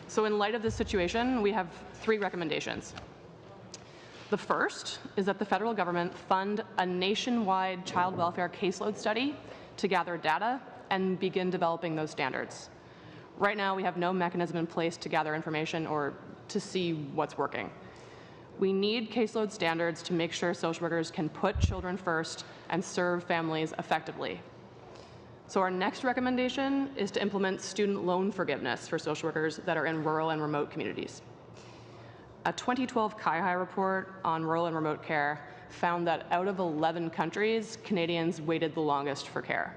So in light of this situation, we have 3 recommendations. The first is that the federal government fund a nationwide child welfare caseload study to gather data and begin developing those standards. Right now, we have no mechanism in place to gather information or to see what's working. We need caseload standards to make sure social workers can put children first and serve families effectively. So our next recommendation is to implement student loan forgiveness for social workers that are in rural and remote communities. A 2012 CIHI report on rural and remote care found that out of 11 countries, Canadians waited the longest for care.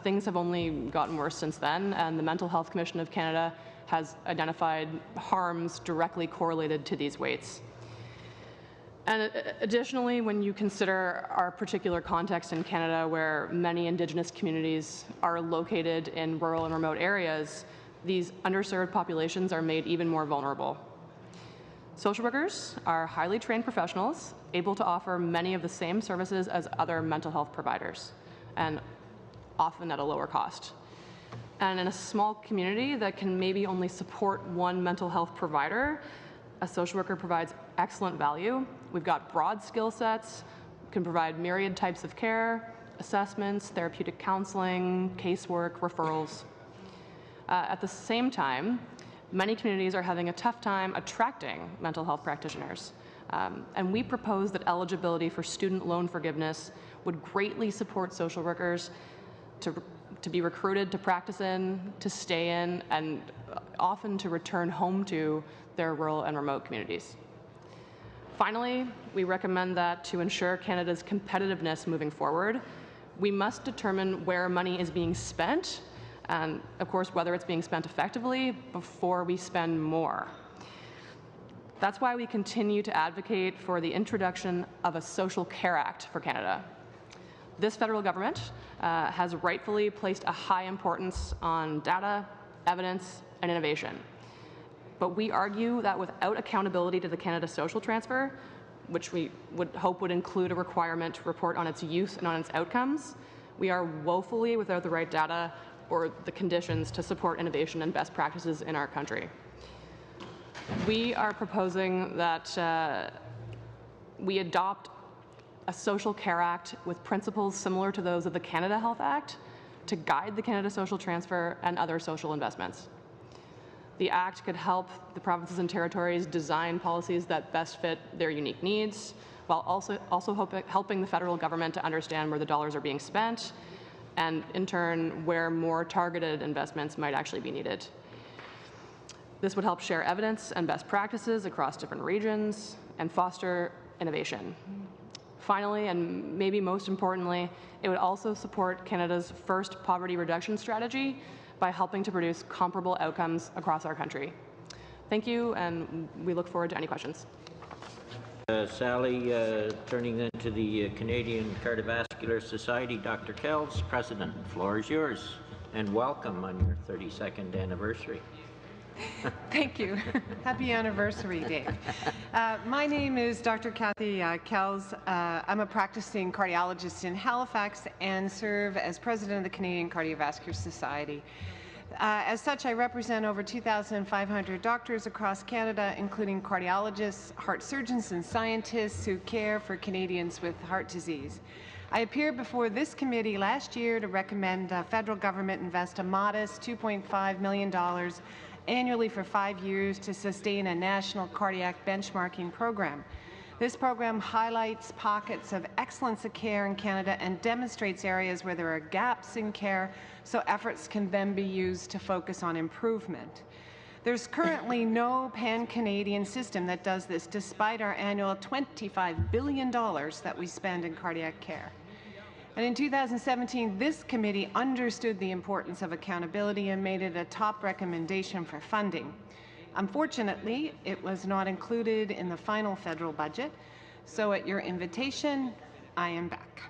Things have only gotten worse since then, and the Mental Health Commission of Canada has identified harms directly correlated to these waits. And additionally, when you consider our particular context in Canada, where many Indigenous communities are located in rural and remote areas, these underserved populations are made even more vulnerable. Social workers are highly trained professionals, able to offer many of the same services as other mental health providers, and often at a lower cost. And in a small community that can maybe only support one mental health provider, a social worker provides excellent value. We've got broad skill sets, can provide myriad types of care, assessments, therapeutic counseling, casework, referrals. At the same time, many communities are having a tough time attracting mental health practitioners. And we propose that eligibility for student loan forgiveness would greatly support social workers to be recruited to practice in, to stay in, and often to return home to their rural and remote communities. Finally, we recommend that to ensure Canada's competitiveness moving forward, we must determine where money is being spent, and of course whether it's being spent effectively before we spend more. That's why we continue to advocate for the introduction of a Social Care Act for Canada. This federal government has rightfully placed a high importance on data, evidence, and innovation. But we argue that without accountability to the Canada Social Transfer, which we would hope would include a requirement to report on its use and on its outcomes, we are woefully without the right data or the conditions to support innovation and best practices in our country. We are proposing that we adopt a Social Care Act with principles similar to those of the Canada Health Act to guide the Canada Social Transfer and other social investments. The Act could help the provinces and territories design policies that best fit their unique needs, while also helping the federal government to understand where the dollars are being spent, and in turn, where more targeted investments might actually be needed. This would help share evidence and best practices across different regions and foster innovation. Finally, and maybe most importantly, it would also support Canada's first poverty reduction strategy by helping to produce comparable outcomes across our country. Thank you, and we look forward to any questions. Sally, turning then to the Canadian Cardiovascular Society, Dr. Kells, President, the floor is yours, and welcome on your 32nd anniversary. Thank you. Happy anniversary, Dave. My name is Dr. Kathy Kells. I'm a practicing cardiologist in Halifax and serve as president of the Canadian Cardiovascular Society. As such, I represent over 2,500 doctors across Canada, including cardiologists, heart surgeons, and scientists who care for Canadians with heart disease. I appeared before this committee last year to recommend the federal government invest a modest $2.5 million annually for 5 years to sustain a national cardiac benchmarking program. This program highlights pockets of excellence of care in Canada and demonstrates areas where there are gaps in care, so efforts can then be used to focus on improvement. There's currently no pan-Canadian system that does this, despite our annual $25 billion that we spend in cardiac care. And in 2017, this committee understood the importance of accountability and made it a top recommendation for funding. Unfortunately, it was not included in the final federal budget, so at your invitation, I am back.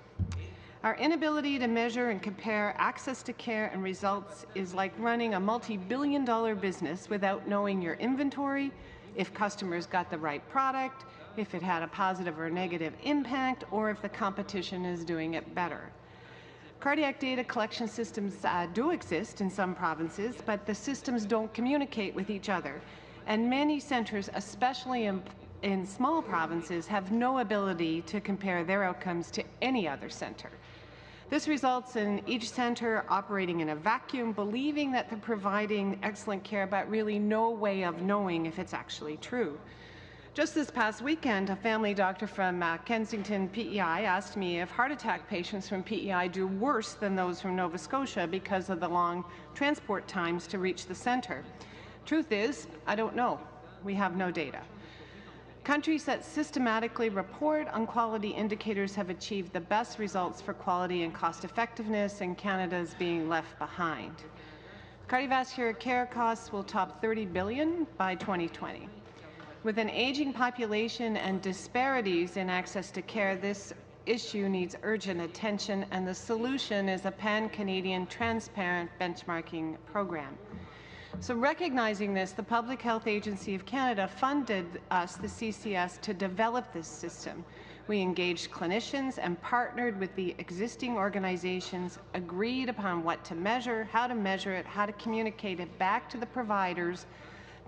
Our inability to measure and compare access to care and results is like running a multi-billion-dollar business without knowing your inventory, if customers got the right product, if it had a positive or negative impact, or if the competition is doing it better. Cardiac data collection systems do exist in some provinces, but the systems don't communicate with each other. And many centers, especially in small provinces, have no ability to compare their outcomes to any other center. This results in each center operating in a vacuum, believing that they're providing excellent care, but really no way of knowing if it's actually true. Just this past weekend, a family doctor from Kensington PEI asked me if heart attack patients from PEI do worse than those from Nova Scotia because of the long transport times to reach the center. Truth is, I don't know. We have no data. Countries that systematically report on quality indicators have achieved the best results for quality and cost effectiveness, and Canada is being left behind. Cardiovascular care costs will top $30 billion by 2020. With an aging population and disparities in access to care, this issue needs urgent attention, and the solution is a pan-Canadian transparent benchmarking program. So recognizing this, the Public Health Agency of Canada funded us, the CCS, to develop this system. We engaged clinicians and partnered with the existing organizations, agreed upon what to measure, how to communicate it back to the providers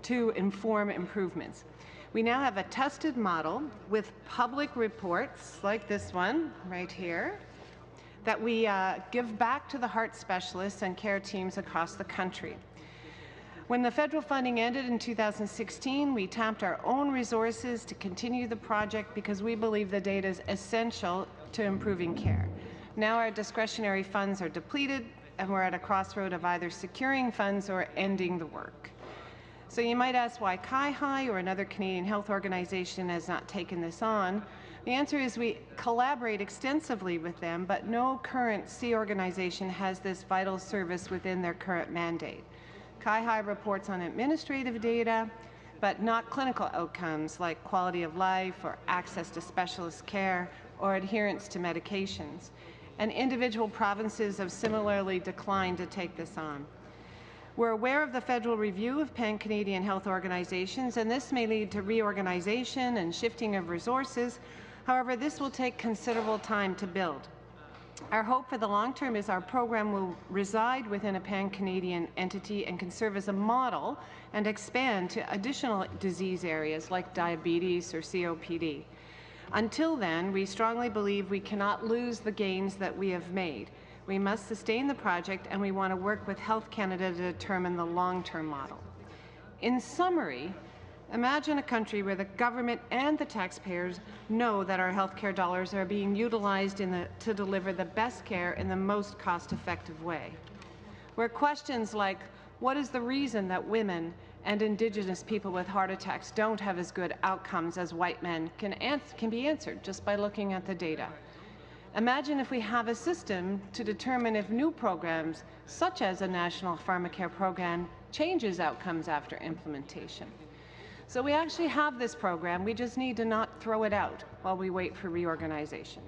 to inform improvements. We now have a tested model with public reports like this one right here that we give back to the heart specialists and care teams across the country. When the federal funding ended in 2016, we tapped our own resources to continue the project because we believe the data is essential to improving care. Now our discretionary funds are depleted, and we're at a crossroad of either securing funds or ending the work. So you might ask why CIHI or another Canadian health organization has not taken this on. The answer is we collaborate extensively with them, but no current C organization has this vital service within their current mandate. CIHI reports on administrative data, but not clinical outcomes like quality of life or access to specialist care or adherence to medications. And individual provinces have similarly declined to take this on. We're aware of the federal review of pan-Canadian health organizations, and this may lead to reorganization and shifting of resources. However, this will take considerable time to build. Our hope for the long term is our program will reside within a pan-Canadian entity and can serve as a model and expand to additional disease areas like diabetes or COPD. Until then, we strongly believe we cannot lose the gains that we have made. We must sustain the project, and we want to work with Health Canada to determine the long-term model. In summary, imagine a country where the government and the taxpayers know that our healthcare dollars are being utilized to deliver the best care in the most cost-effective way. Where questions like, what is the reason that women and Indigenous people with heart attacks don't have as good outcomes as white men can be answered just by looking at the data. Imagine if we have a system to determine if new programs, such as a national pharmacare program, changes outcomes after implementation. So we actually have this program, we just need to not throw it out while we wait for reorganization.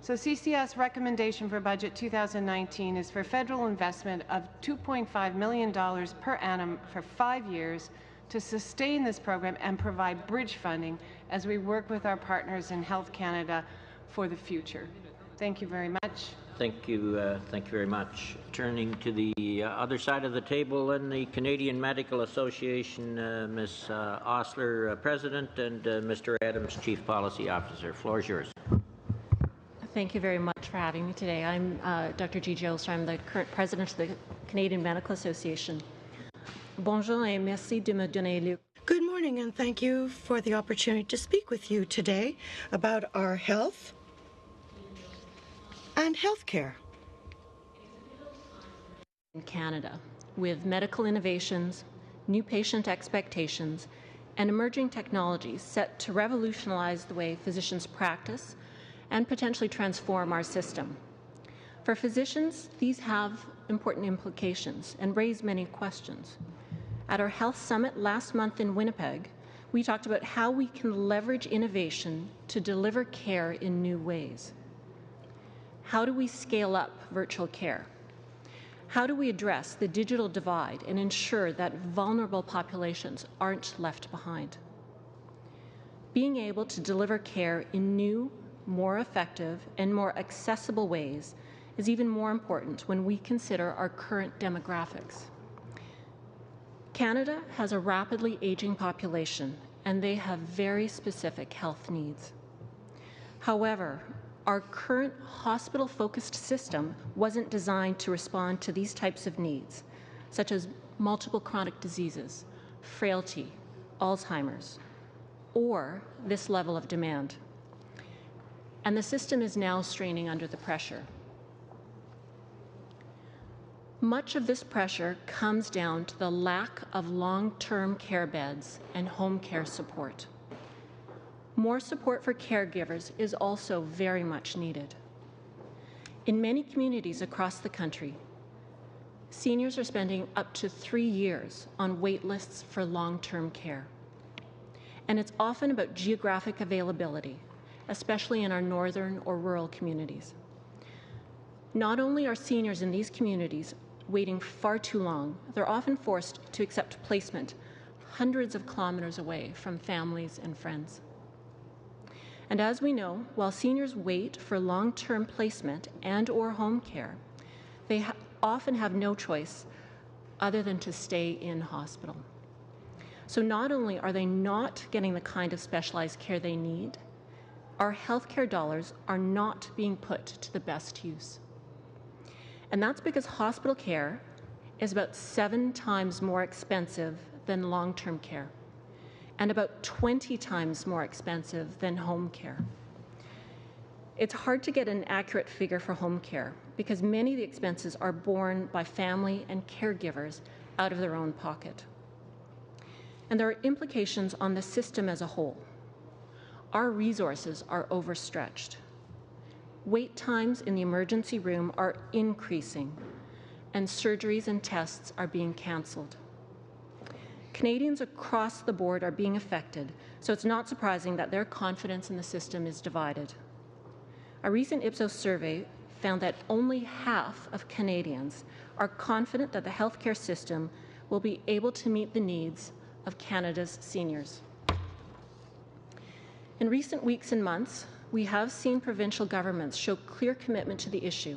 So CCS recommendation for budget 2019 is for federal investment of $2.5 million per annum for 5 years to sustain this program and provide bridge funding as we work with our partners in Health Canada for the future. Thank you very much. Thank you very much. Turning to the other side of the table, and the Canadian Medical Association, Ms. Osler, President, and Mr. Adams, Chief Policy Officer. Floor is yours. Thank you very much for having me today. I'm Dr. G. Josler. I'm the current President of the Canadian Medical Association. Bonjour et merci de me donner le... Good morning, and thank you for the opportunity to speak with you today about our health and healthcare. In Canada, with medical innovations, new patient expectations, and emerging technologies set to revolutionize the way physicians practice and potentially transform our system. For physicians, these have important implications and raise many questions. At our Health Summit last month in Winnipeg, we talked about how we can leverage innovation to deliver care in new ways. How do we scale up virtual care? How do we address the digital divide and ensure that vulnerable populations aren't left behind? Being able to deliver care in new, more effective, and more accessible ways is even more important when we consider our current demographics. Canada has a rapidly aging population, and they have very specific health needs. However, our current hospital-focused system wasn't designed to respond to these types of needs, such as multiple chronic diseases, frailty, Alzheimer's, or this level of demand. And the system is now straining under the pressure. Much of this pressure comes down to the lack of long-term care beds and home care support. More support for caregivers is also very much needed. In many communities across the country, seniors are spending up to 3 years on wait lists for long-term care. And it's often about geographic availability, especially in our northern or rural communities. Not only are seniors in these communities waiting far too long, they're often forced to accept placement hundreds of kilometers away from families and friends. And as we know, while seniors wait for long-term placement and/or home care, they often have no choice other than to stay in hospital. So not only are they not getting the kind of specialized care they need, our healthcare dollars are not being put to the best use. And that's because hospital care is about 7 times more expensive than long-term care, and about 20 times more expensive than home care. It's hard to get an accurate figure for home care because many of the expenses are borne by family and caregivers out of their own pocket. And there are implications on the system as a whole. Our resources are overstretched. Wait times in the emergency room are increasing, and surgeries and tests are being cancelled. Canadians across the board are being affected, so it's not surprising that their confidence in the system is divided. A recent Ipsos survey found that only half of Canadians are confident that the healthcare system will be able to meet the needs of Canada's seniors. In recent weeks and months, we have seen provincial governments show clear commitment to the issue,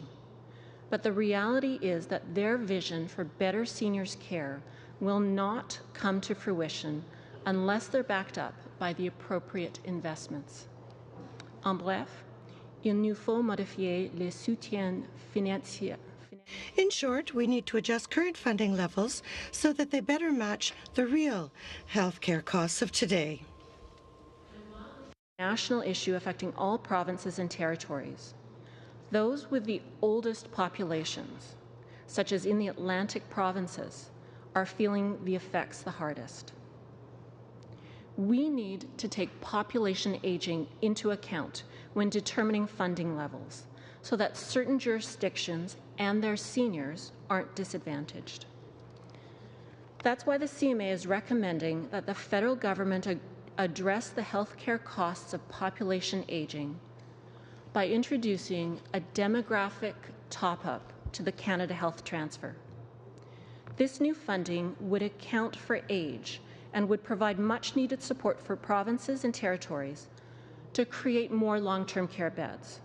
but the reality is that their vision for better seniors' care will not come to fruition unless they're backed up by the appropriate investments. En bref, il nous faut modifier les soutiens financiers. In short, we need to adjust current funding levels so that they better match the real healthcare costs of today. National issue affecting all provinces and territories. Those with the oldest populations, such as in the Atlantic provinces, are feeling the effects the hardest. We need to take population aging into account when determining funding levels so that certain jurisdictions and their seniors aren't disadvantaged. That's why the CMA is recommending that the federal government address the healthcare costs of population aging by introducing a demographic top-up to the Canada Health Transfer. This new funding would account for age and would provide much-needed support for provinces and territories to create more long-term care beds,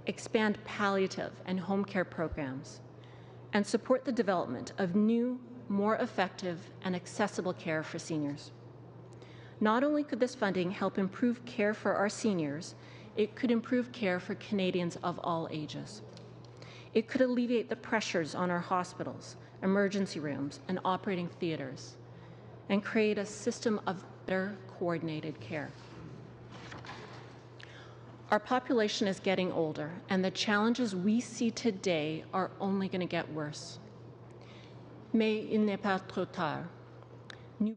expand palliative and home care programs, and support the development of new, more effective and accessible care for seniors. Not only could this funding help improve care for our seniors, it could improve care for Canadians of all ages. It could alleviate the pressures on our hospitals, emergency rooms, and operating theatres, and create a system of better coordinated care. Our population is getting older, and the challenges we see today are only going to get worse. Mais il n'est pas trop tard.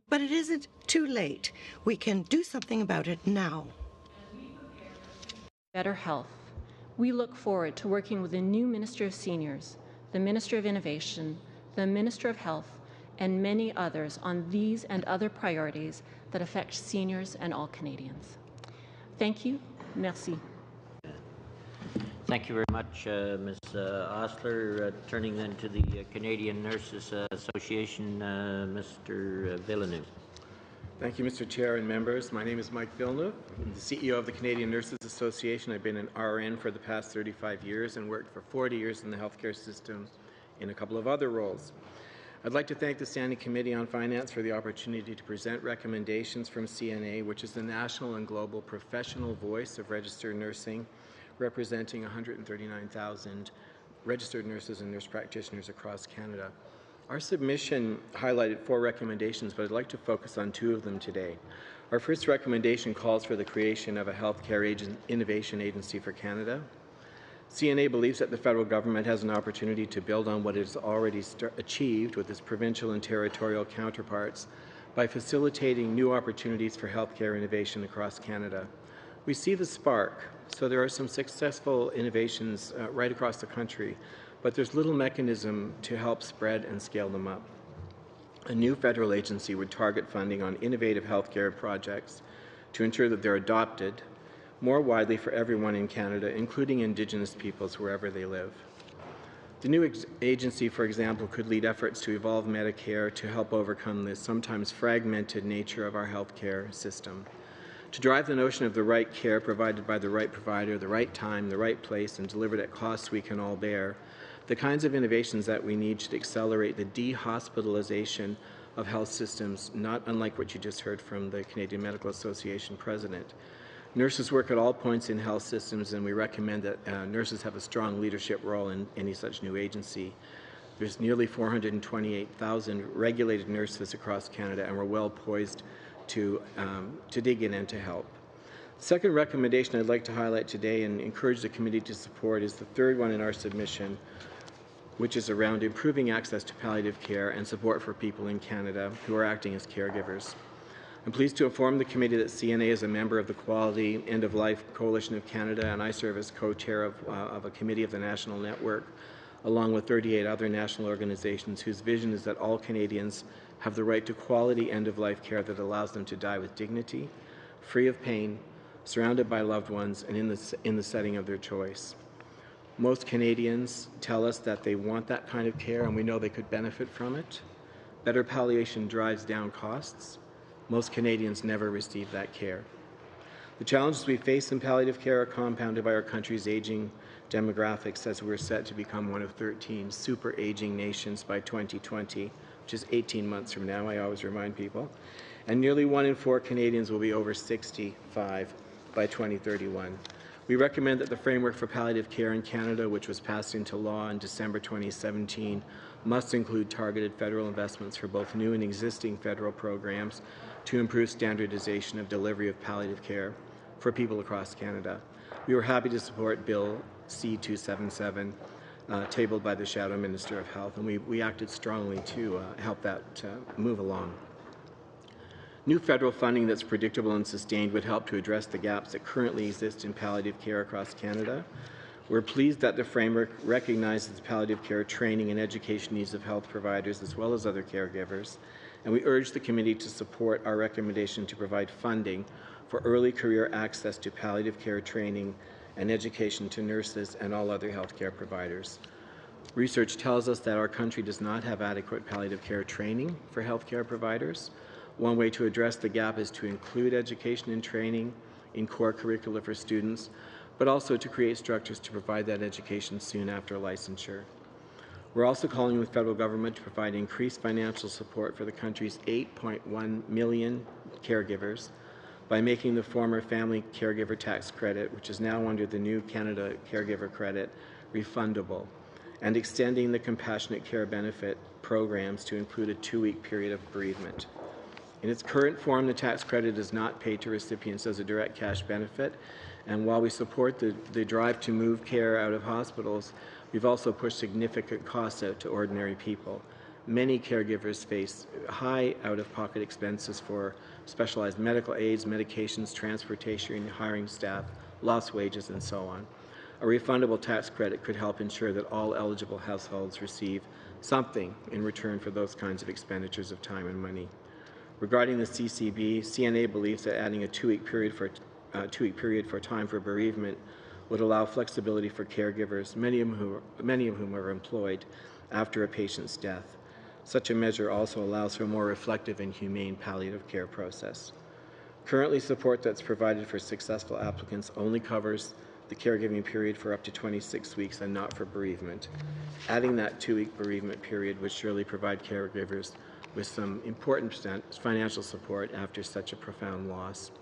But it isn't too late. We can do something about it now. Better health. We look forward to working with the new Minister of Seniors, the Minister of Innovation, the Minister of Health, and many others on these and other priorities that affect seniors and all Canadians. Thank you. Merci. Thank you very much, Ms. Ostler. Turning then to the Canadian Nurses Association, Mr. Villeneuve. Thank you, Mr. Chair and members. My name is Mike Villeneuve. I'm the CEO of the Canadian Nurses Association. I've been an RN for the past 35 years and worked for 40 years in the healthcare system in a couple of other roles. I'd like to thank the Standing Committee on Finance for the opportunity to present recommendations from CNA, which is the national and global professional voice of registered nursing, representing 139,000 registered nurses and nurse practitioners across Canada. Our submission highlighted 4 recommendations, but I'd like to focus on 2 of them today. Our first recommendation calls for the creation of a healthcare innovation agency for Canada. CNA believes that the federal government has an opportunity to build on what it has already achieved with its provincial and territorial counterparts by facilitating new opportunities for healthcare innovation across Canada. We see the spark, so there are some successful innovations right across the country, but there's little mechanism to help spread and scale them up. A new federal agency would target funding on innovative healthcare projects to ensure that they're adopted more widely for everyone in Canada, including Indigenous peoples wherever they live. The new agency, for example, could lead efforts to evolve Medicare to help overcome the sometimes fragmented nature of our healthcare system, to drive the notion of the right care provided by the right provider, the right time, the right place, and delivered at costs we can all bear. The kinds of innovations that we need should accelerate the dehospitalization of health systems, not unlike what you just heard from the Canadian Medical Association president. Nurses work at all points in health systems, and we recommend that nurses have a strong leadership role in any such new agency. There's nearly 428,000 regulated nurses across Canada, and we're well poised to dig in and to help. Second recommendation I'd like to highlight today and encourage the committee to support is the third one in our submission, which is around improving access to palliative care and support for people in Canada who are acting as caregivers. I'm pleased to inform the committee that CNA is a member of the Quality End of Life Coalition of Canada, and I serve as co-chair of a committee of the National Network, along with 38 other national organizations whose vision is that all Canadians have the right to quality end-of-life care that allows them to die with dignity, free of pain, surrounded by loved ones, and in the setting of their choice. Most Canadians tell us that they want that kind of care, and we know they could benefit from it. Better palliation drives down costs. Most Canadians never receive that care. The challenges we face in palliative care are compounded by our country's aging demographics, as we're set to become one of 13 super aging nations by 2020, which is 18 months from now, I always remind people. And nearly 1 in 4 Canadians will be over 65 by 2031. We recommend that the framework for palliative care in Canada, which was passed into law in December 2017, must include targeted federal investments for both new and existing federal programs to improve standardization of delivery of palliative care for people across Canada. We were happy to support Bill C-277, tabled by the Shadow Minister of Health, and we acted strongly to help that move along. New federal funding that's predictable and sustained would help to address the gaps that currently exist in palliative care across Canada. We're pleased that the framework recognizes the palliative care training and education needs of health providers as well as other caregivers, and we urge the committee to support our recommendation to provide funding for early career access to palliative care training and education to nurses and all other healthcare providers. Research tells us that our country does not have adequate palliative care training for healthcare providers. One way to address the gap is to include education and training in core curricula for students, but also to create structures to provide that education soon after licensure. We're also calling on the federal government to provide increased financial support for the country's 8.1 million caregivers by making the former Family Caregiver Tax Credit, which is now under the new Canada Caregiver Credit, refundable, and extending the compassionate care benefit programs to include a 2-week period of bereavement. In its current form, the tax credit is not paid to recipients as a direct cash benefit, and while we support the drive to move care out of hospitals, we've also pushed significant costs out to ordinary people. Many caregivers face high out-of-pocket expenses for specialized medical aids, medications, transportation, hiring staff, lost wages, and so on. A refundable tax credit could help ensure that all eligible households receive something in return for those kinds of expenditures of time and money. Regarding the CCB, CNA believes that adding a 2-week period for time for bereavement would allow flexibility for caregivers, many of whom are employed after a patient's death. Such a measure also allows for a more reflective and humane palliative care process. Currently, support that's provided for successful applicants only covers the caregiving period for up to 26 weeks and not for bereavement. Adding that 2-week bereavement period would surely provide caregivers with some important financial support after such a profound loss.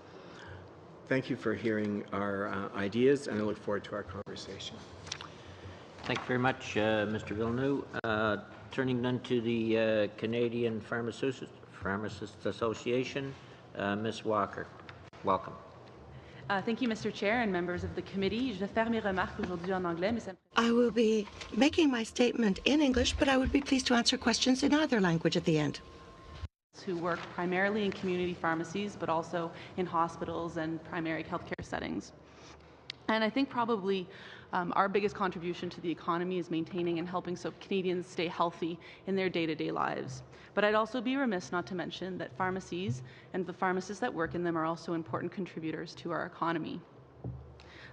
Thank you for hearing our ideas, and I look forward to our conversation. Thank you very much, Mr. Villeneuve. Turning then to the Canadian Pharmacists Association, Ms. Walker. Welcome. Thank you, Mr. Chair and members of the committee. Je vais faire mes remarques aujourd'hui en anglais, mais ça... I will be making my statement in English, but I would be pleased to answer questions in either language at the end. Who work primarily in community pharmacies, but also in hospitals and primary healthcare settings. And I think probably our biggest contribution to the economy is maintaining and helping so Canadians stay healthy in their day-to-day lives. But I'd also be remiss not to mention that pharmacies and the pharmacists that work in them are also important contributors to our economy.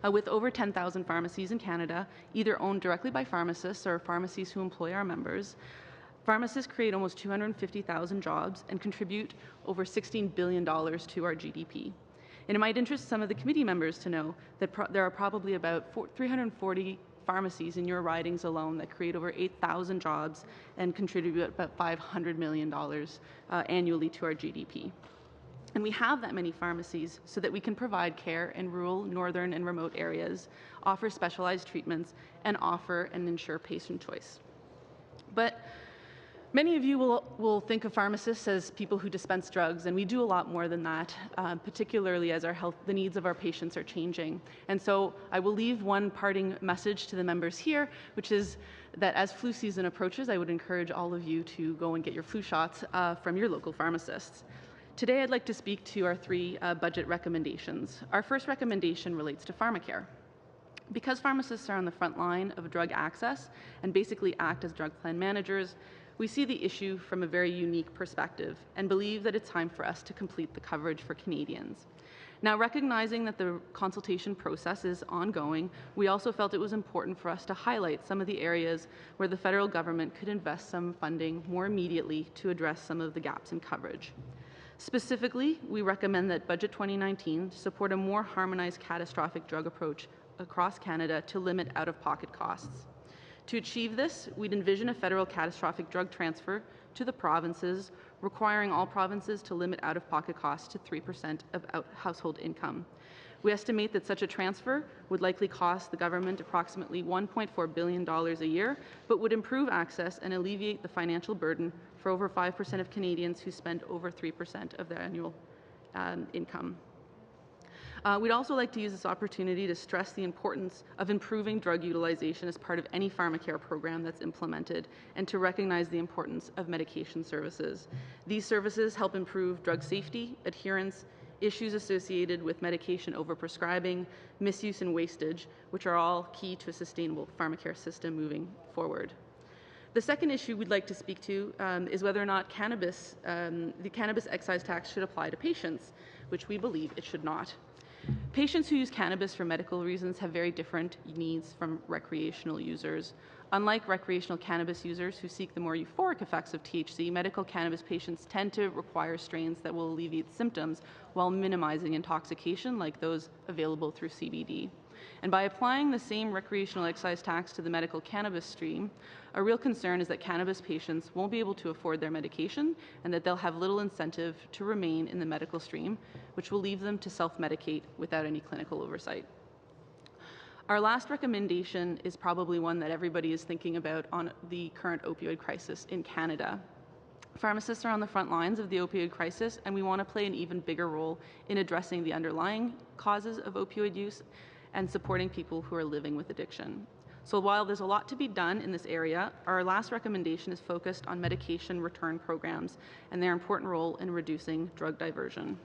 With over 10,000 pharmacies in Canada, either owned directly by pharmacists or pharmacies who employ our members, pharmacists create almost 250,000 jobs and contribute over $16 billion to our GDP. And it might interest some of the committee members to know that there are probably about 340 pharmacies in your ridings alone that create over 8,000 jobs and contribute about $500 million annually to our GDP. And we have that many pharmacies so that we can provide care in rural, northern, and remote areas, offer specialized treatments, and offer and ensure patient choice. But Many of you will think of pharmacists as people who dispense drugs, and we do a lot more than that, particularly as the needs of our patients are changing. And so I will leave one parting message to the members here, which is that as flu season approaches, I would encourage all of you to go and get your flu shots from your local pharmacists. Today, I'd like to speak to our three budget recommendations. Our first recommendation relates to pharmacare. Because pharmacists are on the front line of drug access and basically act as drug plan managers, we see the issue from a very unique perspective and believe that it's time for us to complete the coverage for Canadians. Now, recognizing that the consultation process is ongoing, we also felt it was important for us to highlight some of the areas where the federal government could invest some funding more immediately to address some of the gaps in coverage. Specifically, we recommend that Budget 2019 support a more harmonized catastrophic drug approach across Canada to limit out-of-pocket costs. To achieve this, we'd envision a federal catastrophic drug transfer to the provinces, requiring all provinces to limit out-of-pocket costs to 3% of household income. We estimate that such a transfer would likely cost the government approximately $1.4 billion a year, but would improve access and alleviate the financial burden for over 5% of Canadians who spend over 3% of their annual income. We'd also like to use this opportunity to stress the importance of improving drug utilization as part of any pharmacare program that's implemented, and to recognize the importance of medication services. These services help improve drug safety, adherence, issues associated with medication overprescribing, misuse and wastage, which are all key to a sustainable pharmacare system moving forward. The second issue we'd like to speak to is whether or not the cannabis excise tax should apply to patients, which we believe it should not. Patients who use cannabis for medical reasons have very different needs from recreational users. Unlike recreational cannabis users who seek the more euphoric effects of THC, medical cannabis patients tend to require strains that will alleviate symptoms while minimizing intoxication, like those available through CBD. And by applying the same recreational excise tax to the medical cannabis stream, a real concern is that cannabis patients won't be able to afford their medication and that they'll have little incentive to remain in the medical stream, which will leave them to self-medicate without any clinical oversight. Our last recommendation is probably one that everybody is thinking about on the current opioid crisis in Canada. Pharmacists are on the front lines of the opioid crisis, and we want to play an even bigger role in addressing the underlying causes of opioid use and supporting people who are living with addiction. So while there's a lot to be done in this area, our last recommendation is focused on medication return programs and their important role in reducing drug diversion.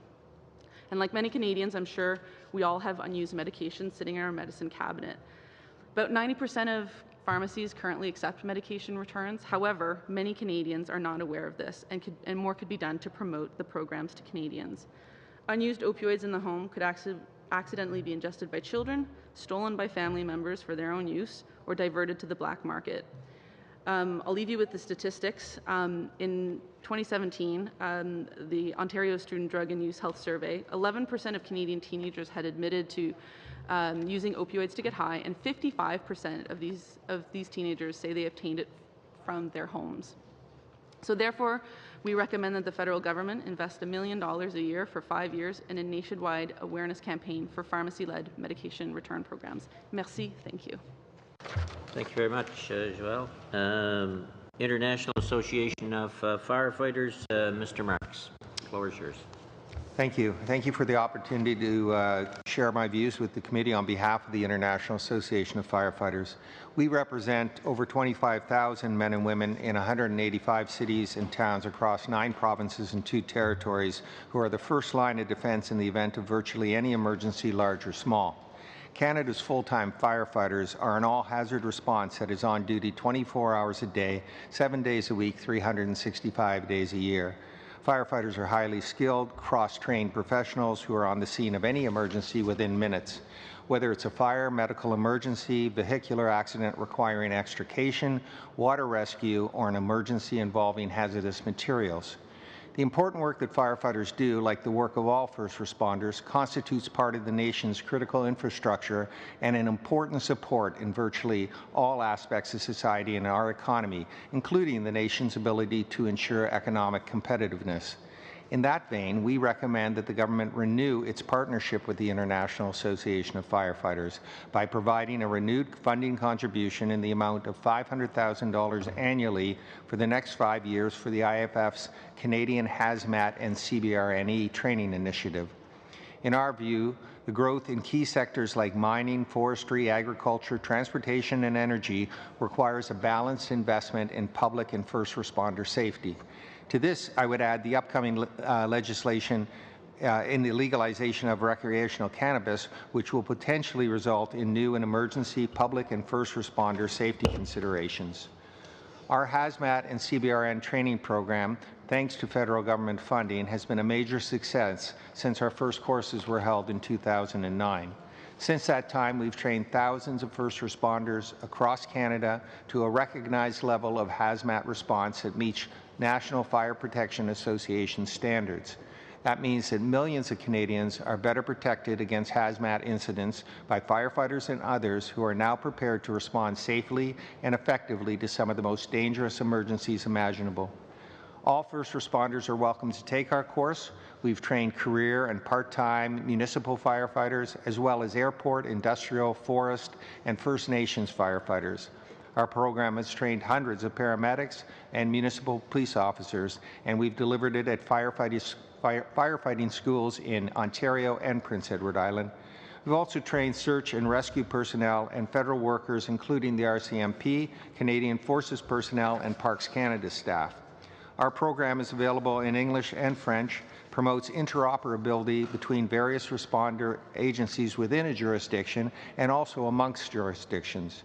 And like many Canadians, I'm sure we all have unused medications sitting in our medicine cabinet. About 90% of pharmacies currently accept medication returns. However, many Canadians are not aware of this, and more could be done to promote the programs to Canadians. Unused opioids in the home could accidentally be ingested by children, stolen by family members for their own use, or diverted to the black market. I'll leave you with the statistics. In 2017, the Ontario Student Drug and Use Health Survey, 11% of Canadian teenagers had admitted to using opioids to get high, and 55% of these teenagers say they obtained it from their homes. So therefore, we recommend that the federal government invest $1 million a year for 5 years in a nationwide awareness campaign for pharmacy-led medication return programs. Merci. Thank you. Thank you very much, Joelle. International Association of Firefighters, Mr. Marks, the floor is yours. Thank you. Thank you for the opportunity to share my views with the committee on behalf of the International Association of Firefighters. We represent over 25,000 men and women in 185 cities and towns across 9 provinces and 2 territories who are the first line of defense in the event of virtually any emergency, large or small. Canada's full-time firefighters are an all-hazard response that is on duty 24 hours a day, 7 days a week, 365 days a year. Firefighters are highly skilled, cross-trained professionals who are on the scene of any emergency within minutes. Whether it's a fire, medical emergency, vehicular accident requiring extrication, water rescue, or an emergency involving hazardous materials. The important work that firefighters do, like the work of all first responders, constitutes part of the nation's critical infrastructure and an important support in virtually all aspects of society and our economy, including the nation's ability to ensure economic competitiveness. In that vein, we recommend that the government renew its partnership with the International Association of Firefighters by providing a renewed funding contribution in the amount of $500,000 annually for the next 5 years for the IFF's Canadian Hazmat and CBRNE training initiative. In our view, the growth in key sectors like mining, forestry, agriculture, transportation, and energy requires a balanced investment in public and first responder safety. To this, I would add the upcoming legislation in the legalization of recreational cannabis, which will potentially result in new and emergency public and first responder safety considerations. Our Hazmat and CBRN training program, thanks to federal government funding, has been a major success since our first courses were held in 2009. Since that time, we've trained thousands of first responders across Canada to a recognized level of hazmat response that meets National Fire Protection Association standards. That means that millions of Canadians are better protected against hazmat incidents by firefighters and others who are now prepared to respond safely and effectively to some of the most dangerous emergencies imaginable. All first responders are welcome to take our course. We've trained career and part-time municipal firefighters, as well as airport, industrial, forest, and First Nations firefighters. Our program has trained hundreds of paramedics and municipal police officers, and we've delivered it at firefighting schools in Ontario and Prince Edward Island. We've also trained search and rescue personnel and federal workers, including the RCMP, Canadian Forces personnel, and Parks Canada staff. Our program is available in English and French, promotes interoperability between various responder agencies within a jurisdiction and also amongst jurisdictions.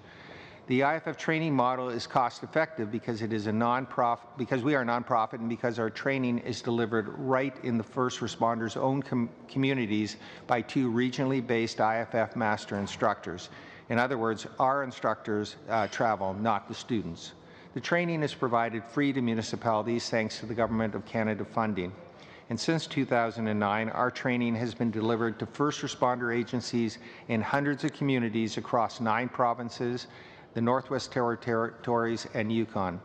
The IFF training model is cost-effective because it is a non-profit, because we are a nonprofit, and because our training is delivered right in the first responders' own communities by 2 regionally based IFF master instructors. In other words, our instructors travel, not the students. The training is provided free to municipalities thanks to the Government of Canada funding. And since 2009, our training has been delivered to first responder agencies in hundreds of communities across 9 provinces, the Northwest Territories, and Yukon.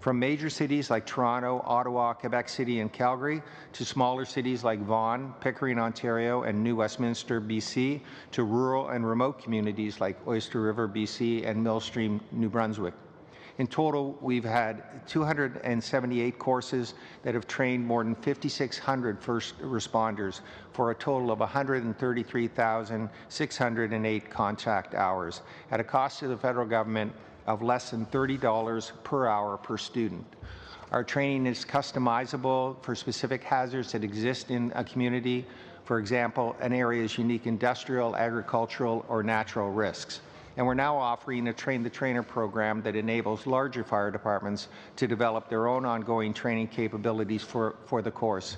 From major cities like Toronto, Ottawa, Quebec City, and Calgary, to smaller cities like Vaughan, Pickering, Ontario, and New Westminster, BC, to rural and remote communities like Oyster River, BC, and Millstream, New Brunswick. In total, we've had 278 courses that have trained more than 5,600 first responders for a total of 133,608 contact hours at a cost to the federal government of less than $30 per hour per student. Our training is customizable for specific hazards that exist in a community. For example, an area's unique industrial, agricultural, or natural risks. And we're now offering a Train the Trainer program that enables larger fire departments to develop their own ongoing training capabilities for the course.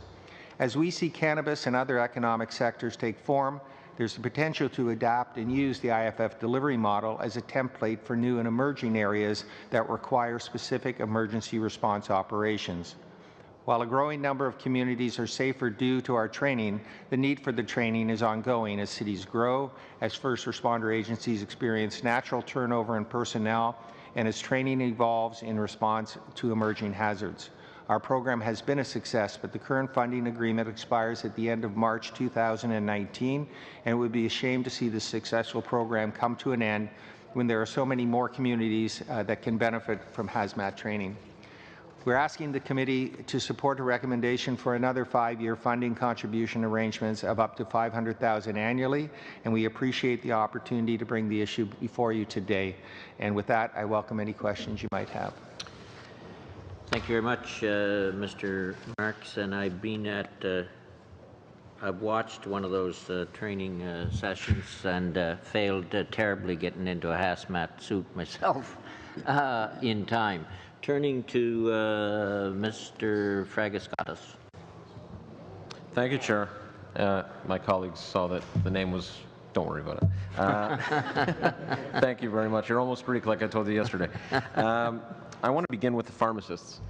As we see cannabis and other economic sectors take form, there's the potential to adapt and use the IFF delivery model as a template for new and emerging areas that require specific emergency response operations. While a growing number of communities are safer due to our training, the need for the training is ongoing as cities grow, as first responder agencies experience natural turnover in personnel, and as training evolves in response to emerging hazards. Our program has been a success, but the current funding agreement expires at the end of March 2019, and it would be a shame to see this successful program come to an end when there are so many more communities that can benefit from hazmat training. We're asking the committee to support a recommendation for another 5-year funding contribution arrangements of up to $500,000 annually, and we appreciate the opportunity to bring the issue before you today. And with that, I welcome any questions you might have. Thank you very much, Mr. Marks. And I've been at, I've watched one of those training sessions and failed terribly getting into a hazmat suit myself in time. Turning to Mr. Fragascatos. Thank you, Chair. My colleagues saw that the name was, don't worry about it. Thank you very much. You're almost Greek, like I told you yesterday. I want to begin with the pharmacists.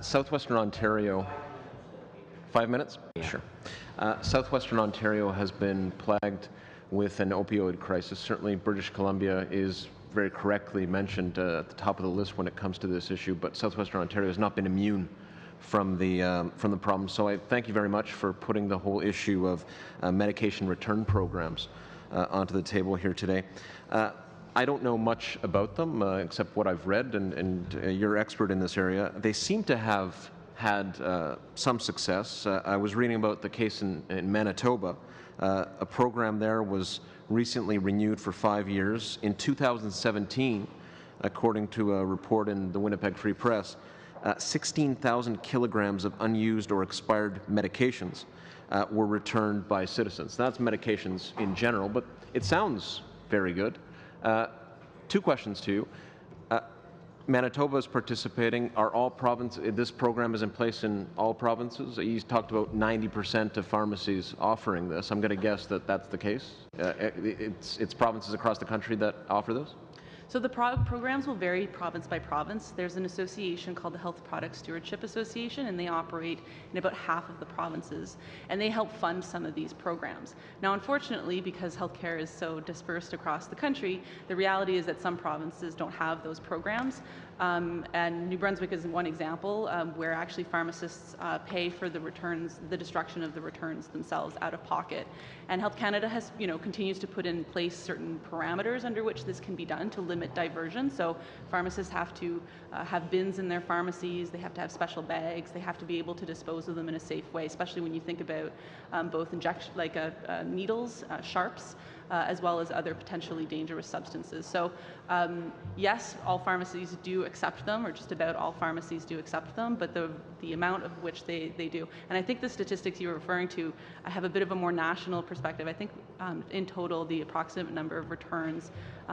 Southwestern Ontario, 5 minutes? Yeah. Sure. Southwestern Ontario has been plagued with an opioid crisis. Certainly British Columbia is very correctly mentioned at the top of the list when it comes to this issue, but Southwestern Ontario has not been immune from the problem. So I thank you very much for putting the whole issue of medication return programs onto the table here today. I don't know much about them except what I've read, and you're expert in this area. They seem to have had some success. I was reading about the case in Manitoba. A program there was recently renewed for 5 years. In 2017, according to a report in the Winnipeg Free Press, 16,000 kilograms of unused or expired medications were returned by citizens. That's medications in general, but it sounds very good. 2 questions to you. Manitoba is participating. Are all provinces, this program is in place in all provinces? You talked about 90% of pharmacies offering this. I'm going to guess that that's the case. It's provinces across the country that offer this? So the programs will vary province by province. There's an association called the Health Product Stewardship Association, and they operate in about half of the provinces, and they help fund some of these programs. Now, unfortunately, because healthcare is so dispersed across the country, the reality is that some provinces don't have those programs. And New Brunswick is one example where actually pharmacists pay for the returns, the destruction of the returns themselves out of pocket. And Health Canada has, continues to put in place certain parameters under which this can be done to limit diversion. So pharmacists have to have bins in their pharmacies, they have to have special bags, they have to be able to dispose of them in a safe way, especially when you think about both injection, like needles, sharps, as well as other potentially dangerous substances. So yes, all pharmacies do accept them, or just about all pharmacies do accept them, but the amount of which they do. And I think the statistics you were referring to have a bit of a more national perspective. I think in total, the approximate number of returns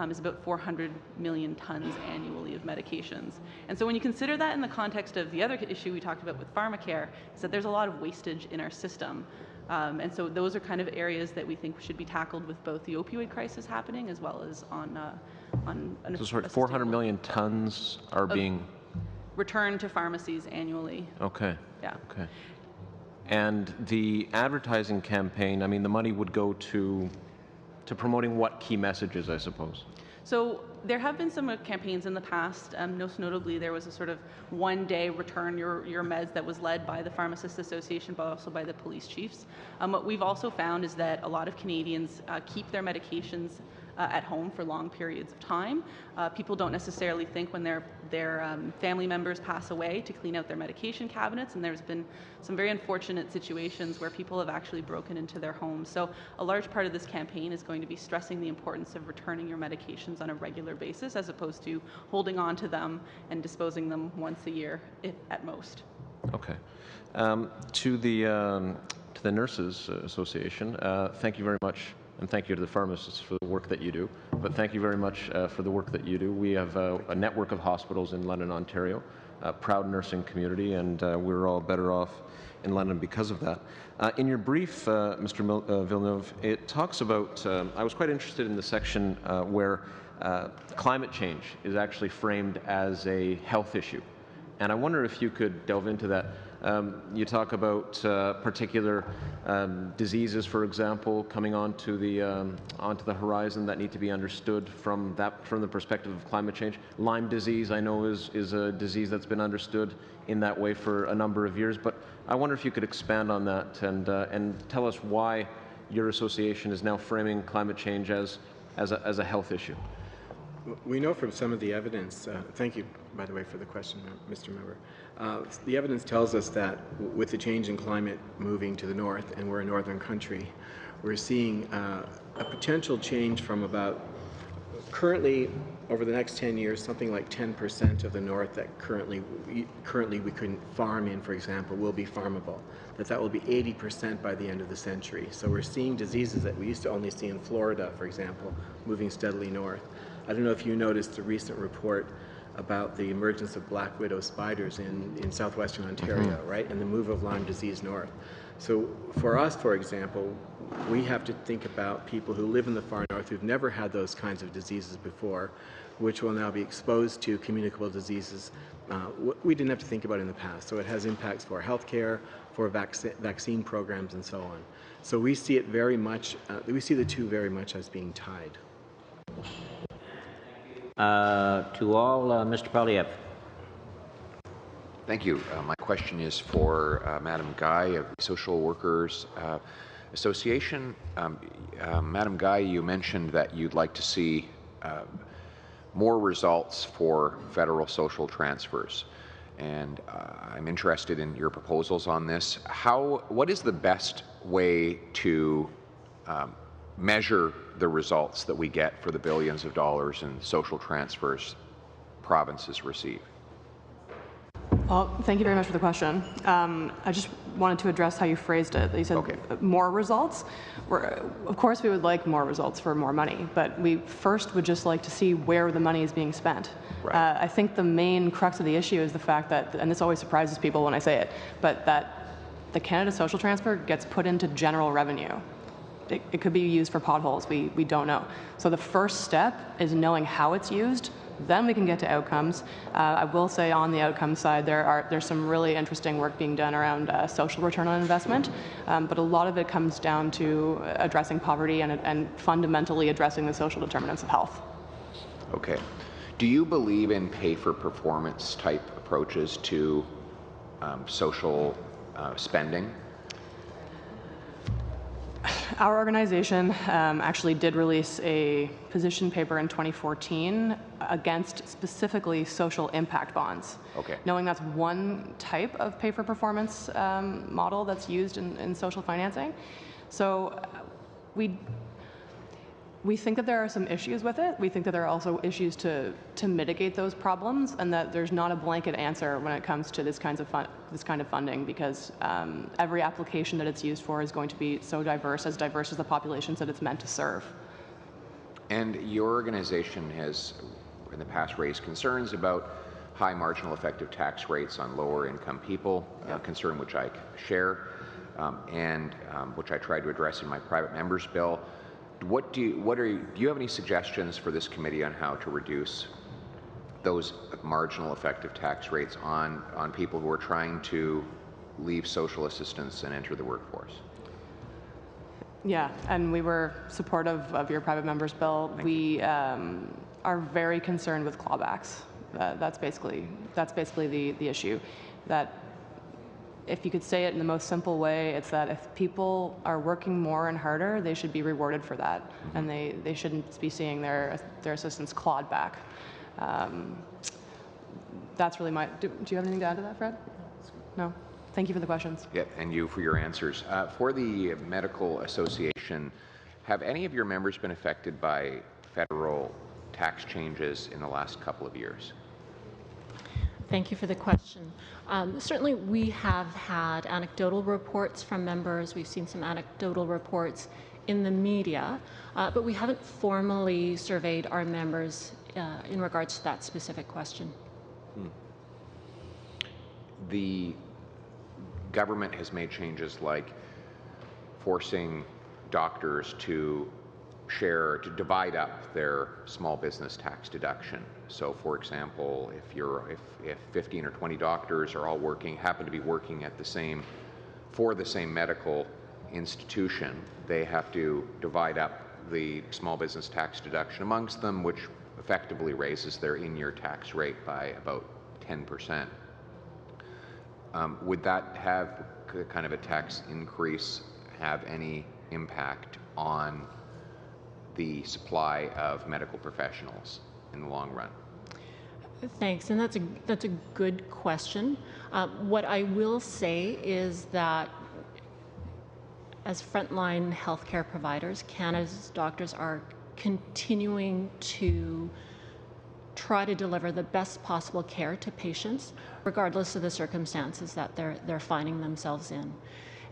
is about 400 million tons annually of medications. And so when you consider that in the context of the other issue we talked about with pharmacare, is that there's a lot of wastage in our system. And so those are kind of areas that we think should be tackled with both the opioid crisis happening as well as on so sorry, 400 million tons are being returned to pharmacies annually. Okay. Yeah. Okay. And the advertising campaign, I mean, the money would go to promoting what key messages, I suppose? So there have been some campaigns in the past. Most notably, there was a sort of one-day return your meds that was led by the Pharmacists Association, but also by the police chiefs. What we've also found is that a lot of Canadians keep their medications at home for long periods of time. People don't necessarily think when their family members pass away to clean out their medication cabinets, and there's been some very unfortunate situations where people have actually broken into their homes. So a large part of this campaign is going to be stressing the importance of returning your medications on a regular basis, as opposed to holding on to them and disposing them once a year, if at most. Okay. To the Nurses Association, thank you very much. And thank you to the pharmacists for the work that you do. But thank you very much for the work that you do. We have a network of hospitals in London, Ontario, a proud nursing community, and we're all better off in London because of that. In your brief, Mr. Villeneuve, it talks about, I was quite interested in the section where climate change is actually framed as a health issue. And I wonder if you could delve into that. You talk about particular diseases, for example, coming onto the horizon that need to be understood from the perspective of climate change. Lyme disease, I know, is a disease that's been understood in that way for a number of years. But I wonder if you could expand on that and tell us why your association is now framing climate change as a health issue. We know from some of the evidence, thank you, by the way, for the question, Mr. Member. The evidence tells us that with the change in climate moving to the north, and we're a northern country, we're seeing a potential change from about, currently, over the next 10 years, something like 10% of the north that currently we couldn't farm in, for example, will be farmable. That will be 80% by the end of the century. So we're seeing diseases that we used to only see in Florida, for example, moving steadily north. I don't know if you noticed the recent report about the emergence of black widow spiders in southwestern Ontario, right, and the move of Lyme disease north. So for us, for example, we have to think about people who live in the far north who've never had those kinds of diseases before, which will now be exposed to communicable diseases we didn't have to think about in the past. So it has impacts for healthcare, for vaccine programs, and so on. So we see it very much, we see the two very much as being tied. To all, Mr. Poilievre. Thank you. My question is for Madam Guy of the Social Workers Association. Madam Guy, you mentioned that you'd like to see more results for federal social transfers, and I'm interested in your proposals on this. What is the best way to measure the results that we get for the billions of dollars in social transfers provinces receive? Well, thank you very much for the question. I just wanted to address how you phrased it. You said more results. Of course, we would like more results for more money, but we first would just like to see where the money is being spent. Right. I think the main crux of the issue is the fact that, and this always surprises people when I say it, but that the Canada Social Transfer gets put into general revenue. It could be used for potholes. We don't know. So the first step is knowing how it's used. Then we can get to outcomes. I will say on the outcome side, there's some really interesting work being done around social return on investment, but a lot of it comes down to addressing poverty and fundamentally addressing the social determinants of health. Okay. Do you believe in pay-for-performance type approaches to social spending? Our organization actually did release a position paper in 2014 against specifically social impact bonds. Okay. Knowing that's one type of pay-for-performance model that's used in social financing. So we think that there are some issues with it. We think that there are also issues to mitigate those problems, and that there's not a blanket answer when it comes to this kind of funding, because every application that it's used for is going to be so diverse as the populations that it's meant to serve. And your organization has, in the past, raised concerns about high marginal effective tax rates on lower income people, a concern which I share, and which I tried to address in my private member's bill. Do you have any suggestions for this committee on how to reduce those marginal effective tax rates on people who are trying to leave social assistance and enter the workforce? Yeah, and we were supportive of your private member's bill. We are very concerned with clawbacks. That's basically the issue. That, if you could say it in the most simple way, it's that if people are working more and harder, they should be rewarded for that, and they shouldn't be seeing their assistance clawed back. That's really my. Do you have anything to add to that, Fred? No. Thank you for the questions. Yeah, and you for your answers. For the Medical Association, have any of your members been affected by federal tax changes in the last couple of years? Thank you for the question. Certainly, we have had anecdotal reports from members. We've seen some anecdotal reports in the media, but we haven't formally surveyed our members in regards to that specific question. The government has made changes like forcing doctors to divide up their small business tax deduction. So, for example, if 15 or 20 doctors are all happen to be working for the same medical institution, they have to divide up the small business tax deduction amongst them, which effectively raises their in-year tax rate by about 10%. Would that have kind of a tax increase have any impact on the supply of medical professionals in the long run? Thanks, and that's a good question. What I will say is that as frontline healthcare providers, Canada's doctors are continuing to try to deliver the best possible care to patients, regardless of the circumstances that they're finding themselves in.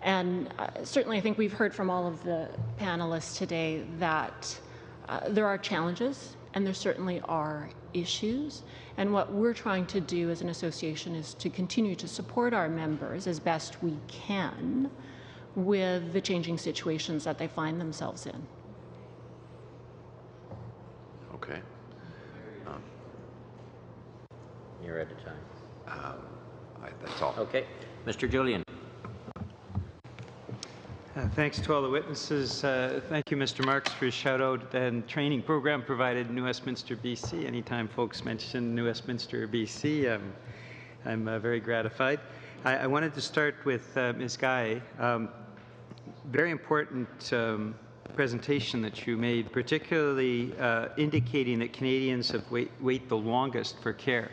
And certainly, I think we've heard from all of the panelists today that there are challenges, and there certainly are issues. And what we're trying to do as an association is to continue to support our members as best we can with the changing situations that they find themselves in. Okay. You're out of time. That's all. Okay. Mr. Julian. Thanks to all the witnesses. Thank you, Mr. Marks, for your shout-out and training program provided in New Westminster, BC. Anytime folks mention New Westminster, BC, I'm very gratified. I wanted to start with Ms. Guy. Very important presentation that you made, particularly indicating that Canadians have wait the longest for care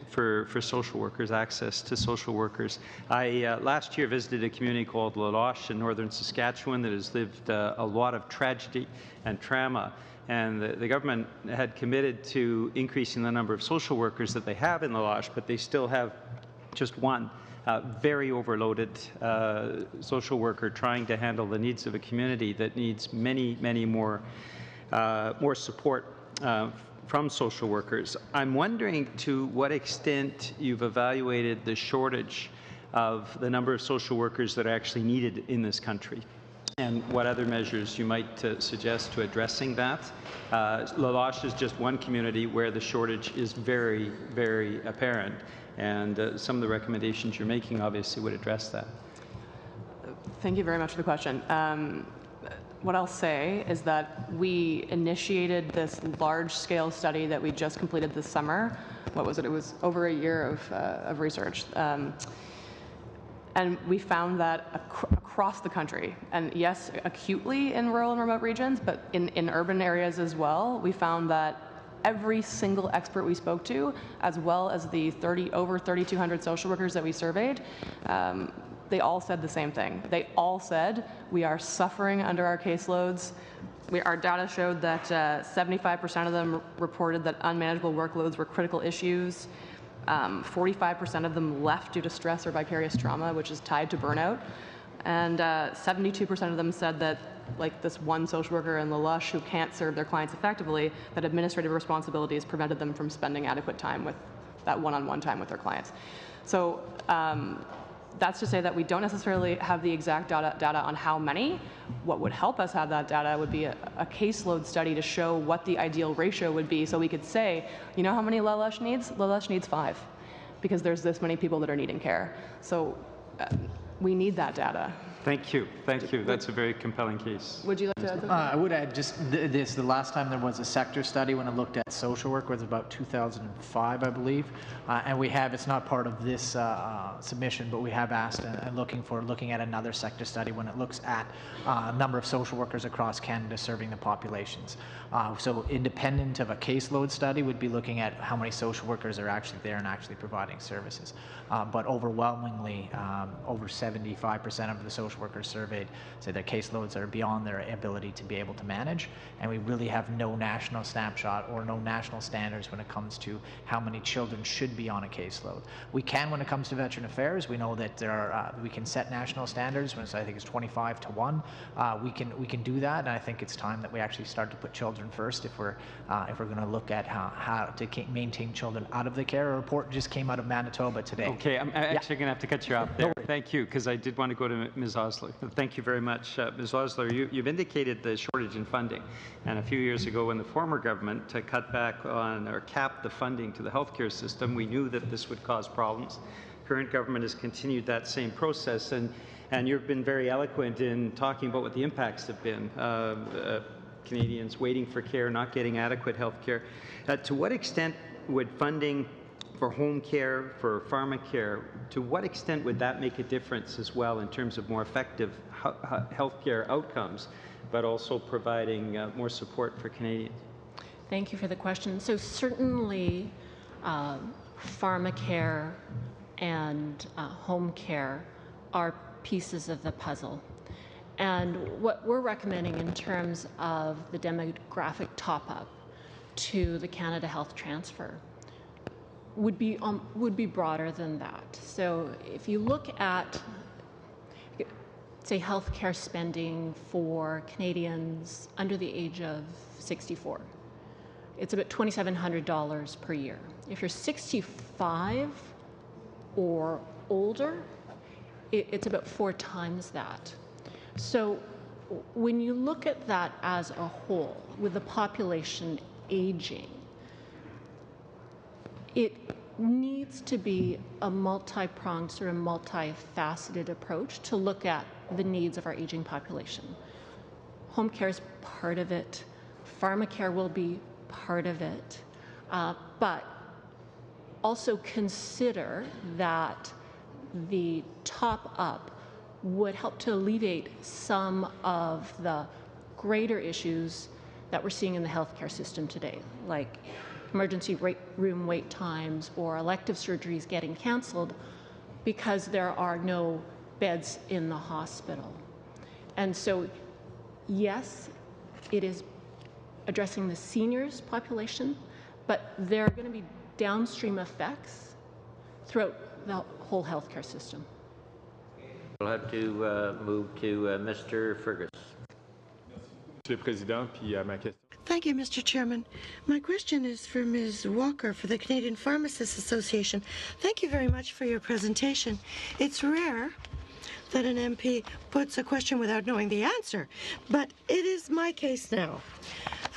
for social workers, access to social workers. I last year visited a community called La Loche in northern Saskatchewan that has lived a lot of tragedy and trauma. And the government had committed to increasing the number of social workers that they have in La Loche, but they still have just one very overloaded social worker trying to handle the needs of a community that needs many, many more support from social workers. I'm wondering to what extent you've evaluated the shortage of the number of social workers that are actually needed in this country, and what other measures you might suggest to addressing that. La Loche is just one community where the shortage is very, very apparent, and some of the recommendations you're making obviously would address that. Thank you very much for the question. What I'll say is that we initiated this large-scale study that we just completed this summer. What was it? It was over a year of research. And we found that across the country, and yes, acutely in rural and remote regions, but in urban areas as well, we found that every single expert we spoke to, as well as the over 3,200 social workers that we surveyed, they all said the same thing. They all said, we are suffering under our caseloads. Our data showed that 75% of them reported that unmanageable workloads were critical issues. 45% of them left due to stress or vicarious trauma, which is tied to burnout. And 72% of them said that, like this one social worker in La Loche who can't serve their clients effectively, that administrative responsibilities prevented them from spending adequate time with that one-on-one time with their clients. So that's to say that we don't necessarily have the exact data on how many. What would help us have that data would be a caseload study to show what the ideal ratio would be, so we could say, you know how many La Loche needs? La Loche needs 5, because there's this many people that are needing care. So we need that data. Thank you. Thank you. That's a very compelling case. Would you like to add something? I would add just this. The last time there was a sector study when it looked at social work was about 2005, I believe. And we have, it's not part of this submission, but we have asked and looking at another sector study when it looks at a number of social workers across Canada serving the populations. So independent of a caseload study, would be looking at how many social workers are actually there and actually providing services. But overwhelmingly, over 75% of the social workers surveyed say their caseloads are beyond their ability to be able to manage, and we really have no national snapshot or no national standards when it comes to how many children should be on a caseload. We can when it comes to veteran affairs. We know that there are we can set national standards when I think it's 25 to 1. We can do that, and I think it's time that we actually start to put children first if we're going to look at how to maintain children out of the care. A report just came out of Manitoba today. Okay, I'm actually going to have to cut you off there. Thank you, because I did want to go to Ms. Osler. Thank you very much, Ms. Osler. You've indicated the shortage in funding, and a few years ago when the former government cut back on or capped the funding to the healthcare system, we knew that this would cause problems. Current government has continued that same process, and you've been very eloquent in talking about what the impacts have been. Canadians waiting for care, not getting adequate health care. To what extent would funding for home care, for pharmacare, to what extent would that make a difference as well in terms of more effective healthcare outcomes, but also providing more support for Canadians? Thank you for the question. So certainly pharmacare and home care are pieces of the puzzle. And what we're recommending in terms of the demographic top-up to the Canada Health Transfer would be broader than that. So if you look at, say, healthcare spending for Canadians under the age of 64, it's about $2,700 per year. If you're 65 or older, it's about 4 times that. So when you look at that as a whole, with the population aging, it needs to be a multi-pronged, sort of multifaceted approach to look at the needs of our aging population. Home care is part of it. Pharmacare will be part of it. But also consider that the top up would help to alleviate some of the greater issues that we're seeing in the healthcare system today, like emergency room wait times or elective surgeries getting canceled because there are no beds in the hospital. And so, yes, it is addressing the seniors population, but there are going to be downstream effects throughout the whole healthcare system. We'll have to move to Mr. Fergus. Thank you, Mr. Chairman. My question is for Ms. Walker for the Canadian Pharmacists Association. Thank you very much for your presentation. It's rare that an MP puts a question without knowing the answer, but it is my case now.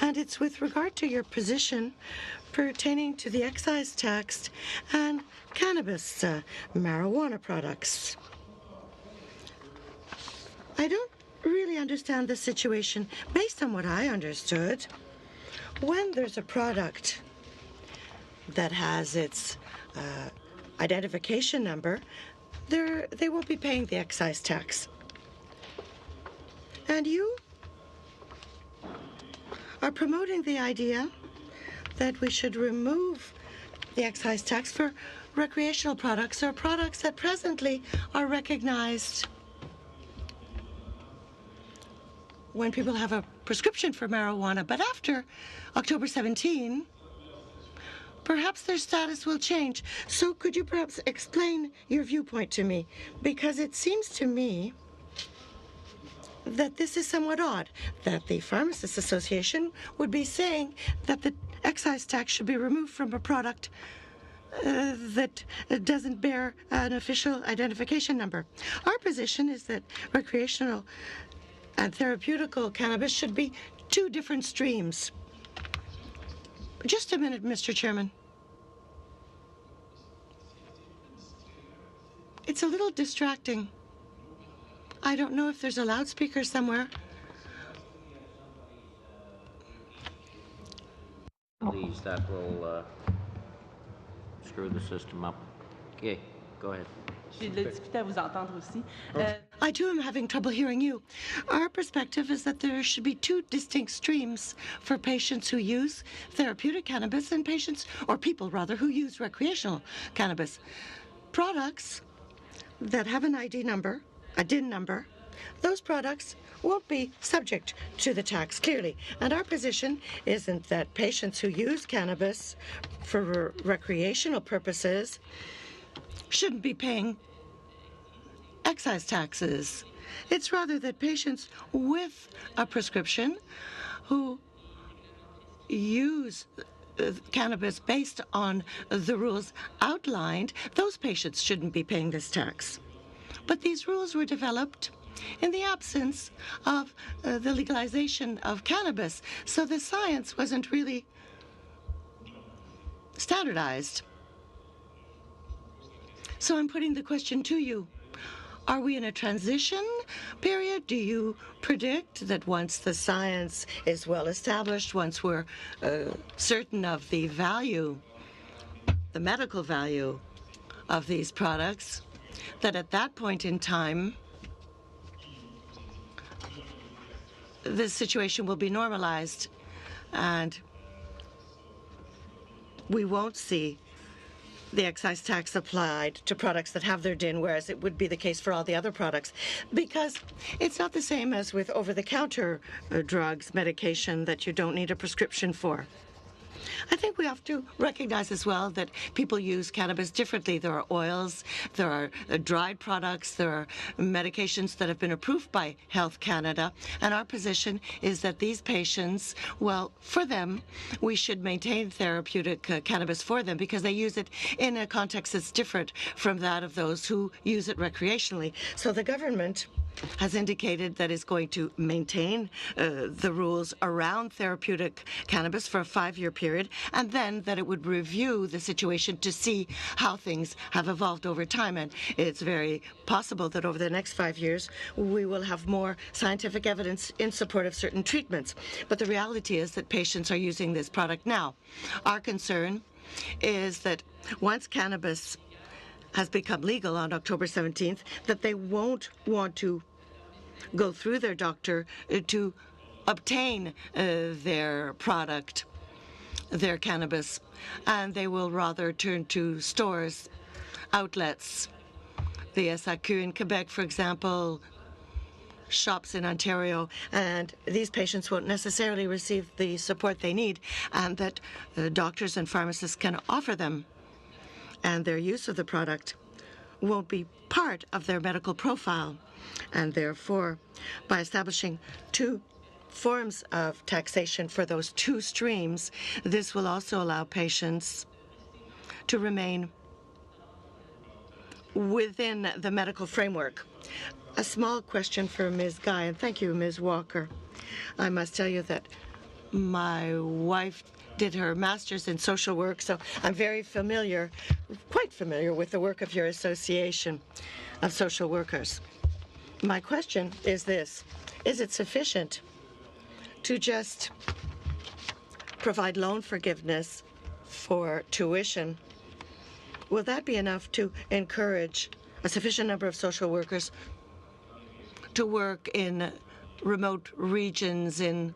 And it's with regard to your position pertaining to the excise tax and cannabis, marijuana products. I don't really understand the situation. Based on what I understood, when there's a product that has its identification number, they won't be paying the excise tax. And you are promoting the idea that we should remove the excise tax for recreational products or products that presently are recognized when people have a prescription for marijuana, but after October 17, perhaps their status will change. So could you perhaps explain your viewpoint to me? Because it seems to me that this is somewhat odd, that the Pharmacists Association would be saying that the excise tax should be removed from a product that doesn't bear an official identification number. Our position is that recreational and therapeutical cannabis should be two different streams. Just a minute, Mr. Chairman. It's a little distracting. I don't know if there's a loudspeaker somewhere. Please, that will screw the system up. Okay, go ahead. I too am having trouble hearing you. Our perspective is that there should be two distinct streams for patients who use therapeutic cannabis and patients, or people rather, who use recreational cannabis. Products that have an ID number, a DIN number, those products won't be subject to the tax, clearly. And our position isn't that patients who use cannabis for recreational purposes shouldn't be paying excise taxes. It's rather that patients with a prescription who use cannabis based on the rules outlined, those patients shouldn't be paying this tax. But these rules were developed in the absence of the legalization of cannabis, so the science wasn't really standardized. So I'm putting the question to you. Are we in a transition period? Do you predict that once the science is well established, once we're certain of the value, the medical value of these products, that at that point in time, the situation will be normalized and we won't see the excise tax applied to products that have their DIN, whereas it would be the case for all the other products? Because it's not the same as with over-the-counter drugs, medication that you don't need a prescription for. I think we have to recognize as well that people use cannabis differently. There are oils, there are dried products, there are medications that have been approved by Health Canada, and our position is that these patients, well, for them, we should maintain therapeutic cannabis for them because they use it in a context that's different from that of those who use it recreationally. So the government has indicated that it's going to maintain the rules around therapeutic cannabis for a 5-year period, and then that it would review the situation to see how things have evolved over time. And it's very possible that over the next 5 years, we will have more scientific evidence in support of certain treatments. But the reality is that patients are using this product now. Our concern is that once cannabis has become legal on October 17th, that they won't want to go through their doctor to obtain their product, their cannabis, and they will rather turn to stores, outlets, the SAQ in Quebec, for example, shops in Ontario, and these patients won't necessarily receive the support they need and that doctors and pharmacists can offer them, and their use of the product won't be part of their medical profile. And therefore, by establishing two forms of taxation for those two streams, this will also allow patients to remain within the medical framework. A small question for Ms. Guy, and thank you, Ms. Walker. I must tell you that my wife did her master's in social work, so I'm very familiar, quite familiar with the work of your Association of Social Workers. My question is this: is it sufficient to just provide loan forgiveness for tuition? Will that be enough to encourage a sufficient number of social workers to work in remote regions, in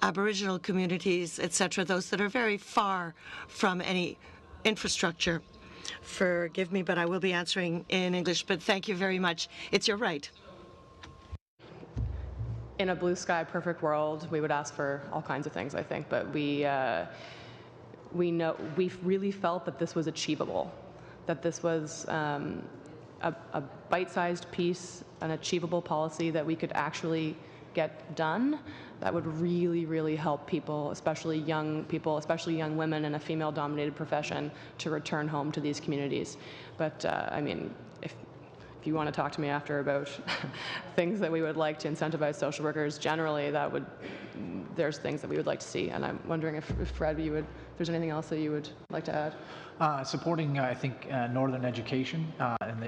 Aboriginal communities, etc., those that are very far from any infrastructure? Forgive me, but I will be answering in English, but thank you very much. It's your right. In a blue sky, perfect world, we would ask for all kinds of things, I think, but we really felt that this was achievable, that this was a bite-sized piece, an achievable policy that we could actually get done that would really, really help people, especially young women in a female-dominated profession, to return home to these communities. But I mean, if you want to talk to me after about things that we would like to incentivize social workers generally, there's things that we would like to see. And I'm wondering if Fred, if there's anything else that you would like to add? Supporting, I think, northern education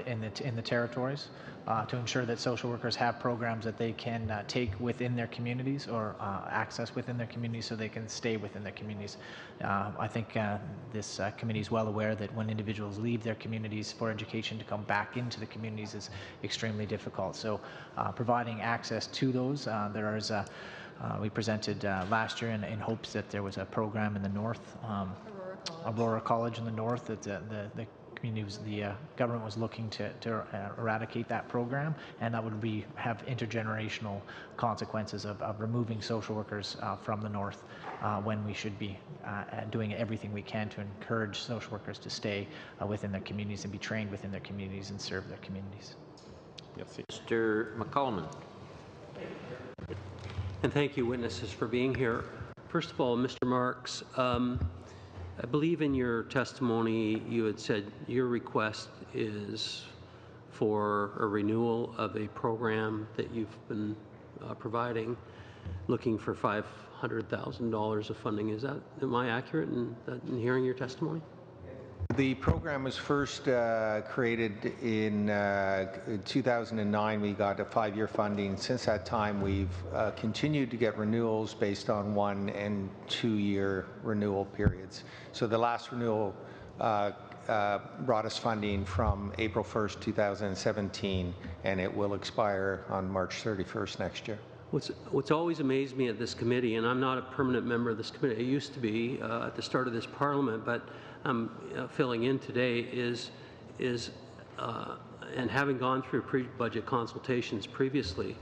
in the territories to ensure that social workers have programs that they can take within their communities or access within their communities so they can stay within their communities. I think this committee is well aware that when individuals leave their communities for education, to come back into the communities is extremely difficult. So providing access to those, we presented last year in hopes that there was a program in the north, Aurora College in the north, that the government was looking to eradicate that program, and that would have intergenerational consequences of removing social workers from the north when we should be doing everything we can to encourage social workers to stay within their communities and be trained within their communities and serve their communities. Mr. McColman. And thank you, witnesses, for being here. First of all, Mr. Marks, I believe in your testimony you had said your request is for a renewal of a program that you've been providing, looking for $500,000 of funding. Am I accurate in hearing your testimony? The program was first created in 2009. We got a 5-year funding. Since that time, we've continued to get renewals based on 1- and 2-year renewal periods. So the last renewal brought us funding from April 1st, 2017, and it will expire on March 31st next year. What's always amazed me at this committee, and I'm not a permanent member of this committee, I used to be at the start of this parliament, but I'm filling in today, is and having gone through pre-budget consultations previously,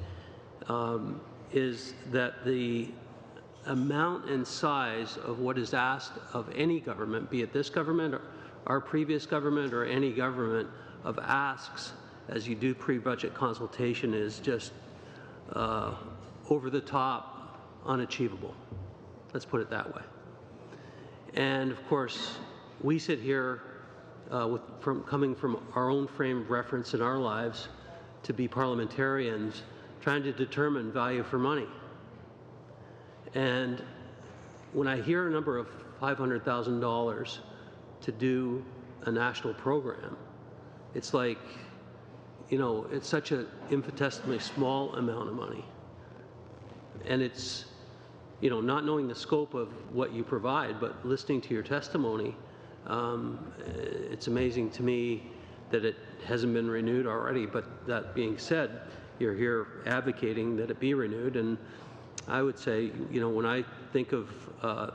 is that the amount and size of what is asked of any government, be it this government or our previous government or any government, of asks as you do pre-budget consultation is just over the top, unachievable. Let's put it that way. And of course, we sit here coming from our own frame of reference in our lives to be parliamentarians trying to determine value for money. And when I hear a number of $500,000 to do a national program, it's like, it's such an infinitesimally small amount of money. And it's you know, not knowing the scope of what you provide, but listening to your testimony, it's amazing to me that it hasn't been renewed already. But that being said, you're here advocating that it be renewed, and I would say, you know, when I think of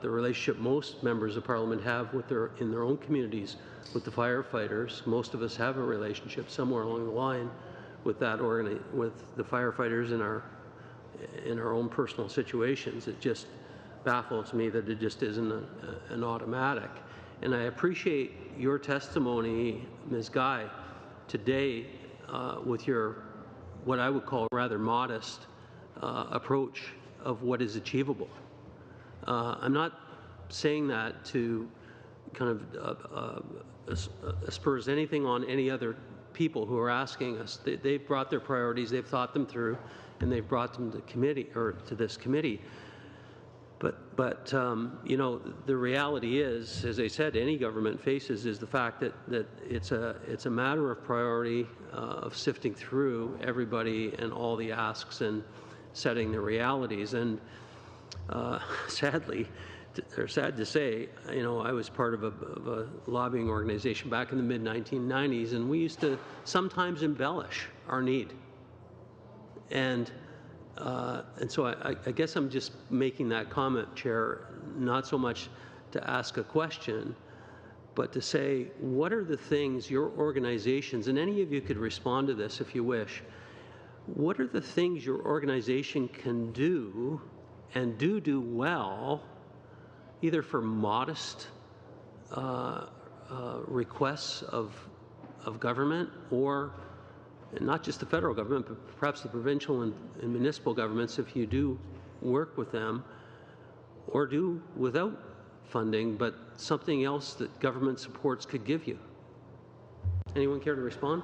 the relationship most members of Parliament have with in their own communities with the firefighters, most of us have a relationship somewhere along the line with with the firefighters in our own personal situations. It just baffles me that it just isn't an automatic. And I appreciate your testimony, Ms. Guy, today with your, what I would call rather modest approach of what is achievable. I'm not saying that to kind of asperse anything on any other people who are asking us. They've brought their priorities, they've thought them through, and they've brought them to committee or to this committee. But you know, the reality is, as I said, any government faces is the fact that it's a matter of priority, of sifting through everybody and all the asks and setting the realities. And sadly, or sad to say, you know, I was part of a lobbying organization back in the mid-1990s, and we used to sometimes embellish our need. And so I guess I'm just making that comment, Chair, not so much to ask a question, but to say, what are the things your organizations, and any of you could respond to this if you wish, what are the things your organization can do and do well, either for modest requests of government, or not just the federal government, but perhaps the provincial and municipal governments, if you do work with them, or do without funding, but something else that government supports could give you. Anyone care to respond?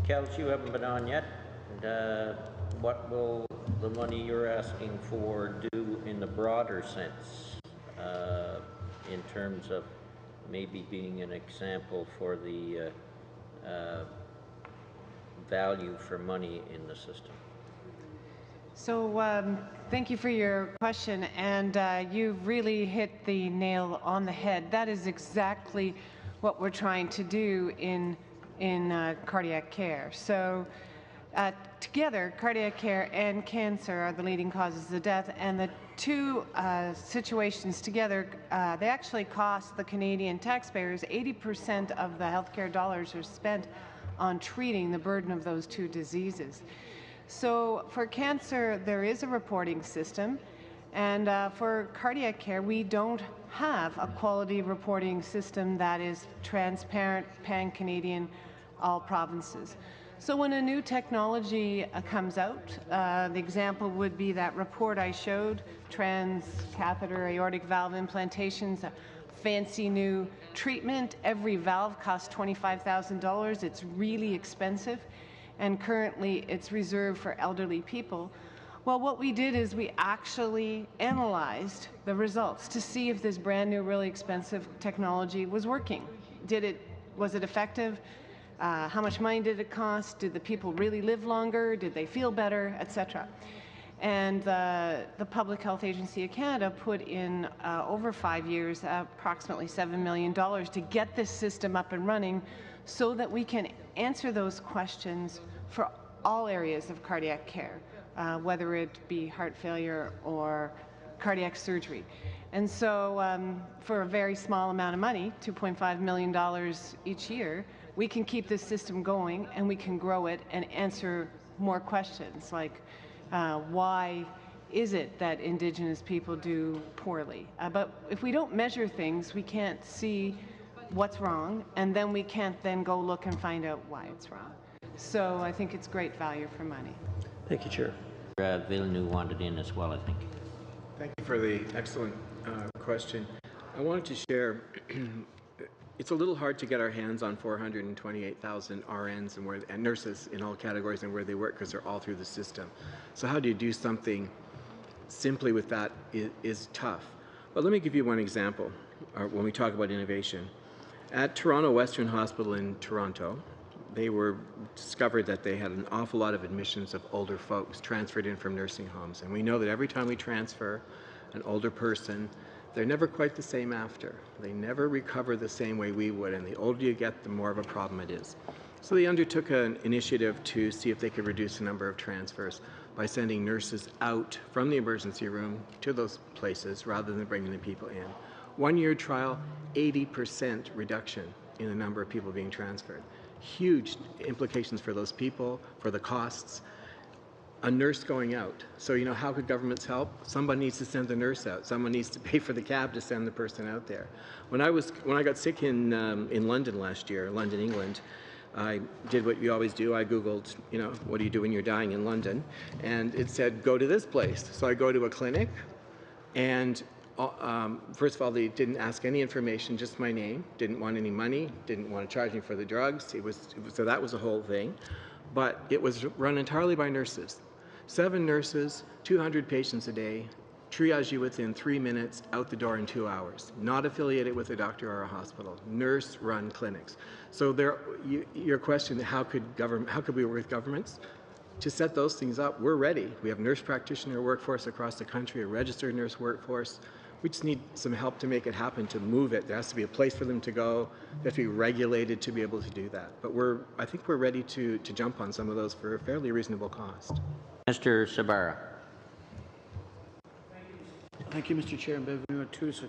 Kels, you haven't been on yet. What will the money you're asking for do in the broader sense, in terms of maybe being an example for the value for money in the system? So thank you for your question, and you've really hit the nail on the head. That is exactly what we're trying to do in cardiac care. So together, cardiac care and cancer are the leading causes of death, and the two situations together, they actually cost the Canadian taxpayers 80% of the healthcare dollars are spent on treating the burden of those two diseases. So for cancer, there is a reporting system, and for cardiac care, we don't have a quality reporting system that is transparent, pan-Canadian, all provinces. So when a new technology comes out, the example would be that report I showed, transcatheter aortic valve implantations, a fancy new treatment. Every valve costs $25,000. It's really expensive, and currently it's reserved for elderly people. Well, what we did is we actually analyzed the results to see if this brand new, really expensive technology was working. Was it effective? How much money did it cost? Did the people really live longer? Did they feel better, etc.? And the Public Health Agency of Canada put in, over 5 years, approximately $7 million to get this system up and running so that we can answer those questions for all areas of cardiac care, whether it be heart failure or cardiac surgery. And so for a very small amount of money, $2.5 million each year, we can keep this system going, and we can grow it and answer more questions like, why is it that Indigenous people do poorly? But if we don't measure things, we can't see what's wrong, and then we can't then go look and find out why it's wrong. So I think it's great value for money. Thank you, Chair. Villeneuve wanted in as well, I think. Thank you for the excellent question. I wanted to share, it's a little hard to get our hands on 428,000 RNs and nurses in all categories and where they work, because they're all through the system. So how do you do something simply with that is tough. But let me give you one example when we talk about innovation. At Toronto Western Hospital in Toronto, they were discovered that they had an awful lot of admissions of older folks transferred in from nursing homes. And we know that every time we transfer an older person, they're never quite the same after. They never recover the same way we would, and the older you get, the more of a problem it is. So they undertook an initiative to see if they could reduce the number of transfers by sending nurses out from the emergency room to those places rather than bringing the people in. 1 year trial, 80% reduction in the number of people being transferred. Huge implications for those people, for the costs. A nurse going out. So, you know, how could governments help? Somebody needs to send the nurse out. Someone needs to pay for the cab to send the person out there. When I got sick in London last year, London, England, I did what you always do. I Googled, you know, what do you do when you're dying in London? And it said, go to this place. So I go to a clinic, and first of all, they didn't ask any information, just my name. Didn't want any money. Didn't want to charge me for the drugs. So that was the whole thing. But it was run entirely by nurses. 7 nurses, 200 patients a day, triage you within 3 minutes, out the door in 2 hours. Not affiliated with a doctor or a hospital. Nurse-run clinics. So your question, how could we work with governments? To set those things up, we're ready. We have nurse practitioner workforce across the country, a registered nurse workforce. We just need some help to make it happen, to move it. There has to be a place for them to go. They have to be regulated to be able to do that. But I think we're ready to jump on some of those for a fairly reasonable cost. Mr. Sabara. Thank you, Mr. Chair, and bienvenue à tous.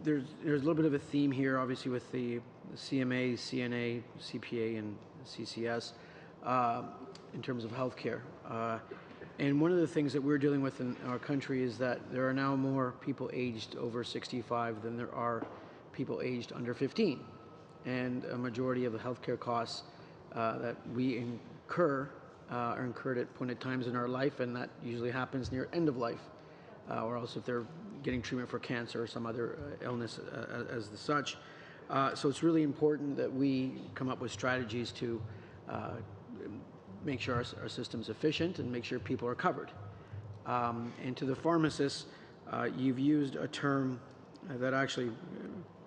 There's a little bit of a theme here, obviously, with the CMA, CNA, CPA, and CCS in terms of healthcare. And one of the things that we're dealing with in our country is that there are now more people aged over 65 than there are people aged under 15. And a majority of the healthcare costs that we incur are incurred at appointed times in our life, and that usually happens near end of life, or else if they're getting treatment for cancer or some other illness as such. So it's really important that we come up with strategies to make sure our system's efficient and make sure people are covered. And to the pharmacists, you've used a term that I actually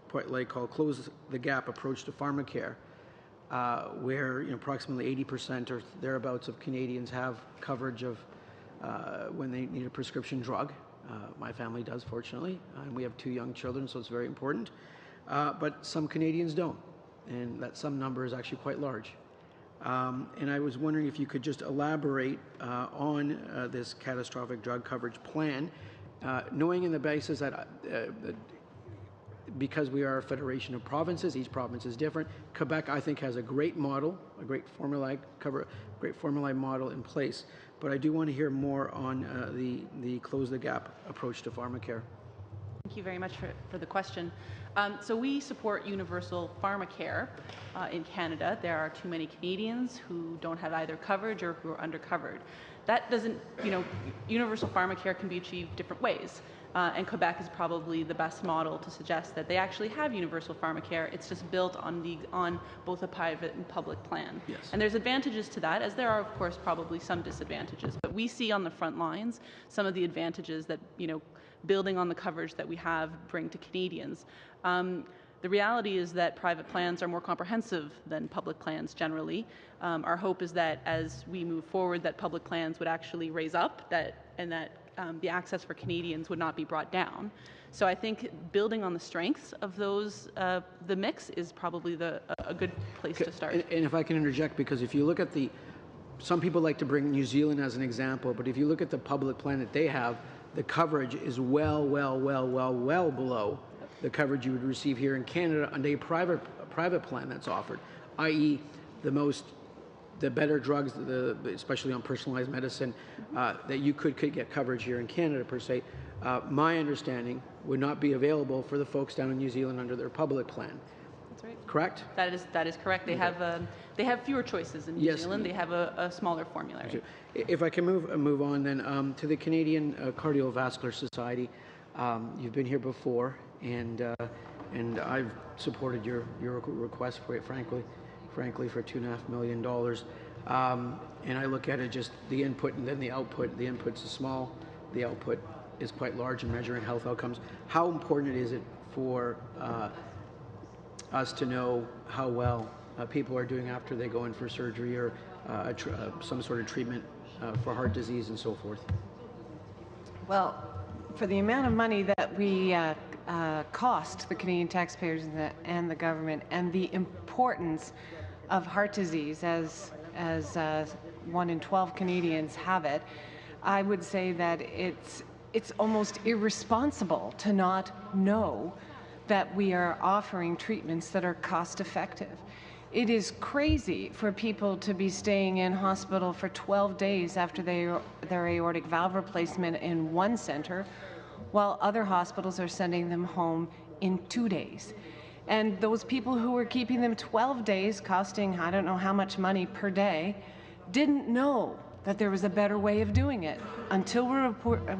quite like called close the gap approach to pharmacare, where approximately 80% or thereabouts of Canadians have coverage of when they need a prescription drug. My family does, fortunately, and we have 2 young children, so it's very important. But some Canadians don't, and that some number is actually quite large. And I was wondering if you could just elaborate on this catastrophic drug coverage plan, knowing in the basis that because we are a federation of provinces, each province is different. Quebec, I think, has a great model, a great formalized model in place. But I do want to hear more on the close the gap approach to pharmacare. Thank you very much for the question. So we support universal pharmacare in Canada. There are too many Canadians who don't have either coverage or who are undercovered. That doesn't, universal pharmacare can be achieved different ways. And Quebec is probably the best model to suggest that they actually have universal pharmacare. It's just built on both a private and public plan. Yes. And there's advantages to that, as there are, of course, probably some disadvantages. But we see on the front lines some of the advantages that, building on the coverage that we have bring to Canadians. The reality is that private plans are more comprehensive than public plans generally. Our hope is that as we move forward, that public plans would actually raise up, and that the access for Canadians would not be brought down. So I think building on the strengths of those, the mix is probably a good place to start. And if I can interject, because if you look at some people like to bring New Zealand as an example, but if you look at the public plan that they have, the coverage is well below the coverage you would receive here in Canada under a private plan that's offered, i.e. the better drugs, especially on personalized medicine, that you could get coverage here in Canada per se, my understanding would not be available for the folks down in New Zealand under their public plan. That's right. Correct? That is correct. They have fewer choices in New Zealand. They have a smaller formulary. If I can move on then to the Canadian Cardiovascular Society. You've been here before, and I've supported your request for it, frankly for $2.5 million. And I look at it just the input and then the output. The input's small, the output is quite large in measuring health outcomes. How important is it for us to know how well people are doing after they go in for surgery or some sort of treatment for heart disease and so forth? Well, for the amount of money that we cost the Canadian taxpayers and the government, and the importance of heart disease as 1 in 12 Canadians have it, I would say that it's almost irresponsible to not know that we are offering treatments that are cost effective. It is crazy for people to be staying in hospital for 12 days after their aortic valve replacement in one center, while other hospitals are sending them home in 2 days. And those people who were keeping them 12 days, costing I don't know how much money per day, didn't know that there was a better way of doing it until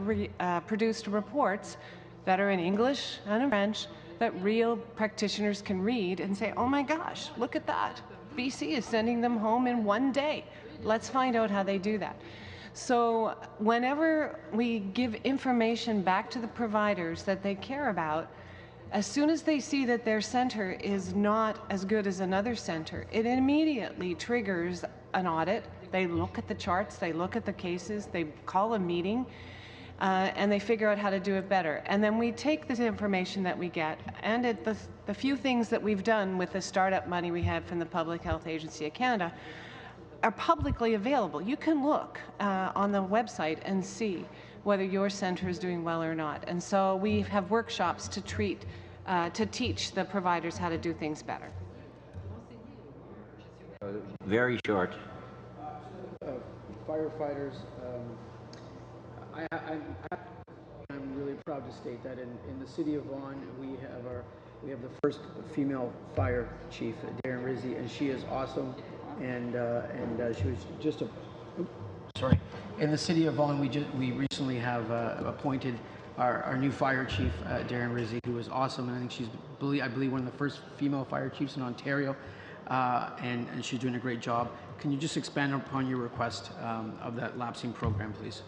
we produced reports that are in English and in French that real practitioners can read and say, oh my gosh, look at that. BC is sending them home in 1 day. Let's find out how they do that. So whenever we give information back to the providers that they care about, as soon as they see that their center is not as good as another center, it immediately triggers an audit. They look at the charts, they look at the cases, they call a meeting, and they figure out how to do it better. And then we take this information that we get, and the few things that we've done with the startup money we had from the Public Health Agency of Canada are publicly available. You can look on the website and see whether your center is doing well or not. And so we have workshops to teach the providers how to do things better. Very short. Firefighters, I'm really proud to state that in the city of Vaughan we have the first female fire chief, Darren Rizzi, and she is awesome. And she was just in the city of Vaughan, we recently have appointed our new fire chief, Darren Rizzi, who is awesome, and I think she's I believe one of the first female fire chiefs in Ontario, and she's doing a great job. Can you just expand upon your request of that lapsing program, please?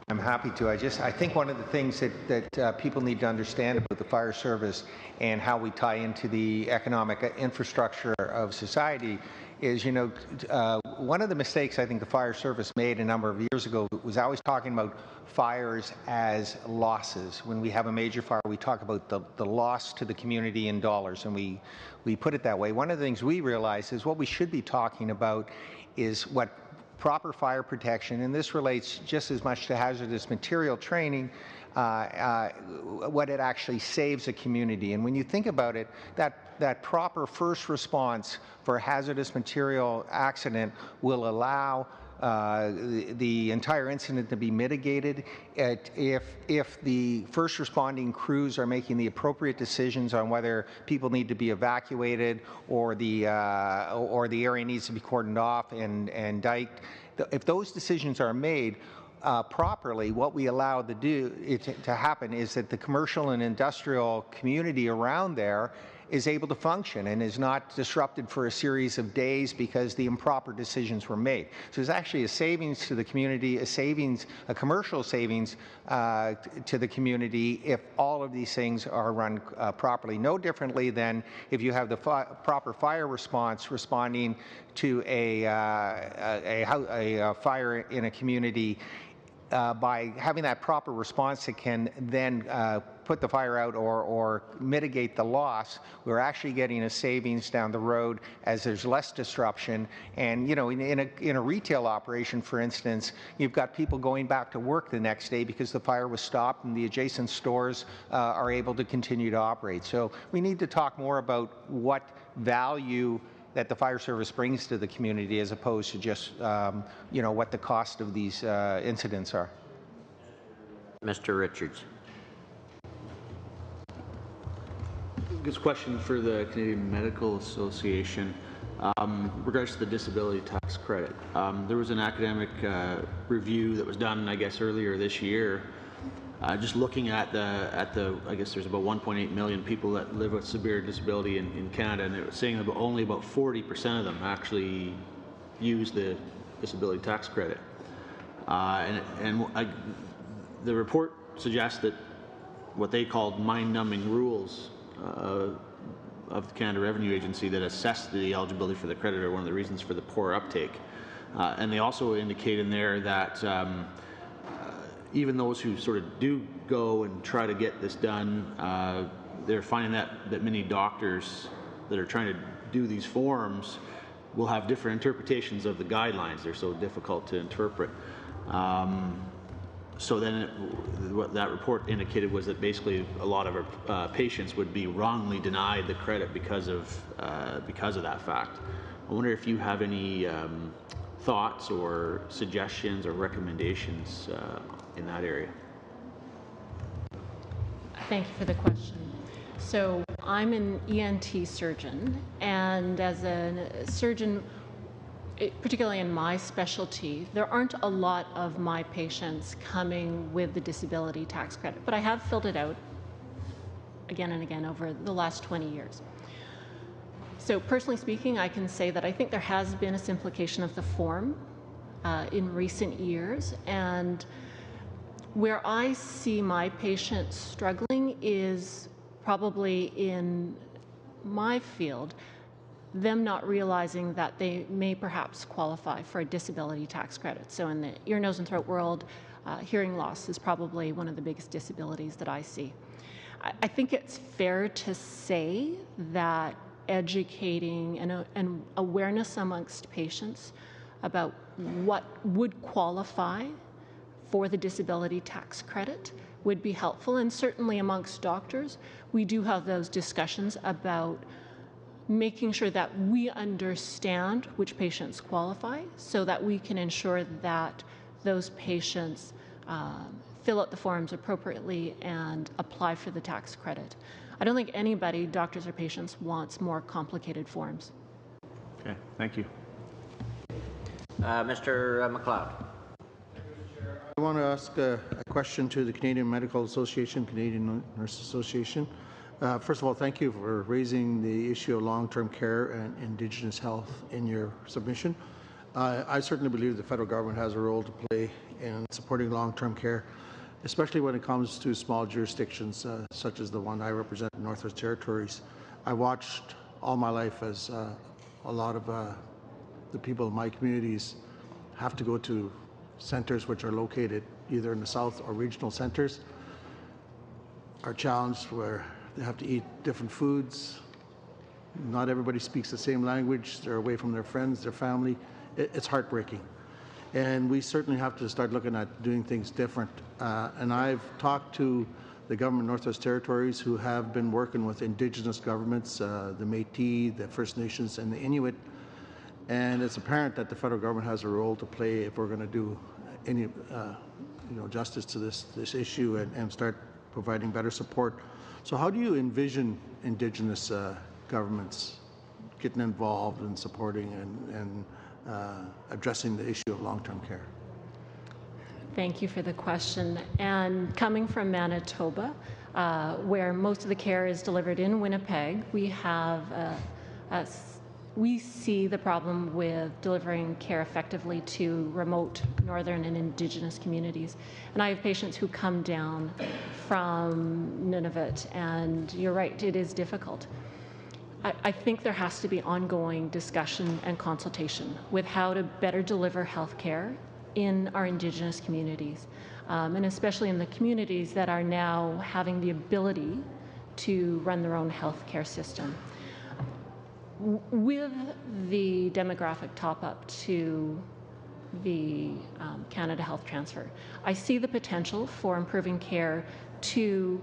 I'm happy to. I think one of the things that people need to understand about the fire service and how we tie into the economic infrastructure of society is, one of the mistakes I think the fire service made a number of years ago was always talking about fires as losses. When we have a major fire, we talk about the loss to the community in dollars, and we put it that way. One of the things we realize is what we should be talking about is what proper fire protection, and this relates just as much to hazardous material training, what it actually saves a community. And when you think about it, that proper first response for a hazardous material accident will allow the entire incident to be mitigated if the first responding crews are making the appropriate decisions on whether people need to be evacuated or the area needs to be cordoned off and diked. If those decisions are made properly, what we allow to happen is that the commercial and industrial community around there is able to function and is not disrupted for a series of days because the improper decisions were made. So there's actually a savings to the community, a commercial savings to the community if all of these things are run properly. No differently than if you have the proper fire response responding to a fire in a community. By having that proper response that can then put the fire out or mitigate the loss, we're actually getting a savings down the road as there's less disruption. And in a retail operation, for instance, you've got people going back to work the next day because the fire was stopped and the adjacent stores are able to continue to operate. So we need to talk more about what value that the fire service brings to the community as opposed to just what the cost of these incidents are. Mr. Richards. This question for the Canadian Medical Association. Regards to the disability tax credit. There was an academic review that was done, I guess, earlier this year. Just looking at I guess there's about 1.8 million people that live with severe disability in Canada, and it was saying only about 40% of them actually use the disability tax credit. The report suggests that what they called mind-numbing rules of the Canada Revenue Agency that assessed the eligibility for the credit are one of the reasons for the poor uptake. And they also indicate in there that even those who sort of do go and try to get this done, they're finding that many doctors that are trying to do these forms will have different interpretations of the guidelines. They're so difficult to interpret. So then what that report indicated was that basically a lot of our patients would be wrongly denied the credit because of that fact. I wonder if you have any thoughts or suggestions or recommendations in that area. Thank you for the question. So I'm an ENT surgeon, and as a surgeon, particularly in my specialty, there aren't a lot of my patients coming with the disability tax credit, but I have filled it out again and again over the last 20 years. So personally speaking, I can say that I think there has been a simplification of the form in recent years, and where I see my patients struggling is probably in my field, them not realizing that they may perhaps qualify for a disability tax credit. So in the ear, nose, and throat world, hearing loss is probably one of the biggest disabilities that I see. I think it's fair to say that educating and awareness amongst patients about what would qualify for the disability tax credit would be helpful. And certainly amongst doctors, we do have those discussions about making sure that we understand which patients qualify so that we can ensure that those patients fill out the forms appropriately and apply for the tax credit. I don't think anybody, doctors or patients, wants more complicated forms. Okay, thank you. Mr. McLeod. I want to ask a question to the Canadian Medical Association, Canadian Nurse Association. First of all, thank you for raising the issue of long-term care and Indigenous health in your submission. I certainly believe the federal government has a role to play in supporting long-term care, especially when it comes to small jurisdictions such as the one I represent in Northwest Territories. I watched all my life as a lot of the people in my communities have to go to centers which are located either in the south or regional centers, are challenged where they have to eat different foods. Not everybody speaks the same language. They're away from their friends, their family. It's heartbreaking. And we certainly have to start looking at doing things different. And I've talked to the government of Northwest Territories who have been working with Indigenous governments, the Métis, the First Nations, and the Inuit. And it's apparent that the federal government has a role to play if we're going to do any justice to this issue and start providing better support. So how do you envision Indigenous governments getting involved in supporting and addressing the issue of long-term care? Thank you for the question. And coming from Manitoba, where most of the care is delivered in Winnipeg, we see the problem with delivering care effectively to remote northern and Indigenous communities. And I have patients who come down from Nunavut, and you're right, it is difficult. I think there has to be ongoing discussion and consultation with how to better deliver health care in our Indigenous communities, and especially in the communities that are now having the ability to run their own health care system. With the demographic top-up to the Canada Health Transfer, I see the potential for improving care to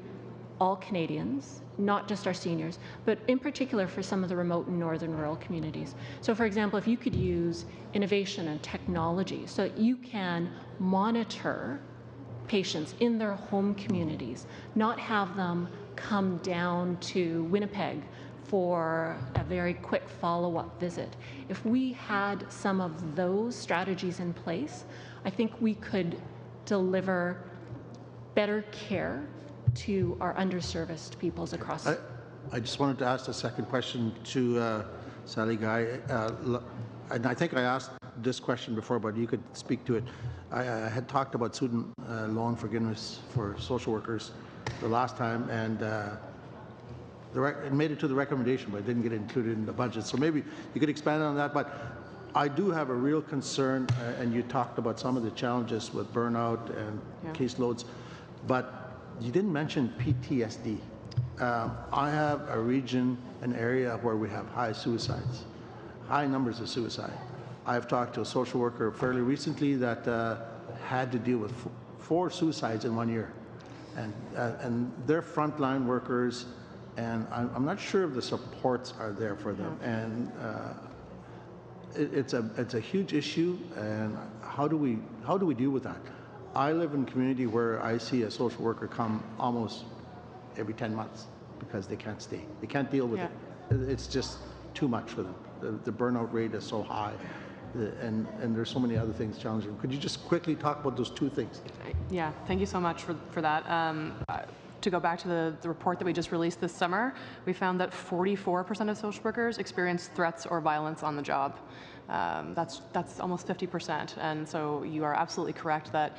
all Canadians, not just our seniors, but in particular for some of the remote and northern rural communities. So for example, if you could use innovation and technology so that you can monitor patients in their home communities, not have them come down to Winnipeg for a very quick follow-up visit. If we had some of those strategies in place, I think we could deliver better care to our underserviced peoples across. I just wanted to ask a second question to Sally Guy. And I think I asked this question before, but you could speak to it. I had talked about student loan forgiveness for social workers the last time, and It made it to the recommendation, but it didn't get included in the budget. So maybe you could expand on that. But I do have a real concern, and you talked about some of the challenges with burnout and caseloads, but you didn't mention PTSD. I have a region, an area where we have high suicides, high numbers of suicide. I've talked to a social worker fairly recently that had to deal with 4 suicides in 1 year. And they're frontline workers, and I'm not sure if the supports are there for them. And it's a huge issue, and how do we deal with that? I live in a community where I see a social worker come almost every 10 months because they can't stay. They can't deal with it. It's just too much for them. The burnout rate is so high, and there's so many other things challenging. Could you just quickly talk about those 2 things? Yeah, thank you so much for that. To go back to the report that we just released this summer, we found that 44% of social workers experience threats or violence on the job. That's almost 50%. And so you are absolutely correct that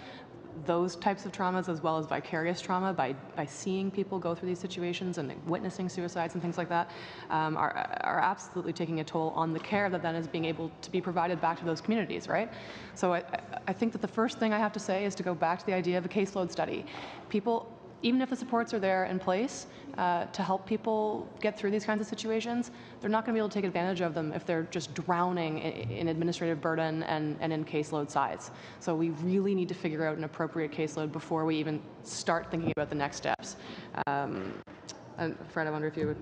those types of traumas, as well as vicarious trauma, by seeing people go through these situations and witnessing suicides and things like that, are absolutely taking a toll on the care that then is being able to be provided back to those communities, right? So I think that the first thing I have to say is to go back to the idea of a caseload study. People, even if the supports are there in place to help people get through these kinds of situations, they're not going to be able to take advantage of them if they're just drowning in administrative burden and in caseload size. So we really need to figure out an appropriate caseload before we even start thinking about the next steps. And Fred, I wonder if you would.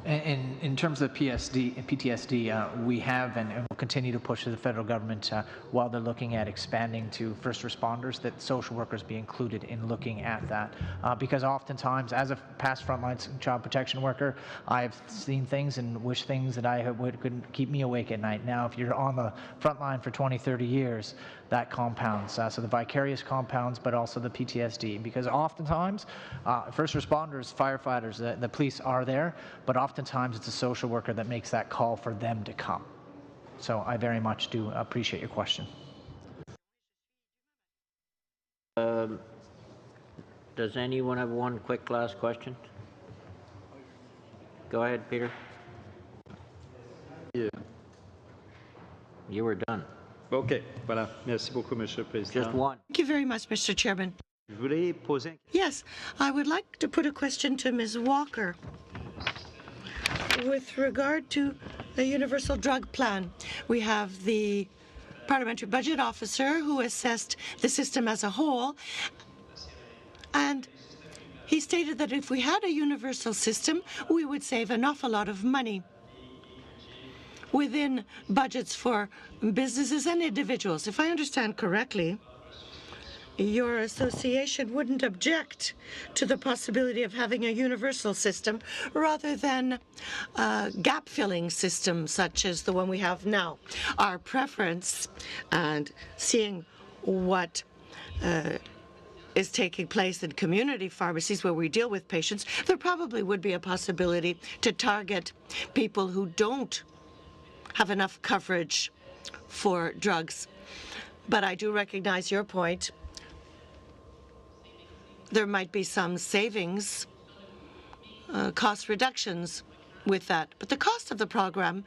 In terms of PTSD, we have and will continue to push to the federal government while they're looking at expanding to first responders, that social workers be included in looking at that. Because oftentimes, as a past frontline child protection worker, I've seen things and wished things that could keep me awake at night. Now, if you're on the front line for 20, 30 years, that compounds. So the vicarious compounds, but also the PTSD. Because oftentimes, first responders, firefighters, the police are there, but oftentimes it's a social worker that makes that call for them to come. So I very much do appreciate your question. Does anyone have one quick last question? Go ahead, Peter. Yeah. You were done. OK, voilà. Merci beaucoup, Monsieur le Président. Just one. Thank you very much, Mr. Chairman. Yes, I would like to put a question to Ms. Walker with regard to the universal drug plan. We have the parliamentary budget officer who assessed the system as a whole, and he stated that if we had a universal system, we would save an awful lot of money within budgets for businesses and individuals. If I understand correctly, your association wouldn't object to the possibility of having a universal system rather than a gap-filling system such as the one we have now. Our preference, and seeing what is taking place in community pharmacies where we deal with patients, there probably would be a possibility to target people who don't have enough coverage for drugs. But I do recognize your point. There might be some savings, cost reductions with that. But the cost of the program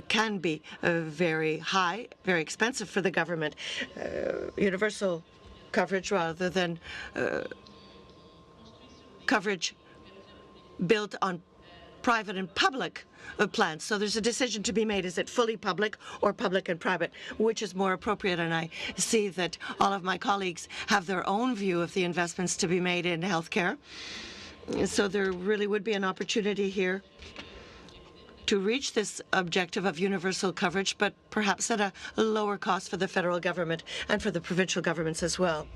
can be very high, very expensive for the government. Universal coverage rather than coverage built on private and public plans. So there's a decision to be made. Is it fully public or public and private? Which is more appropriate? And I see that all of my colleagues have their own view of the investments to be made in healthcare. So there really would be an opportunity here to reach this objective of universal coverage, but perhaps at a lower cost for the federal government and for the provincial governments as well.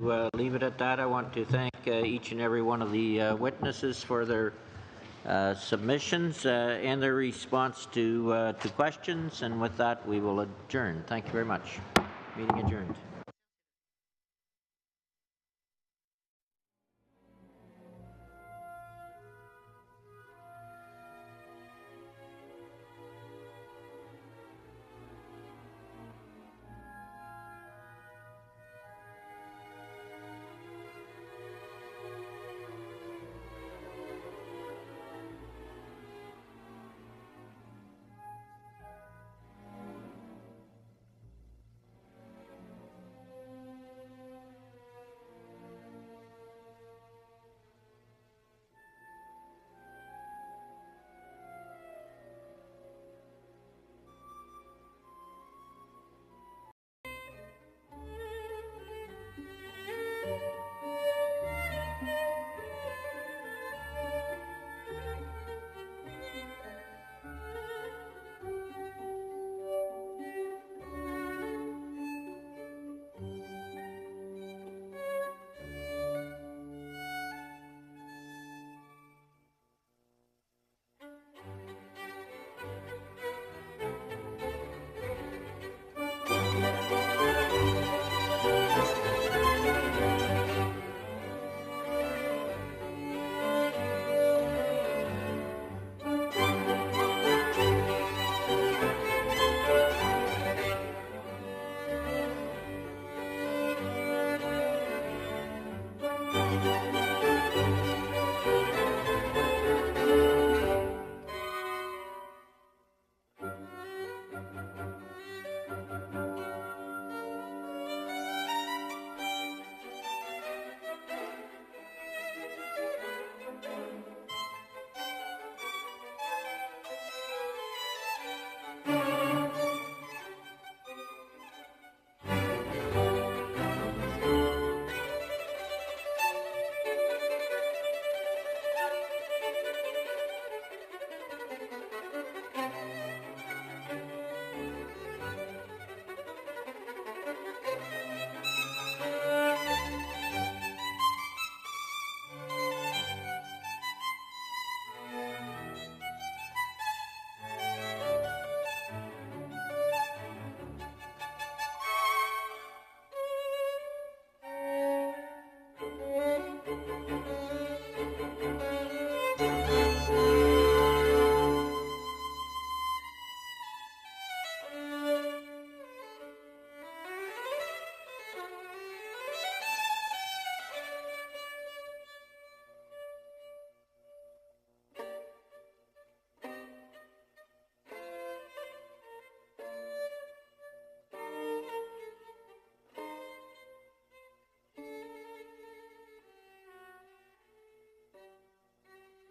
Well, leave it at that. I want to thank each and every one of the witnesses for their submissions and their response to questions. And with that, we will adjourn. Thank you very much. Meeting adjourned.